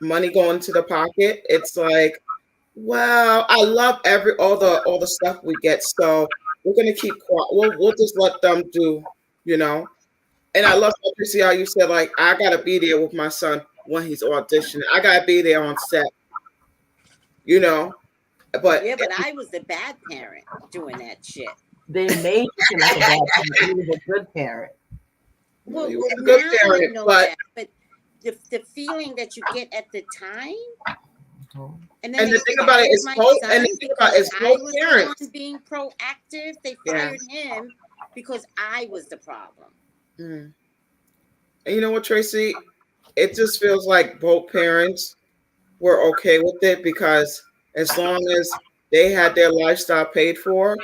money going into the pocket, it's like, well, I love all the stuff we get, so we're gonna keep quiet. We'll just let them do, you know. And I love how you see how you said, like, I gotta be there with my son when he's auditioning. I gotta be there on set, you know. But Yeah, but I was the bad parent doing that shit. They made you like a bad parent. You was a good parent. Well, you were a good now parent, I know but that, but the feeling that you get at the time, and then and they the thing about it fired is my both, son and the thing about it is because I both was the parents. one being proactive. They Yeah. fired him because I was the problem. Mm. And you know what, Tracy? It just feels like both parents were okay with it because as long as they had their lifestyle paid for,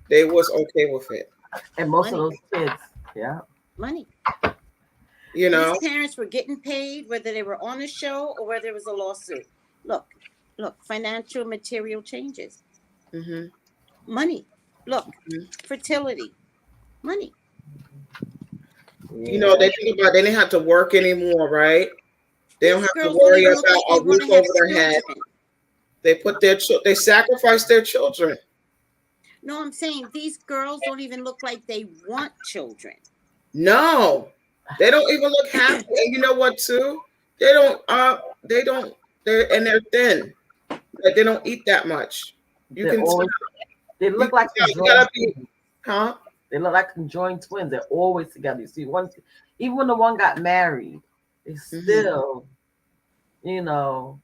they was okay with it. And most Money. of those kids, yeah. Money. You know? These parents were getting paid whether they were on a show or whether it was a lawsuit. Look, financial material changes. Mm-hmm. Money. Look, Mm-hmm. fertility. Money. Yeah. You know, they think about they didn't have to work anymore, right? They don't These have to girls don't worry even look about like a they want roof to have over their head. children. They put they sacrifice their children. No, I'm saying these girls don't even look like they want children. No, they don't even look happy. And you know what, too? They don't. They're thin. Like, they don't eat that much. You They're can tell. always, they look like You conjoined gotta be, twins. huh? They look like conjoined twins. They're always together. You see, even when the one got married, they still, you know,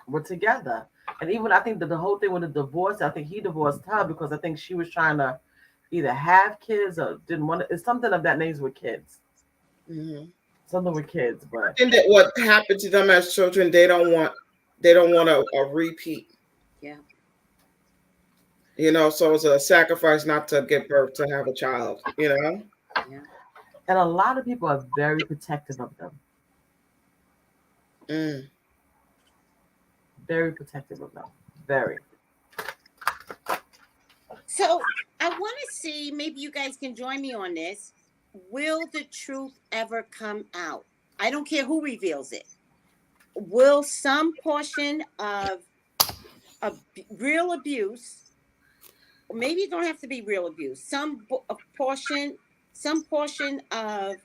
were together. And even I think that the whole thing with the divorce, I think he divorced her because I think she was trying to either have kids or didn't want to. It's something of that nature with kids. Mm-hmm. Something with kids, but And that what happened to them as children, they don't want a repeat. Yeah. You know, so it's a sacrifice not to give birth to have a child. You know. Yeah. and a lot of people are very protective of them. Mm. Very protective of them. Very. So I want to see, maybe you guys can join me on this. Will the truth ever come out? I don't care who reveals it. Will some portion of real abuse, or maybe it don't have to be real abuse, some portion of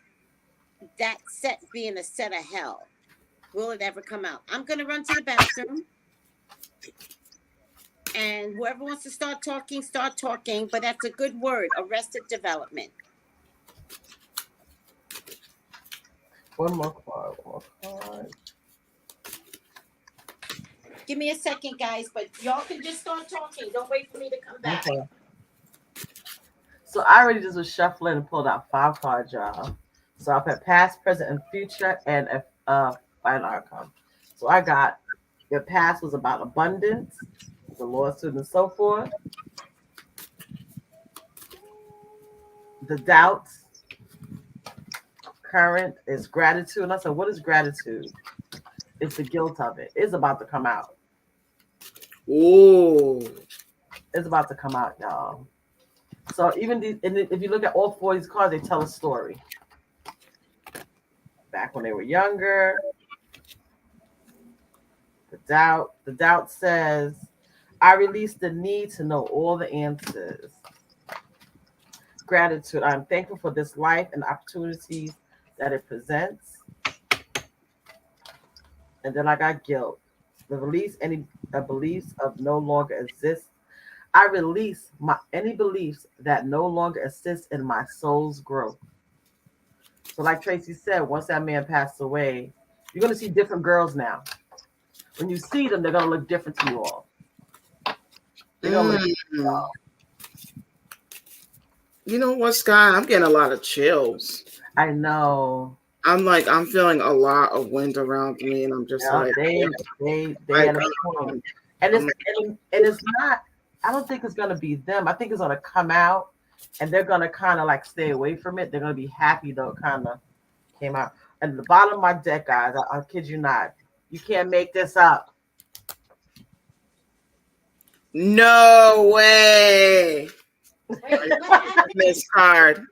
that set being a set of hell, will it ever come out? I'm going to run to the bathroom. And whoever wants to start talking, but that's a good word, arrested development. One more card. Give me a second, guys, but y'all can just start talking. Don't wait for me to come back. Okay. So I already just was shuffling and pulled out 5 cards, y'all. So I've had past, present, and future, and a final outcome. So I got your past was about abundance, the lawsuit, and so forth. The doubts. Current is gratitude. And I said, what is gratitude? It's the guilt of it. It's about to come out. Ooh. It's about to come out, y'all. So even these, and if you look at all 4 of these cards, they tell a story. Back when they were younger. The doubt says, I release the need to know all the answers. Gratitude. I'm thankful for this life and opportunities that it presents. And then I got guilt. The release any beliefs of no longer exist. I release any beliefs that no longer assist in my soul's growth. So like Tracey said, once that man passed away, you're going to see different girls now. When you see them, they're going to look different to you all. They're going to look different to y'all. You know what, Sky? I'm getting a lot of chills. I know. I'm feeling a lot of wind around me, and I'm just like, they had a point. And it's not, I don't think it's going to be them. I think it's going to come out, and they're going to kind of like stay away from it. They're going to be happy though it kind of came out. And the bottom of my deck, guys, I kid you not. You can't make this up. No way. Wait, what happened? This card.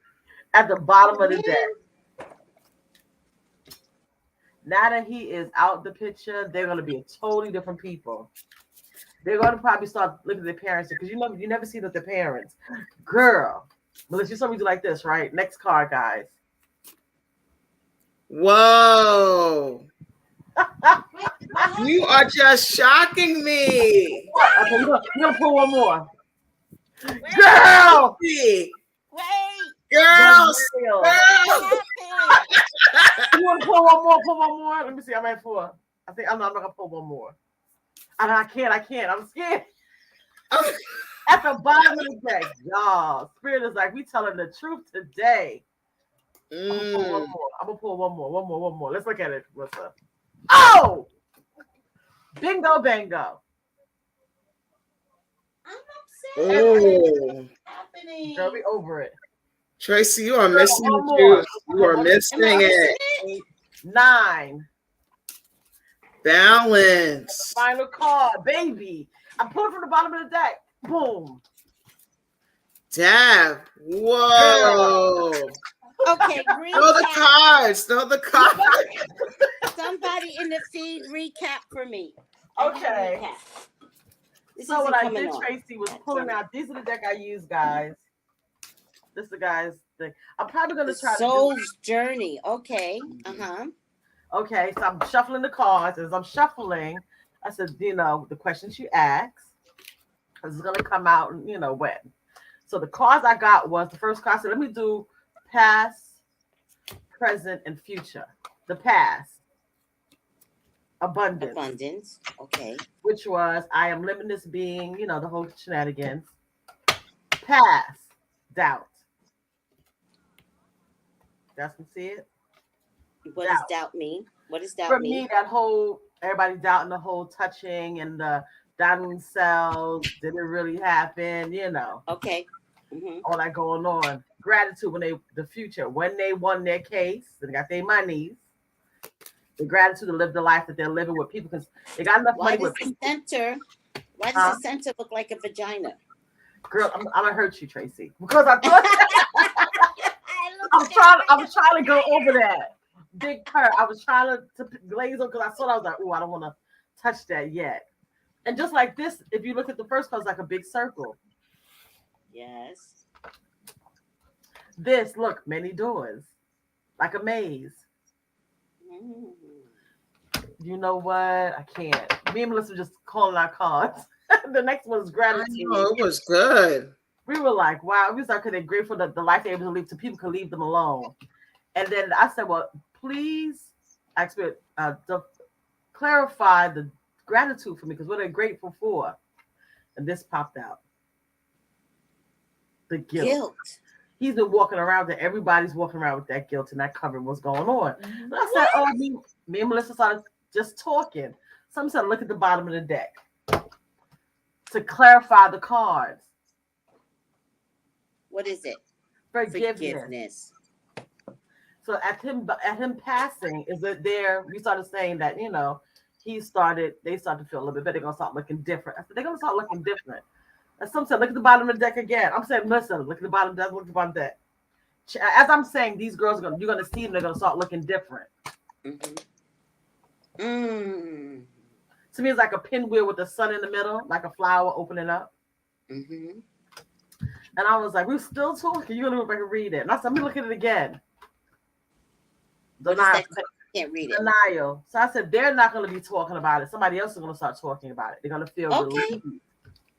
At the bottom of the deck. Now that he is out the picture, they're going to be a totally different people. They're going to probably start looking at their parents because you never see their parents. Girl, Melissa, you saw me do like this, right? Next card, guys. Whoa. You are just shocking me. Okay, we're gonna pull one more. Girl! Wait. Girls. What happened? You want to pull one more? Pull one more. Let me see. I'm at 4. I think I'm not gonna pull one more. I can't. I'm scared. At the bottom of the deck, y'all. Spirit is like, we telling the truth today. I'm gonna pull one more. Let's look at it. What's up? Oh! Bingo, bango. I'm upset. Oh. What's happening? Girl, we over it. Tracy, you are missing one the more. juice. You are missing it. 9. Balance. Final card, baby. I pulled from the bottom of the deck. Boom. Damn. Whoa. Okay, Throw the cards. Throw the cards. Somebody in the feed recap for me. Okay. Recap. This So isn't what I coming did, on. Tracy, was pulling out. These are the deck I use, guys. This is the guys thing. I'm probably gonna The try Soul's Journey. Okay. Okay, so I'm shuffling the cards. As I'm shuffling, I said, the questions you asked. This is gonna come out, when. So the cards I got was the first card. So let me do past, present, and future. The past. Abundance. Okay. Which was I am limitless being, the whole shenanigans. Past, doubt. Guys can see it. What does doubt mean? What does doubt For mean? me, that whole everybody doubting the whole touching and the doubting themselves, did it really happen? Okay. All that going on. Gratitude when they won their case, they got their monies. The gratitude to live the life that they're living with people because they got enough money with people. Why does the center look like a vagina? Girl, I'm gonna hurt you, Tracy, because I thought I was trying to go over that big part. I was trying to glaze over because I saw that. I was like, oh, I don't want to touch that yet. And just like this, if you look at the first card, it's like a big circle. Yes. This, look, many doors, like a maze. You know what? I can't. Me and Melissa were just calling our cards. The next one is gratitude. It was good. We were like, wow. We was like, they're grateful that the life they're able to live so people can leave them alone. And then I said, well, please, to clarify the gratitude for me because what they're grateful for. And this popped out. The guilt. He's been walking around that everybody's walking around with that guilt and that covering what's going on. And I said, me and Melissa started just talking. Someone said, look at the bottom of the deck to clarify the cards. What is it? Forgiveness. So at him passing, is it there? We started saying that, they started to feel a little bit better. They're going to start looking different. I said, they're going to start looking different. And some said, look at the bottom of the deck again. I'm saying, listen, look at the bottom of the deck, look at the bottom of the deck. As I'm saying, these girls you're going to see them, they're going to start looking different. To me, it's like a pinwheel with the sun in the middle, like a flower opening up. And I was like, we're still talking. You're going to go back and read it. And I said, let me look at it again. Denial. Can't read it. Denial. So I said, they're not going to be talking about it. Somebody else is going to start talking about it. They're going to feel relieved.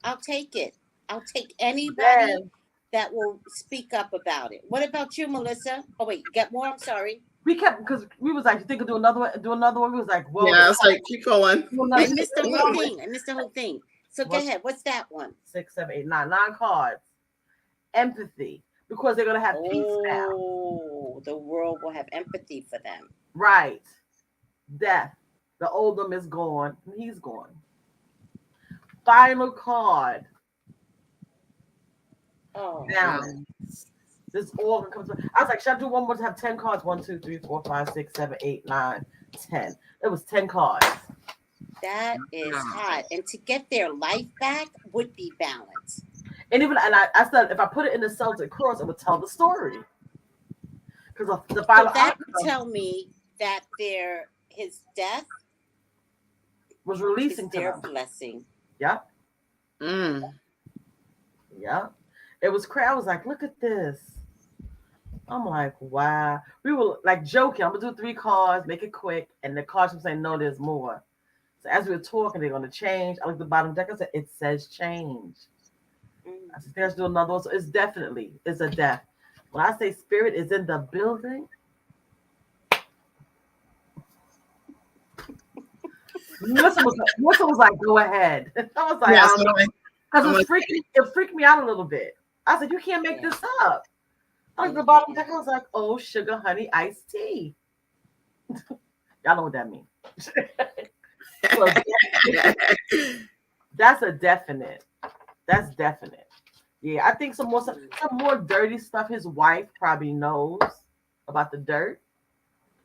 I'll take it. I'll take anybody that will speak up about it. What about you, Melissa? Oh, wait, you got more? I'm sorry. We kept, because we was like, you think of do another one? We was like, whoa. Yeah, I was like, keep going. I missed the whole thing. So go ahead. What's that one? 6, 7, 8, 9. 9 cards. Empathy. Because they're going to have peace now. Oh, the world will have empathy for them. Right. Death. The old them is gone. And he's gone. Final card. Oh, down. This all comes. I was like, should I do one more to have 10 cards? 1, 2, 3, 4, 5, 6, 7, 8, 9, 10. It was 10 cards. That is hot. And to get their life back would be balance. And even I said if I put it in the Celtic cross, it would tell the story. Because the final that would tell me that his death was releasing is their to them. blessing. Yep. Yep. It was crazy. I was like, look at this. I'm like, wow. We were like joking. I'm gonna do 3 cards, make it quick, and the cards were saying, no, there's more. So as we were talking, they're gonna change. I looked at the bottom deck. I said, it says change. I said, there's do another one. So it's a death. When I say spirit is in the building, Melissa was like, go ahead. I was like, because it freaked me out a little bit. I said, you can't make this up. I looked at the bottom deck. I was like, oh, sugar, honey, iced tea. Y'all know what that means. So, that's a definite. That's definite. Yeah, I think some more dirty stuff his wife probably knows about the dirt.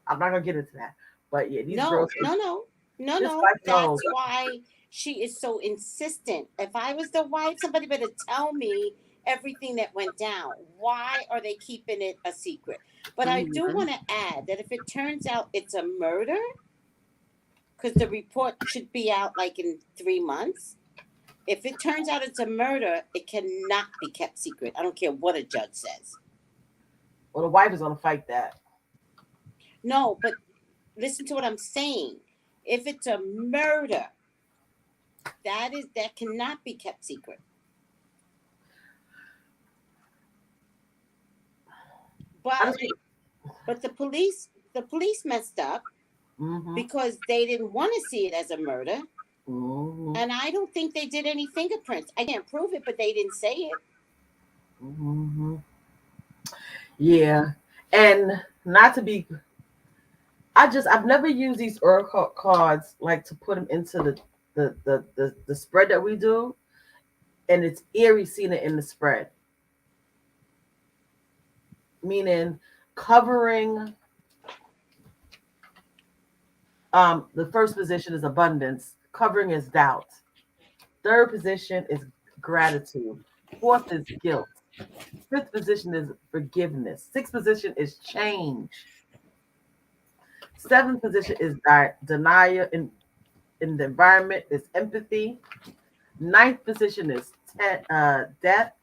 I'm not gonna get into that, but yeah, these girls. No. That's why she is so insistent. If I was the wife, somebody better tell me everything that went down. Why are they keeping it a secret? But I do want to add that if it turns out it's a murder, because the report should be out like in 3 months. If it turns out it's a murder, it cannot be kept secret. I don't care what a judge says. Well, the wife is going to fight that. No, but listen to what I'm saying. If it's a murder, that cannot be kept secret. But the police messed up because they didn't want to see it as a murder. And I don't think they did any fingerprints. I can't prove it, but they didn't say it. Yeah. And not to be, I've never used these oracle cards like to put them into the spread that we do. And it's eerie seeing it in the spread. Meaning covering, the first position is abundance. Covering is doubt. 3rd position is gratitude. 4th is guilt. 5th position is forgiveness. 6th position is change. 7th position is denial in the environment is empathy. 9th position is death.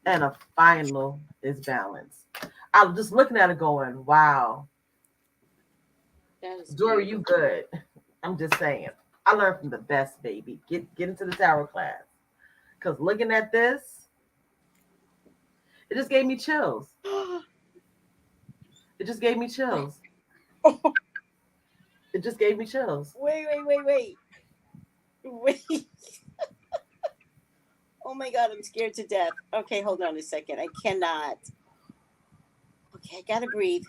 And a final is balance. I'm just looking at it going, wow. Dory, you good. I'm just saying. I learned from the best, baby. Get into the tarot class. Because looking at this, it just gave me chills. It just gave me chills. It just gave me chills. Wait. Oh my God, I'm scared to death. Okay, hold on a second. I cannot. Okay, I gotta breathe.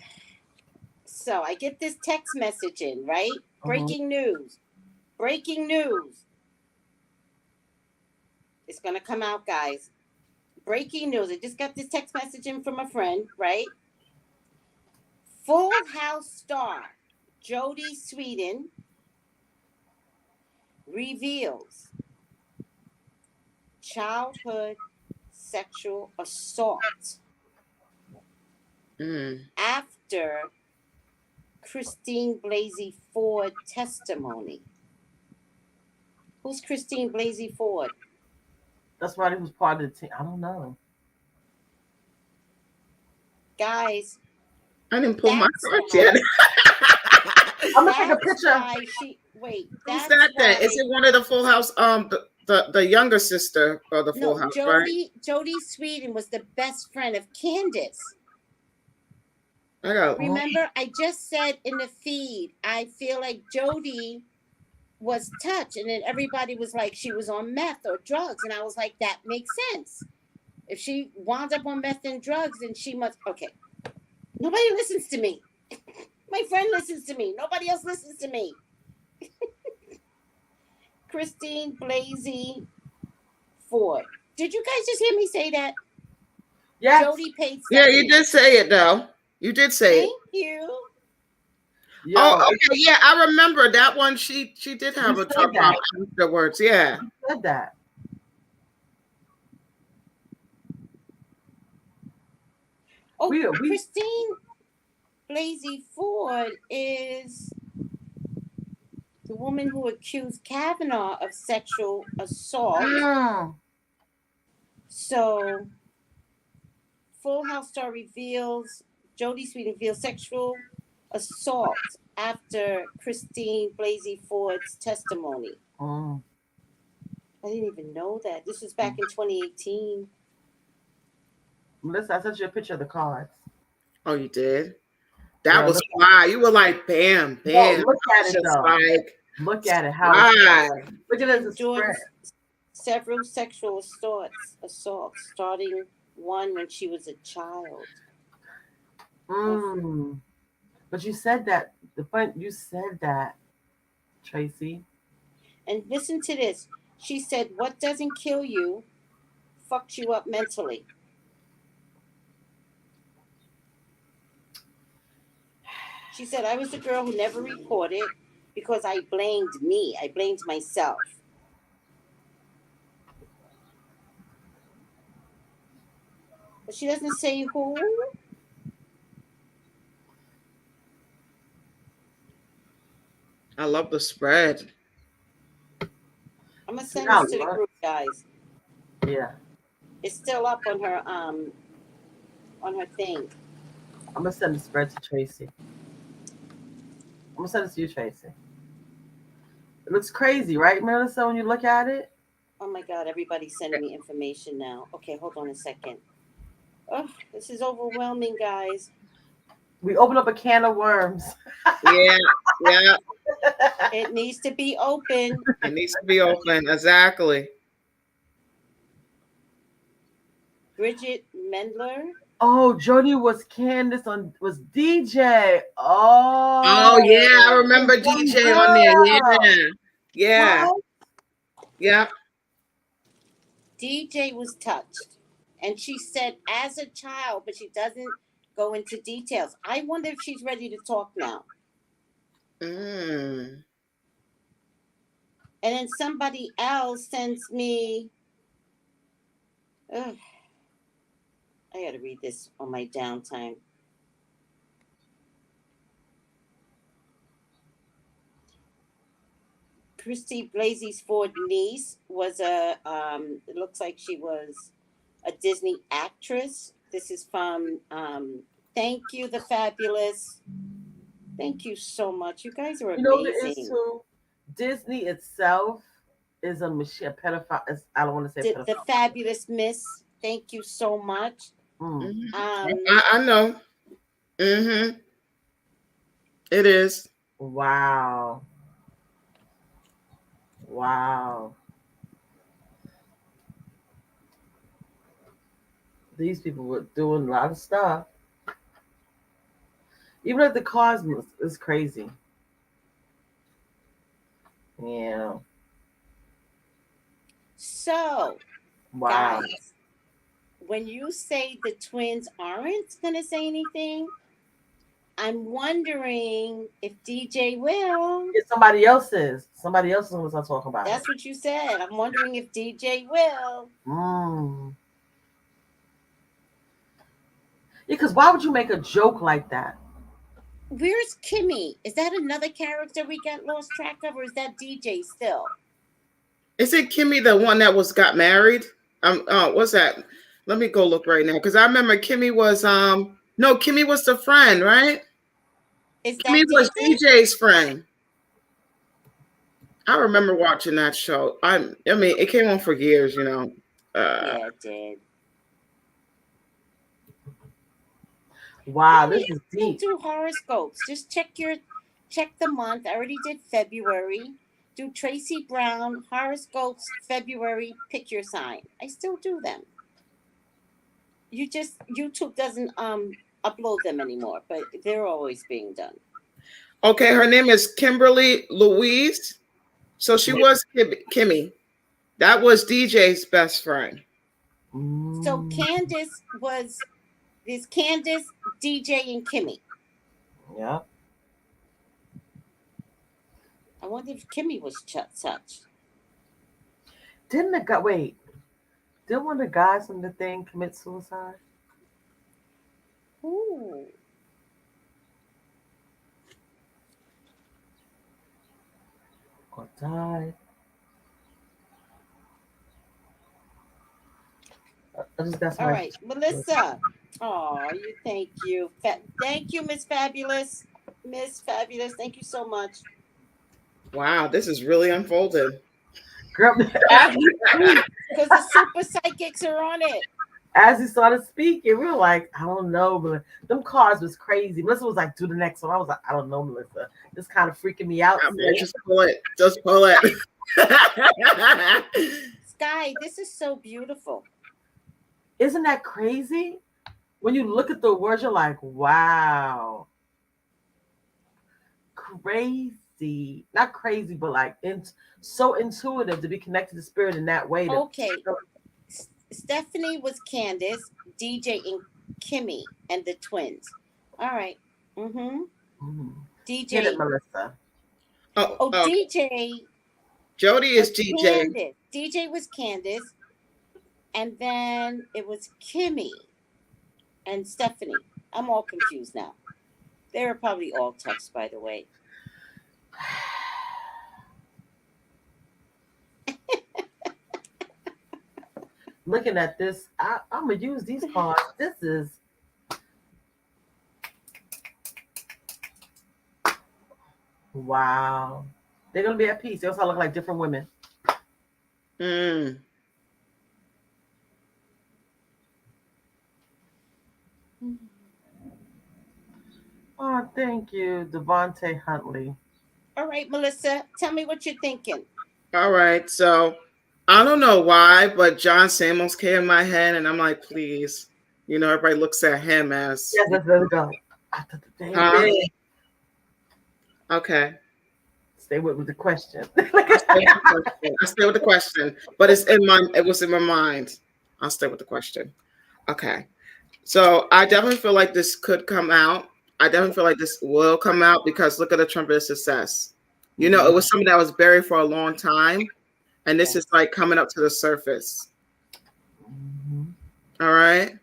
So I get this text message in, right? Breaking news. Breaking news. It's going to come out, guys. Breaking news. I just got this text message in from a friend, right? Full House star Jodie Sweetin reveals childhood sexual assault after Christine Blasey Ford testimony. Who's Christine Blasey Ford? That's why he was part of the team. I don't know. Guys. I didn't pull my cards yet. I'm going to take a picture. Who's that then? Is it one of the Full House, the younger sister of the Full House, right? Jodie Sweetin was the best friend of Candace. Remember, I just said in the feed, I feel like Jodie was touched, and then everybody was like she was on meth or drugs, and I was like, that makes sense. If she wound up on meth and drugs, then she must. Okay, nobody listens to me. My friend listens to me. Nobody else listens to me. Christine Blasey Ford. Did you guys just hear me say that? Yeah. Jodie paid. Yeah, you did say it though. You did say Thank you. Yo, Oh, okay, yeah, I remember that one. She did have You a said drop that. off afterwards. Yeah. you said that. Oh, We Christine Blasey Ford is the woman who accused Kavanaugh of sexual assault. So, Full House star reveals Jodie Sweetin reveals sexual assault after Christine Blasey Ford's testimony. I didn't even know that. This was back in 2018. Melissa, I sent you a picture of the cards. Oh, you did? That Yeah, was why you were like, bam, bam. No, look at it Just though. like, Look at it. How? why? Look at it as a spread. Several sexual assaults, starting one when she was a child. But you said that. You said that, Tracy. And listen to this. She said, "What doesn't kill you fucks you up mentally." She said, "I was the girl who never reported because I blamed me. I blamed myself." But she doesn't say who. I love the spread. I'm gonna send this to the group, guys. Yeah. It's still up on her thing. I'm gonna send the spread to Tracy. I'm gonna send it to you, Tracy. It looks crazy, right, Melissa, when you look at it? Oh my God, everybody's sending me information now. Okay, hold on a second. Oh, this is overwhelming, guys. We open up a can of worms. Yeah. It needs to be open. It needs to be open, exactly. Bridget Mendler. Oh, Jody was Candace was DJ. Oh yeah, I remember DJ on there. Yeah. What? Yeah. DJ was touched. And she said as a child, but she doesn't go into details. I wonder if she's ready to talk now. And then somebody else sends me. I got to read this on my downtime. Christy Blasey Ford's niece was it looks like she was a Disney actress. This is from Thank You, the Fabulous. Thank you so much. You guys are amazing. You know what it is too? Disney itself is a machine, a pedophile. I don't want to say pedophile. The Fabulous Miss. Thank you so much. I know. It is. Wow. These people were doing a lot of stuff. Even at the Cosmos is crazy. Yeah. So, wow. Guys, when you say the twins aren't going to say anything, I'm wondering if DJ will. If somebody else is going to start talking about That's what you said. I'm wondering if DJ will. Yeah, because why would you make a joke like that? Where's Kimmy? Is that another character we got lost track of, or is that DJ still? Is it Kimmy, the one that got married? What's that? Let me go look right now, because I remember Kimmy was no, Kimmy was the friend, right? Kimmy was DJ's friend. I remember watching that show. I mean, it came on for years, you know. Yeah, it did. Wow, this is deep. Do horoscopes. Just check the month. I already did February. Do Tracey Brown horoscopes February. Pick your sign. I still do them. YouTube doesn't upload them anymore, but they're always being done. Okay, her name is Kimberly Louise. So she was Kimmy. That was DJ's best friend. So Candace is Candace, DJ, and Kimmy. Yeah. I wonder if Kimmy was touched. Didn't the guy wait? Did one of the guys from the thing commit suicide? Ooh. Or died? I just got some. All right, Melissa. Oh, thank you. Thank you, Miss Fabulous. Miss Fabulous, thank you so much. Wow, this is really unfolded. Girl, Because the super psychics are on it. as he started speaking, we were like, I don't know, but them cards was crazy. Melissa was like, do the next one. I was like, I don't know, Melissa. This kind of freaking me out. Just pull it. Just pull it. Sky, this is so beautiful. Isn't that crazy? When you look at the words, you're like, wow. Crazy. Not crazy, but like so intuitive to be connected to spirit in that way. Okay. Stephanie was Candace, DJ and Kimmy, and the twins. All right. DJ. Get it, Melissa. Oh, DJ. Jody is DJ. Candace. DJ was Candace. And then it was Kimmy and Stephanie. I'm all confused now. They were probably all touched, by the way. Looking at this, I'm going to use these cards. This is... Wow. They're going to be at peace. They also look like different women. Oh, thank you, Devontae Huntley. All right, Melissa, tell me what you're thinking. All right, so I don't know why, but John Samos came in my head, and I'm like, please. You know, everybody looks at him as... Yeah, let's go. Okay. Stay with the question. I stay with the question, but it was in my mind. I'll stay with the question. Okay. So I definitely feel like this could come out. I definitely feel like this will come out because look at the trumpet of success. You know, it was something that was buried for a long time, and this is like coming up to the surface. All right.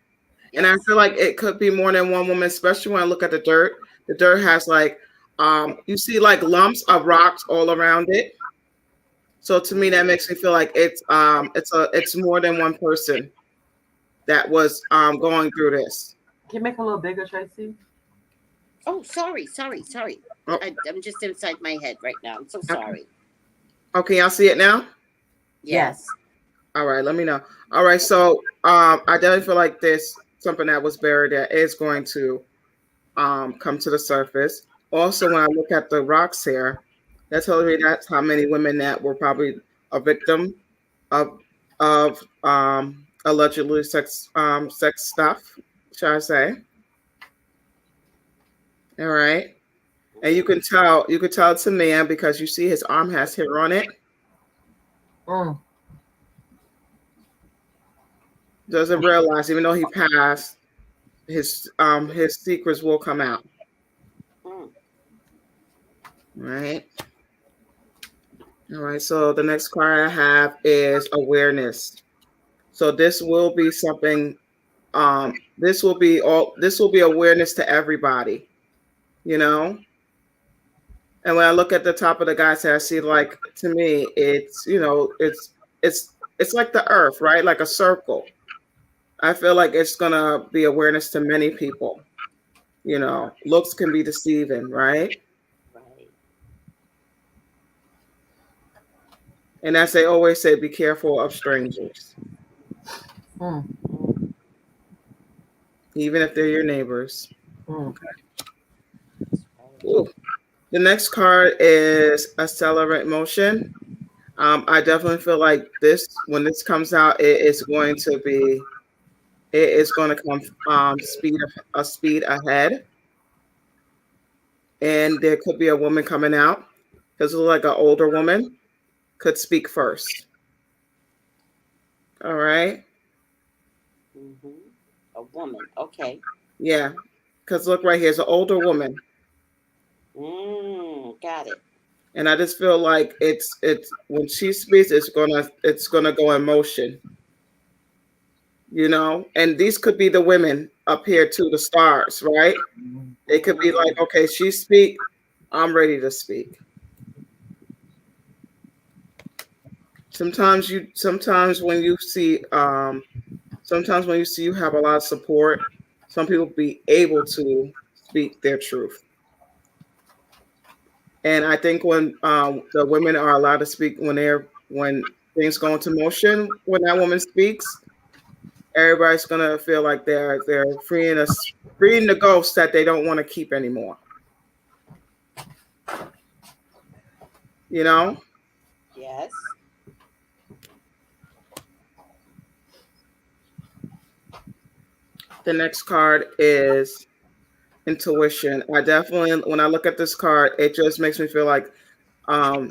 And I feel like it could be more than one woman, especially when I look at the dirt. The dirt has like, you see like lumps of rocks all around it. So to me, that makes me feel like it's more than one person that was going through this. Can you make it a little bigger, Tracy? Oh, sorry. Oh. I'm just inside my head right now. I'm so sorry. Okay, y'all see it now? Yes. All right, let me know. All right, so I definitely feel like there's something that was buried that is going to come to the surface. Also, when I look at the rocks here, that tells me that's how many women that were probably a victim of allegedly sex stuff, shall I say? All right, and you can tell it's a man because you see his arm has hair on it. Doesn't realize, even though he passed, his secrets will come out. Right. All right. So the next card I have is awareness. So this will be something. This will be awareness to everybody. You know. And when I look at the top of the guys, I see like to me, it's it's like the earth, right? Like a circle. I feel like it's gonna be awareness to many people. You know, looks can be deceiving, right? And as they always say, be careful of strangers. Even if they're your neighbors. Okay. Ooh. The next card is accelerate motion. I definitely feel like when this comes out, it is going to come speed ahead. And there could be a woman coming out. Because it looks like an older woman could speak first. All right. A woman. Okay. Yeah. Because look right here, it's an older woman. Got it. And I just feel like it's when she speaks, it's gonna go in motion, you know. And these could be the women up here too, the stars, right? They could be like, okay, she speak, I'm ready to speak. Sometimes when you see you have a lot of support, some people be able to speak their truth. And I think when the women are allowed to speak when things go into motion, when that woman speaks, everybody's gonna feel like they're freeing the ghosts that they don't want to keep anymore. You know? Yes. The next card is intuition. I definitely, when I look at this card, it just makes me feel like I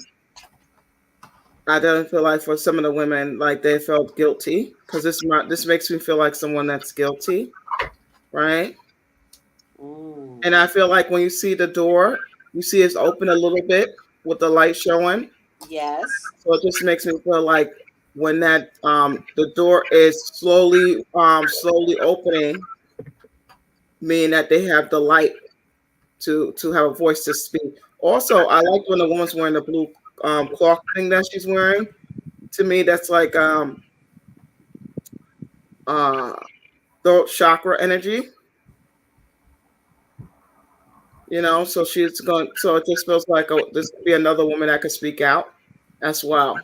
don't feel like for some of the women, like they felt guilty because this makes me feel like someone that's guilty, right? And I feel like when you see the door, you see it's open a little bit with the light showing. Yes. So it just makes me feel like when that the door is slowly opening, meaning that they have the light to have a voice to speak. Also, I like when the woman's wearing the blue cloth thing that she's wearing. To me, that's like throat chakra energy. You know, so she's going. So it just feels like this could be another woman that could speak out as well.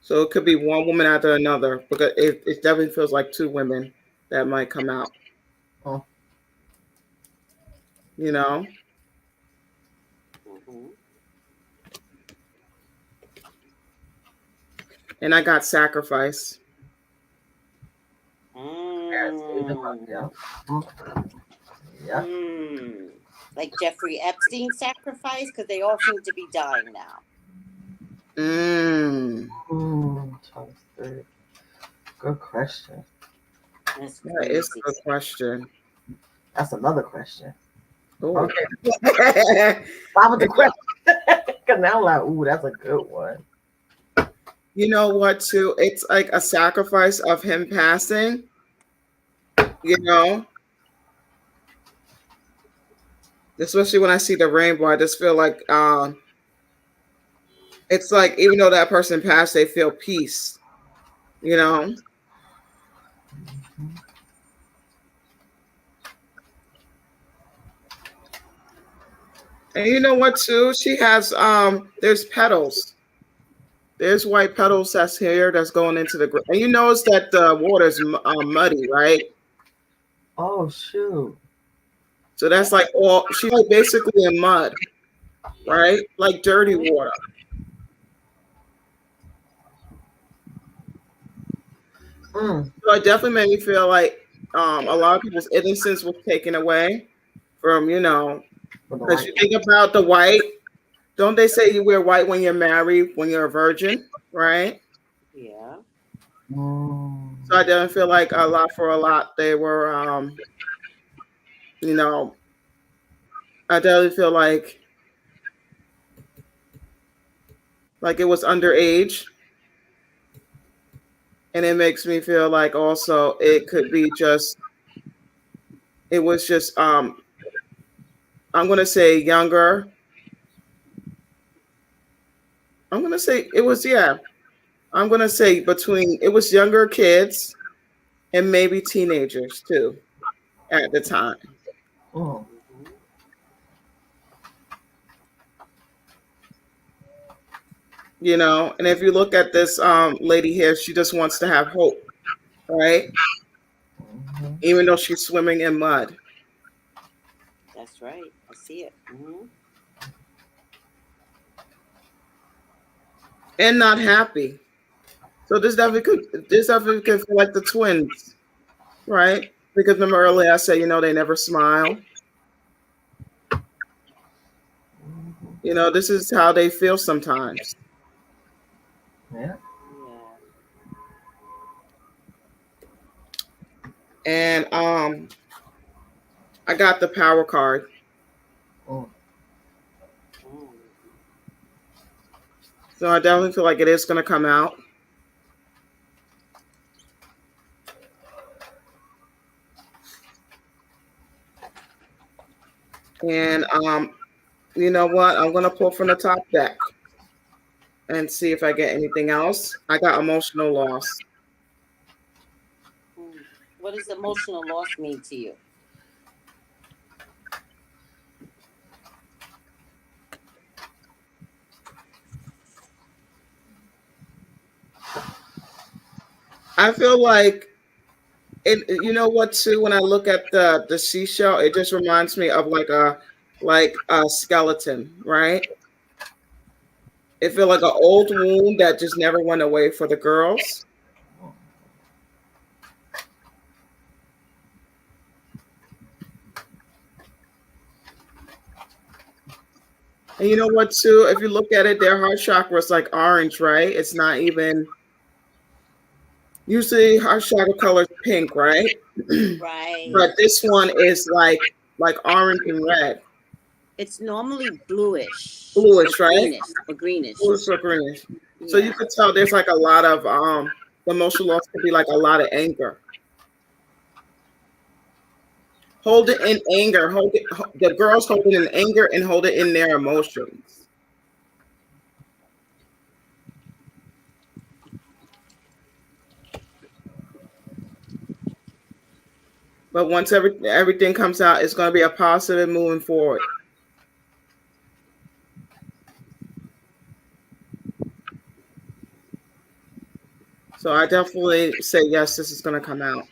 So it could be one woman after another because it definitely feels like two women that might come out. Oh. You know? And I got sacrifice. Yeah. Like Jeffrey Epstein sacrifice, because they all seem to be dying now. Good question. That is a good question. That's another question. Ooh. Okay. Why was the question? Because now I'm like, ooh, that's a good one. You know what, too? It's like a sacrifice of him passing. You know? Especially when I see the rainbow, I just feel like it's like even though that person passed, they feel peace. You know? And you know what, too? She has there's petals. There's white petals that's here that's going into the ground. And you notice that the water's muddy, right? Oh, shoot. So that's like she's like basically in mud, right? Like dirty water. So it definitely made me feel like a lot of people's innocence was taken away from, you know, because you think about the white. Don't they say you wear white when you're married, when you're a virgin, right? Yeah. So I definitely feel like a lot they were, you know, I definitely feel like it was underage. And it makes me feel like also it could be it was just I'm gonna say younger. I'm gonna say it was I'm gonna say it was younger kids and maybe teenagers too at the time. You know, and if you look at this lady here, she just wants to have hope, right? Even though she's swimming in mud. That's right. I see it. And not happy. So this definitely could feel like the twins, right? Because remember earlier I said, you know, they never smile. You know, this is how they feel sometimes. Yeah. And I got the power card. Mm. So I definitely feel like it is going to come out. And you know what? I'm going to pull from the top deck and see if I get anything else. I got emotional loss. What does emotional loss mean to you? I feel like you know what too, when I look at the seashell, it just reminds me of like a skeleton, right? It feel like an old wound that just never went away for the girls. And you know what too, if you look at it, their heart chakra is like orange, right? It's not even usually heart chakra color is pink, right? Right. But this one is like orange and red. It's normally bluish. Bluish, right? Greenish, or greenish. Bluish or greenish. Yeah. So you could tell there's like a lot of the emotional loss could be like a lot of anger. Hold it in anger. The girls hold it in anger and hold it in their emotions. But once everything comes out, it's going to be a positive moving forward. So I definitely say yes, this is going to come out.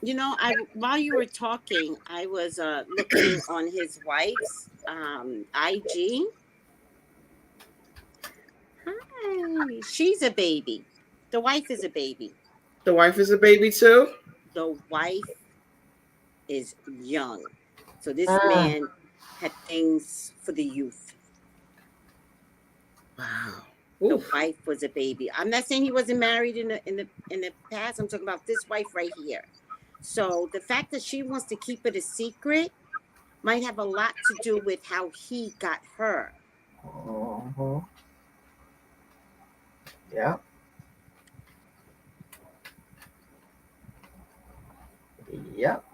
You know, while you were talking, I was looking on his wife's IG. Hi, she's a baby. The wife is a baby. The wife is a baby too? The wife is young. So this man had things for the youth. Wow. The wife was a baby. I'm not saying he wasn't married in the past. I'm talking about this wife right here. So the fact that she wants to keep it a secret might have a lot to do with how he got her. Uh-huh. Yeah. Yep.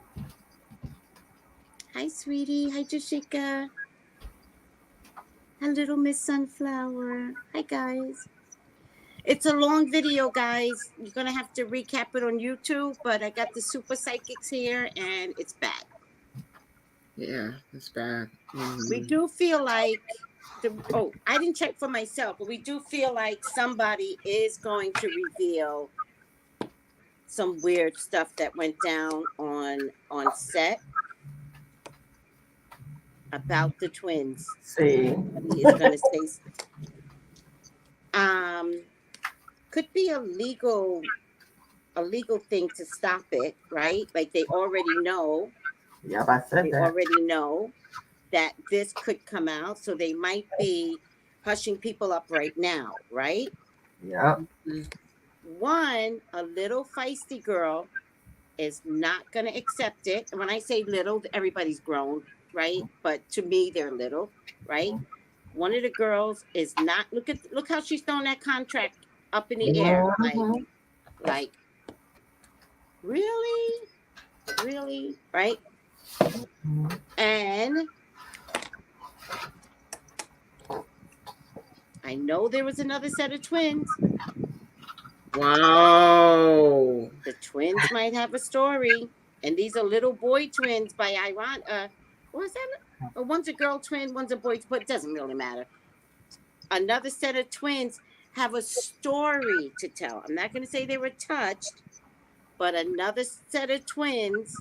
Hi, sweetie. Hi, Jashika. Hi, little Miss Sunflower. Hi, guys. It's a long video, guys. You're going to have to recap it on YouTube, but I got the super psychics here, and it's bad. Yeah, it's bad. Mm-hmm. We do feel like, I didn't check for myself, but we do feel like somebody is going to reveal some weird stuff that went down on set about the twins. See, Somebody is going to say, could be a legal thing to stop it, right? Like they already know. Yep, I said they that. already know that this could come out, so they might be hushing people up right now, right? Yep. One, a little feisty girl is not going to accept it. And when I say little, everybody's grown, right? But to me, they're little, right? One of the girls is not. Look how she's throwing that contract up in the air, like really, right? And I know there was another set of twins. Wow. The twins might have a story. And these are little boy twins by Iran. What's that? One's a girl twin, one's a boy, but it doesn't really matter. Another set of twins have a story to tell. I'm not going to say they were touched, but another set of twins.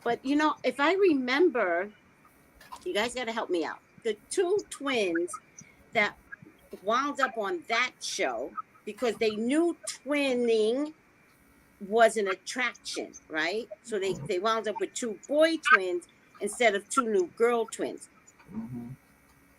But, you know, if I remember, you guys got to help me out. The two twins that wound up on that show, because they knew twinning was an attraction, right? So they wound up with two boy twins instead of two new girl twins.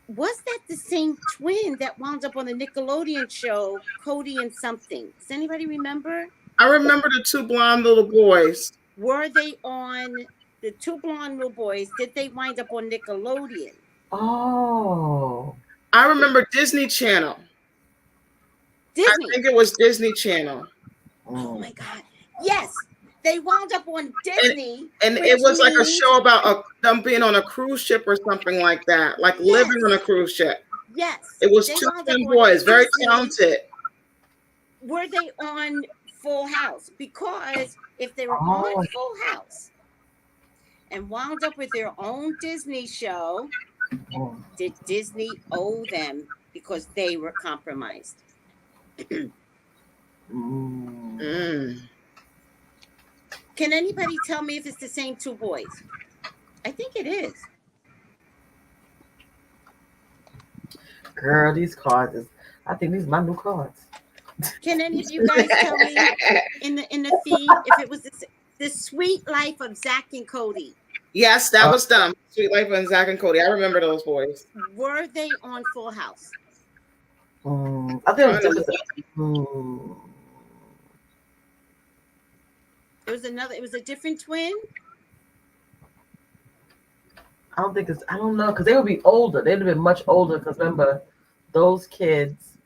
Was that the same twin that wound up on the Nickelodeon show, Cody and something? Does anybody remember? I remember the two blonde little boys. Were they on the two blonde little boys? Did they wind up on Nickelodeon? Oh. I remember Disney Channel. Disney. I think it was Disney Channel. Oh my God. Yes. They wound up on Disney. And it was like a show about them being on a cruise ship or something like that. Like living on a cruise ship. Yes. It was two twin boys, very talented. Were they on Full House? Because if they were on Full House and wound up with their own Disney show, did Disney owe them because they were compromised? Can anybody tell me if it's the same two boys? I think it is. Girl, these cards I think these are my new cards. Can any of you guys tell me in the feed if it was the Sweet Life of Zach and Cody? Yes, that was them. Sweet Life of Zach and Cody. I remember those boys. Were they on Full House? I think it was a different twin. I don't know, because they would be older. They'd have been much older, because remember, those kids.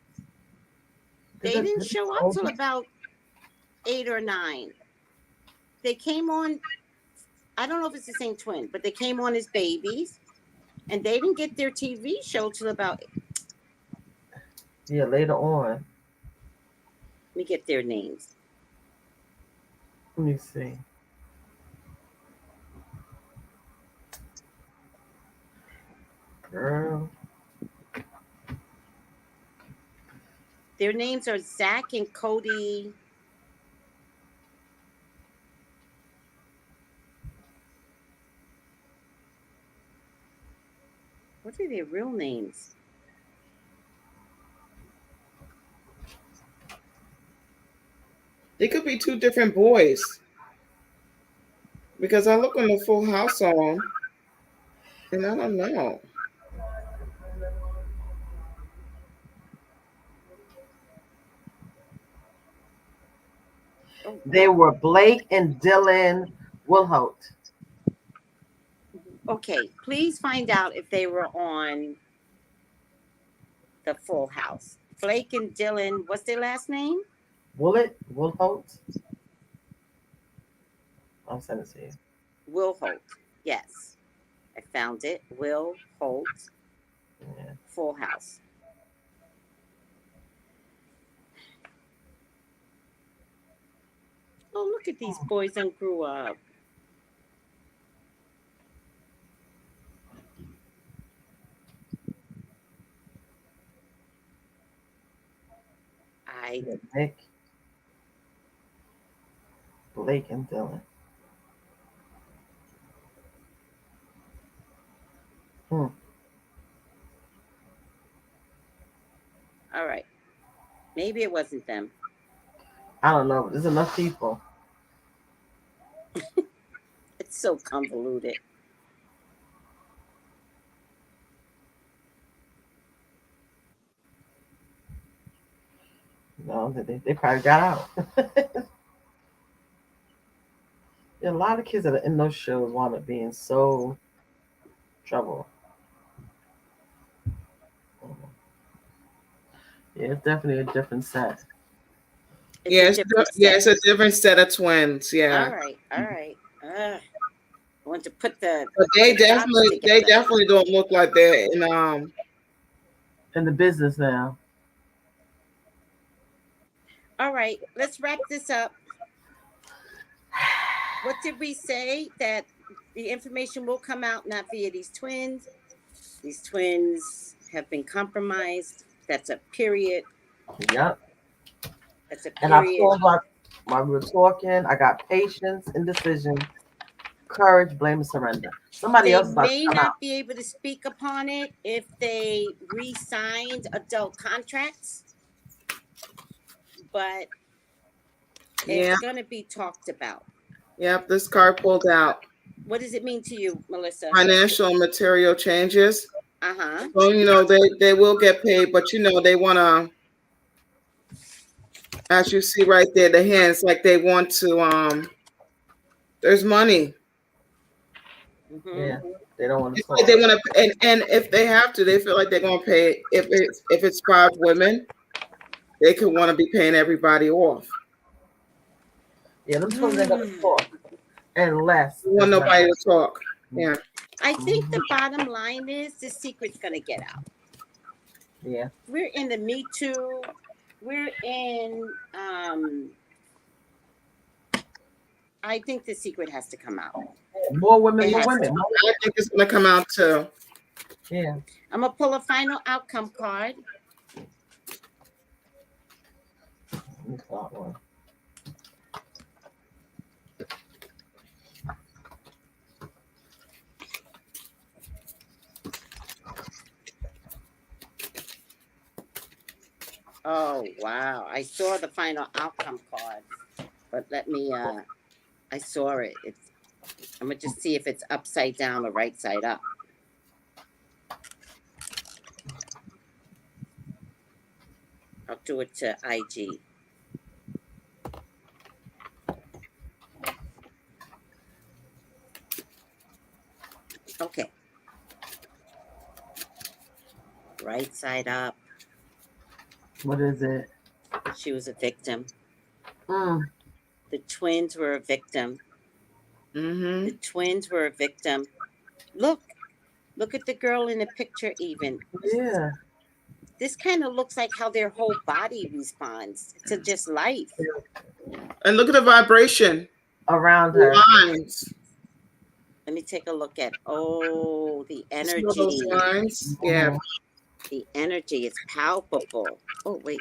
They didn't show up till about 8 or 9. They came on, I don't know if it's the same twin, but they came on as babies, and they didn't get their TV show till about. Yeah, later on. Let me get their names. Let me see. Girl. Their names are Zach and Cody. What are their real names? They could be two different boys. Because I look on the Full House song, and I don't know. They were Blake and Dylan Wilholt. Okay, please find out if they were on the Full House. Blake and Dylan, what's their last name? Wilholt. I'll send it to you. Wilholt. Yes, I found it. Will Holt. Yeah. Full House. Oh, look at these boys and grew up. Nick, Blake, and Dylan. All right. Maybe it wasn't them. I don't know. There's enough people. It's so convoluted. No, they probably got out. Yeah, a lot of kids that are in those shows wound up being so trouble. Yeah, it's definitely a different set. It's a different set of twins. Yeah. All right. I want to put the. But they definitely don't look like they're in the business now. All right, let's wrap this up. What did we say? That the information will come out not via these twins. These twins have been compromised. That's a period. Yep. That's a period. And I told while we were talking, I got patience, indecision, courage, blame, and surrender. Somebody else may not be able to speak upon it if they re-signed adult contracts, but it's going to be talked about. Yep, this card pulled out. What does it mean to you, Melissa? Financial and material changes. Uh-huh. So, they will get paid, but they want to, as you see right there, the hands, like they want to, there's money. Mm-hmm. Yeah, they don't want to It's talk. like they want to, and if they have to, they feel like they're going to pay. If it's 5 women, they could want to be paying everybody off. Yeah, them twins ain't gonna talk unless They want there's nobody money. to talk. Yeah. I think the bottom line is the secret's going to get out. Yeah. We're in the Me Too. We're in, I think the secret has to come out. More women It for has women. to. I think it's going to come out too. Yeah. I'm going to pull a final outcome card. It's not one. Oh, wow. I saw the final outcome card. But let me, I saw it. I'm going to just see if it's upside down or right side up. I'll do it to IG. Okay. Right side up. What is it? She was a victim. Mm. The twins were a victim. Mm-hmm. The twins were a victim. Look at the girl in the picture even. Yeah. This kind of looks like how their whole body responds to just life. And look at the vibration Around her. lines. Let me take a look at, the See energy. all those lines? Yeah. The energy is palpable. Oh, wait.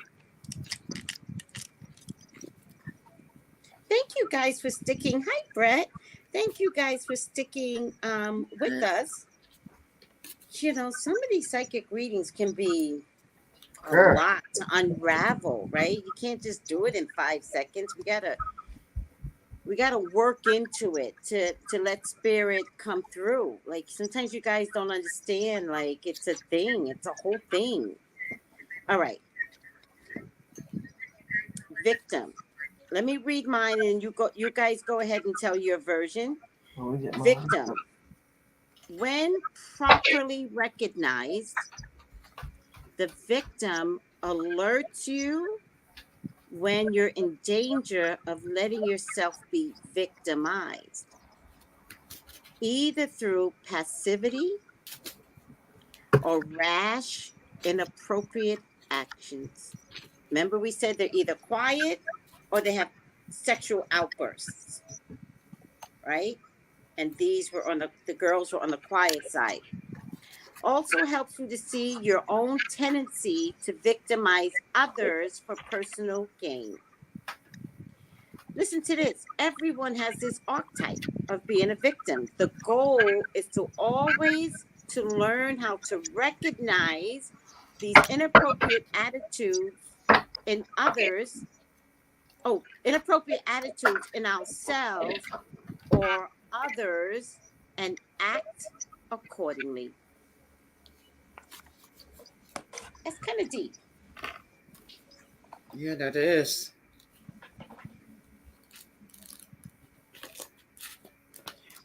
Thank you guys for sticking. Hi, Brett. Thank you guys for sticking with us. Some of these psychic readings can be a lot to unravel, right? You can't just do it in 5 seconds. We gotta work into it to let spirit come through. Like sometimes you guys don't understand, like it's a thing, it's a whole thing. All right. Victim. Let me read mine and you guys go ahead and tell your version. Victim. When properly recognized, the victim alerts you when you're in danger of letting yourself be victimized, either through passivity or rash, inappropriate actions. Remember, we said they're either quiet or they have sexual outbursts, right? And these were the girls were on the quiet side. Also helps you to see your own tendency to victimize others for personal gain. Listen to this. Everyone has this archetype of being a victim. The goal is to always to learn how to recognize these inappropriate attitudes in others. Oh, inappropriate attitudes in ourselves or others and act accordingly. That's kind of deep. Yeah, that is.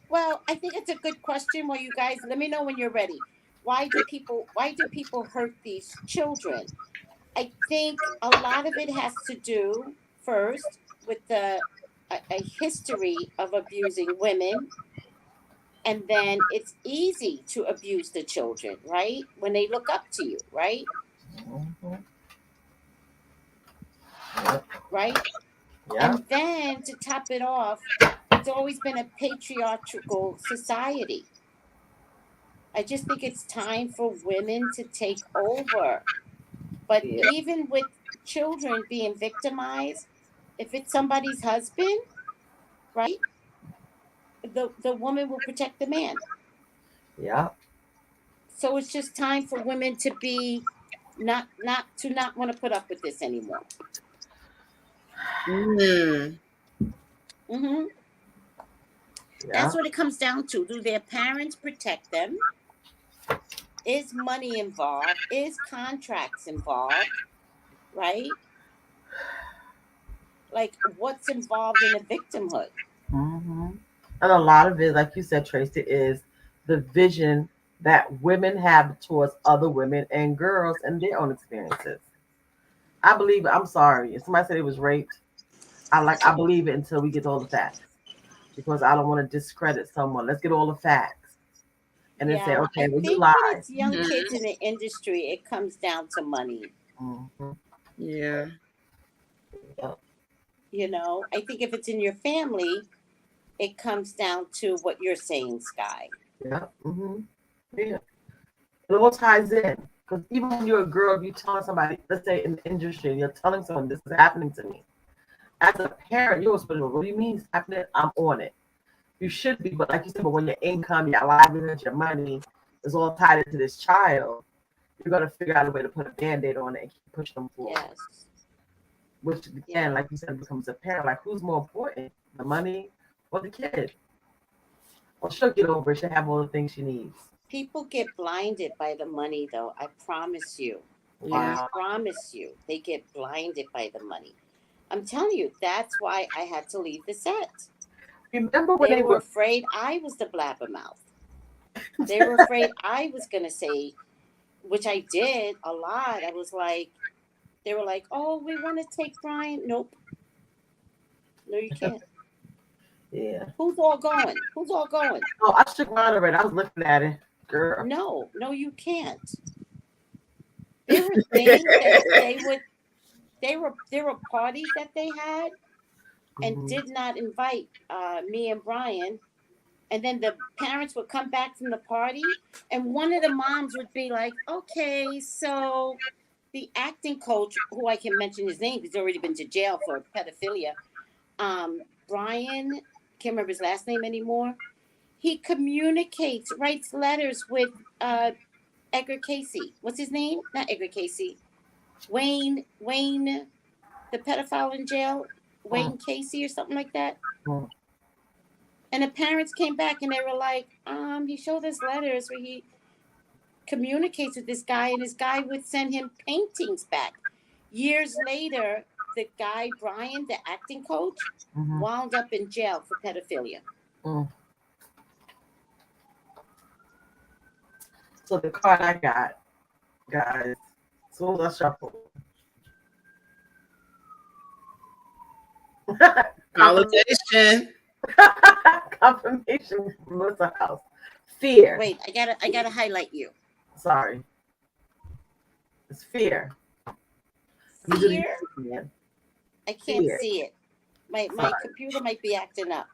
Well, I think it's a good question. Well, you guys, let me know when you're ready. Why do people hurt these children? I think a lot of it has to do first with a history of abusing women. And then it's easy to abuse the children, right? When they look up to you, right? Mm-hmm. Right? Yeah. And then to top it off, it's always been a patriarchal society. I just think it's time for women to take over. But even with children being victimized, if it's somebody's husband, right? The woman will protect the man. Yeah. So it's just time for women to be not want to put up with this anymore. Mm. Mm-hmm. Yeah. That's what it comes down to. Do their parents protect them? Is money involved? Is contracts involved? Right? Like, what's involved in a victimhood? Mm-hmm. And a lot of it, like you said, Tracy, is the vision that women have towards other women and girls and their own experiences. I believe it. I'm sorry. If somebody said it was raped, I believe it until we get all the facts. Because I don't want to discredit someone. Let's get all the facts. And then say, Yeah, okay, I well, you think when lied. it's young kids in the industry, it comes down to money. Mm-hmm. Yeah. Yep. You know, I think if it's in your family, it comes down to what you're saying, Sky. Yeah. Mm-hmm. Yeah. It all ties in. Because even when you're a girl, you're telling somebody, let's say in the industry, you're telling someone this is happening to me. As a parent, you're supposed to, what do you mean it's happening? I'm on it. You should be, but like you said, but when your income, your livelihood, your money is all tied into this child, you're gonna figure out a way to put a band-aid on it and keep pushing them forward. Yes. Which again, like you said, becomes a parent. Like who's more important, the money or the kid? Well, she'll get over it. She'll have all the things she needs. People get blinded by the money, though. I promise you. Yeah. I promise you. They get blinded by the money. I'm telling you, that's why I had to leave the set. Remember when They were afraid I was the blabbermouth. They were afraid I was going to say, which I did a lot. I was like, they were like, oh, we want to take Brian. Nope. No, you can't. Yeah. Who's all going? Who's all going? Oh, I shook mine already. I was looking at it. Girl. No, you can't. There were things that there were parties that they had and did not invite me and Brian. And then the parents would come back from the party, and one of the moms would be like, okay, so the acting coach, who I can mention his name, he's already been to jail for pedophilia, Brian, can't remember his last name anymore. He communicates, writes letters with Edgar Casey. What's his name? Not Edgar Casey. Wayne, the pedophile in jail, Wayne Casey or something like that. And the parents came back and they were like, he showed us letters where he communicates with this guy, and this guy would send him paintings back. Years later, the guy, Brian, the acting coach, wound up in jail for pedophilia. So the card I got, guys, as soon as I shuffle. Validation. Confirmation from Melissa House. Fear. Wait, I gotta highlight you. Sorry. It's fear. Fear? I can't Fear. see it. My computer might be acting up.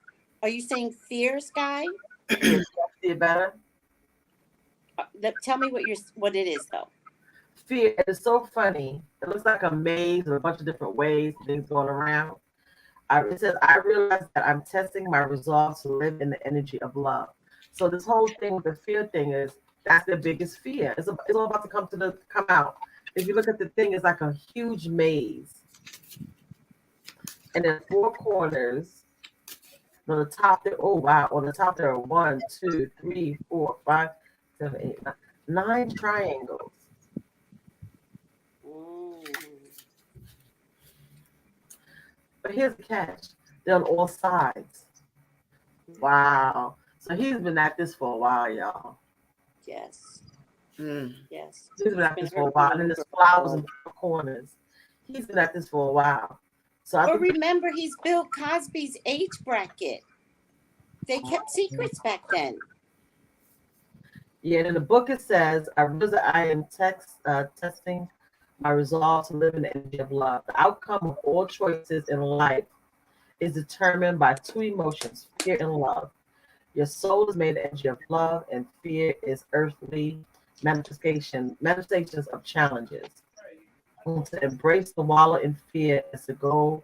Are you saying fear, Sky? See it better? Tell me what it is, though. Fear is so funny. It looks like a maze with a bunch of different ways, things going around. It says, I realize that I'm testing my resolve to live in the energy of love. So this whole thing with the fear thing is, that's the biggest fear. It's all about to come out. If you look at the thing, it's like a huge maze. And then 4 corners. On the top there, oh wow, on the top there are 1, 2, 3, 4, 5, 7, 8, 9 triangles. But here's the catch. They're on all sides. Wow. So he's been at this for a while, y'all. Yes. Yes. He's been at this for a while. And then there's flowers in the corners. He's been at this for a while. So remember, he's Bill Cosby's age bracket. They kept secrets back then. Yeah, and in the book it says, I am testing my resolve to live in the energy of love. The outcome of all choices in life is determined by 2 emotions, fear and love. Your soul is made of energy of love, and fear is earthly manifestations of challenges. And to embrace the wallow in fear is to go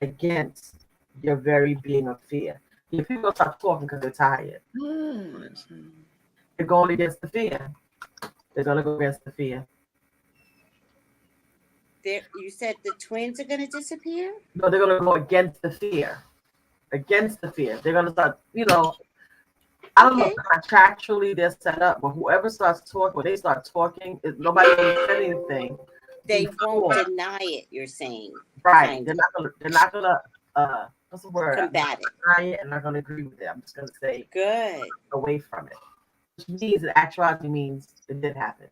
against your very being of fear. Yeah, people stop talking because they're tired. They're going against the fear. They're going to go against the fear. You said the twins are going to disappear? No, they're going to go against the fear. Against the fear. They're going to start, I don't know Okay. if contractually they're set up, but whoever starts talking, when they start talking, if nobody even said anything. They won't before. deny it, you're saying. Right. Kind They're of. not gonna what's the word? Combat it. Deny it, and not gonna agree with it. I'm just gonna say Good. away from it. Which means in actuality means it did happen.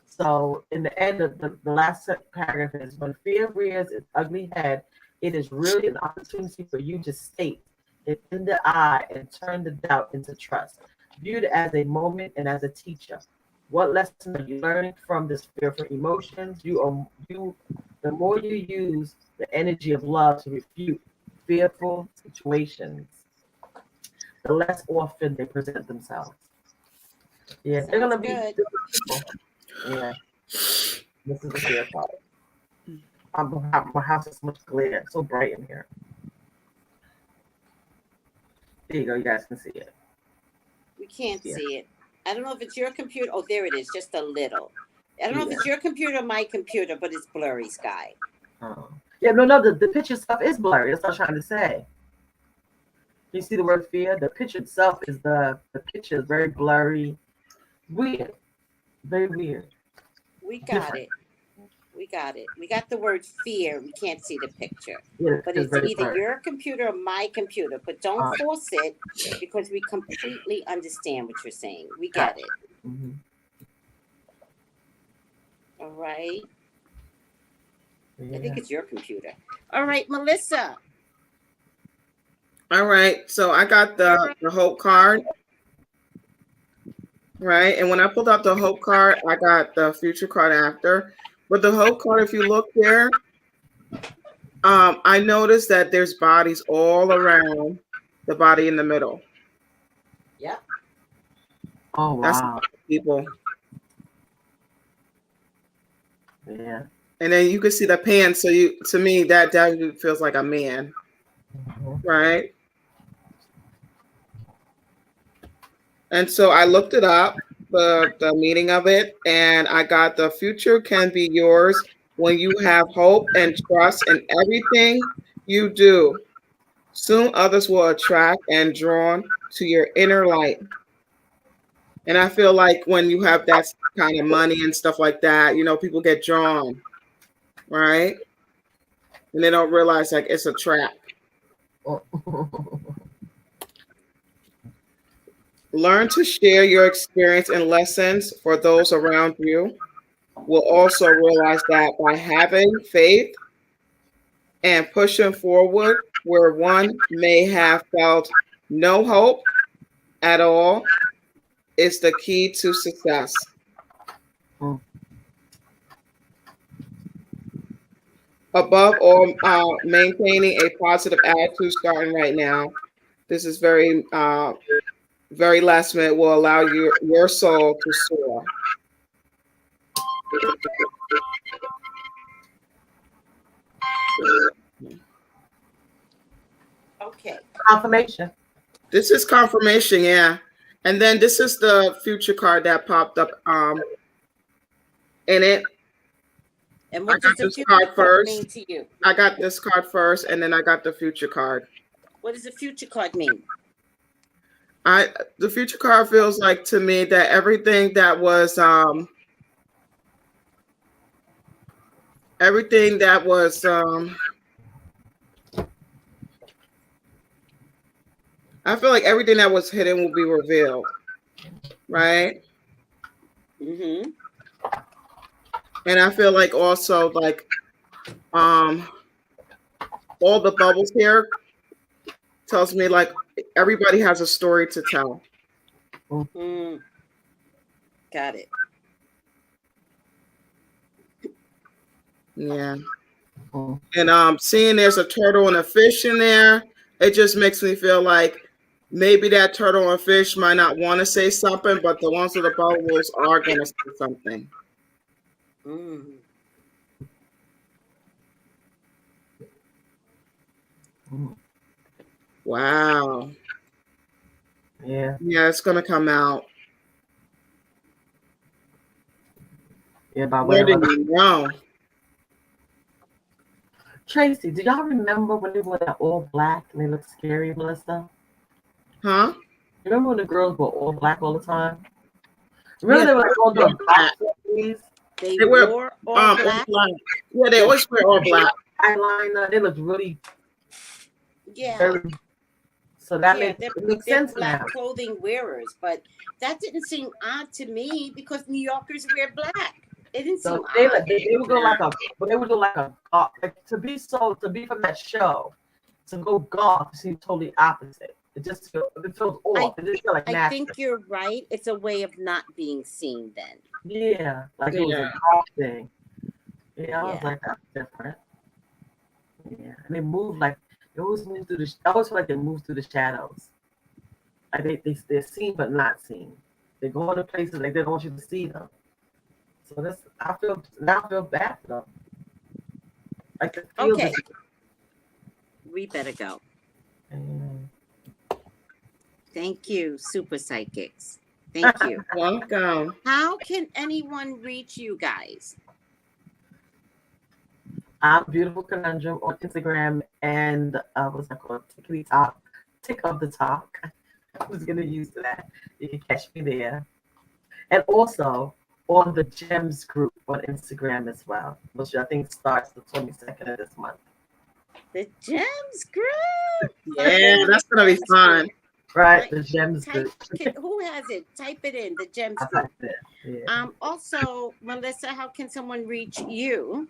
So in the end of the last paragraph is when fear rears its ugly head, it is really an opportunity for you to state it in the eye and turn the doubt into trust. View it as a moment and as a teacher. What lesson are you learning from this fearful emotions? The more you use the energy of love to refute fearful situations, the less often they present themselves. Yeah, they're gonna be good. different people. Yeah, this is the fear part. My house is much clearer, so bright in here. There you go. You guys can see it. We can't Yeah. see it. I don't know if it's your computer. Oh, there it is, just a little. I don't know if it's your computer or my computer, but it's blurry, Sky. Yeah, no, the picture stuff is blurry. That's what I'm trying to say. You see the word fear? The picture itself is the picture is very blurry, weird, very weird. We got it. We got it. We got the word fear. We can't see the picture. Yeah, But it's very either blurry. your computer or my computer. But don't force it because we completely understand what you're saying. We get it. Mm-hmm. All right. Yeah. I think it's your computer. All right, Melissa. All right. So I got the hope card. Right. And when I pulled out the hope card, I got the future card after. But the hope card, if you look there, I noticed that there's bodies all around the body in the middle. Yep. Oh, wow. That's people. Yeah. And then you can see the pants. So to me, that definitely feels like a man. Mm-hmm. Right. And so I looked it up, the meaning of it, and I got the future can be yours when you have hope and trust in everything you do. Soon others will attract and drawn to your inner light. And I feel like when you have that kind of money and stuff like that, people get drawn, right? And they don't realize like it's a trap. Learn to share your experience and lessons for those around you. Will also realize that by having faith and pushing forward where one may have felt no hope at all is the key to success. Above all, maintaining a positive attitude starting right now. This is very, very last minute, will allow your soul to soar. Okay. Confirmation. This is confirmation, yeah. And then this is the future card that popped up in it. And what I got does this card first. mean to you? I got this card first, and then I got the future card. What does the future card mean? The future card feels like to me that everything that was I feel like everything that was hidden will be revealed, right? Mm-hmm. And I feel like also like all the bubbles here tells me like everybody has a story to tell. Mm-hmm. Got it. Yeah. And seeing there's a turtle and a fish in there, it just makes me feel like maybe that turtle and fish might not want to say something, but the ones with the bubbles are going to say something. Mm. Wow. Yeah. Yeah, it's going to come out. Yeah, by Where did you know? Tracy, do y'all remember when they were all black and they looked scary, Melissa? Huh? Remember when the girls were all black all the time? Remember Yeah, they were like all the black black. ladies, They They wear wore all all black. black. Yeah, they always wear all black. eyeliner. They looked really Yeah. very. So that Yeah, makes it makes they're sense black now. clothing wearers, but that didn't seem odd to me because New Yorkers wear black. It didn't seem So they odd. they would go like a, but they would do like a like to be from that show, to go goth seems totally opposite. It feels off. It just feel like I natural. think you're right. It's a way of not being seen then. Yeah, like it was a Yeah. goth thing. Yeah, I was Yeah. like, that's different. Yeah, and they move like they always move through the. I always feel like they move through the shadows. Like they're seen but not seen. They go into places like they don't want you to see them. So I feel bad for them. Like the field Okay. is. We better go. Mm. Thank you, Super Psychics. Thank you. Welcome. How can anyone reach you guys? I'm Beautiful Conundrum on Instagram and what's that called? Tick of the Talk. I was gonna use that. You can catch me there. And also on the Gems group on Instagram as well, which I think starts the 22nd of this month. The Gems group. Yeah, that's gonna be fun. Right, the Gems Type, group. who has it? Type it in, the Gems I group. typed it. Yeah. Also, Melissa, how can someone reach you?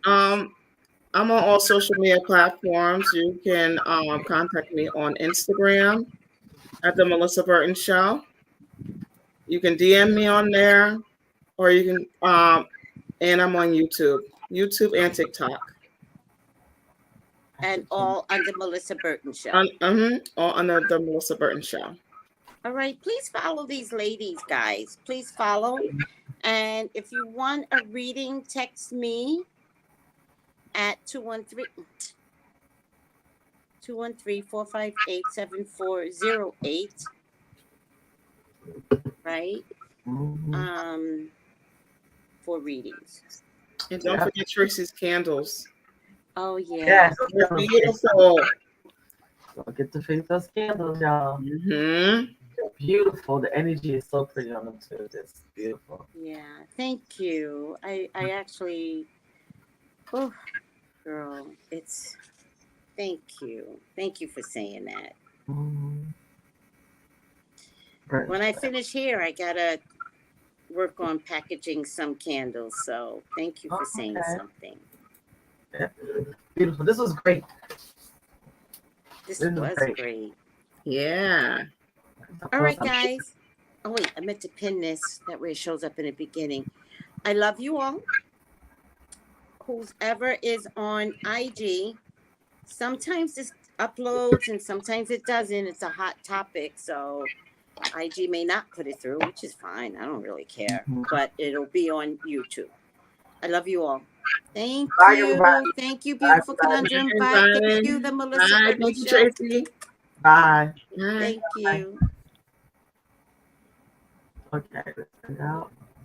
I'm on all social media platforms. You can contact me on Instagram at the Melissa Burton Show. You can DM me on there, or you can and I'm on YouTube and TikTok. And all under Melissa Burton Show. All under the Melissa Burton Show. All right, please follow these ladies, guys. Please follow. And if you want a reading, text me at 213-458-7408. Right? Mm-hmm. For readings. And don't forget Tracey's candles. Oh yeah. Yes. They're beautiful. Don't get to face those candles, y'all. Mm-hmm. Beautiful. The energy is so pretty on them too. It's beautiful. Yeah. Thank you. I actually, oh, girl, it's. Thank you. Thank you for saying that. Mm-hmm. When I finish here, I gotta work on packaging some candles. So thank you for saying something. Yeah. Beautiful. This was great. This was great. Yeah. All right, guys. Oh wait, I meant to pin this. That way it shows up in the beginning. I love you all. Whoever is on IG, sometimes this uploads and sometimes it doesn't. It's a hot topic, so IG may not put it through, which is fine. I don't really care, but it'll be on YouTube. I love you all. Thank you. Everybody. Thank you, Beautiful Conundrum. Bye. Thank you, the Melissa. Bye. Thank you, Tracey. Bye. Thank you. Okay, let's find out.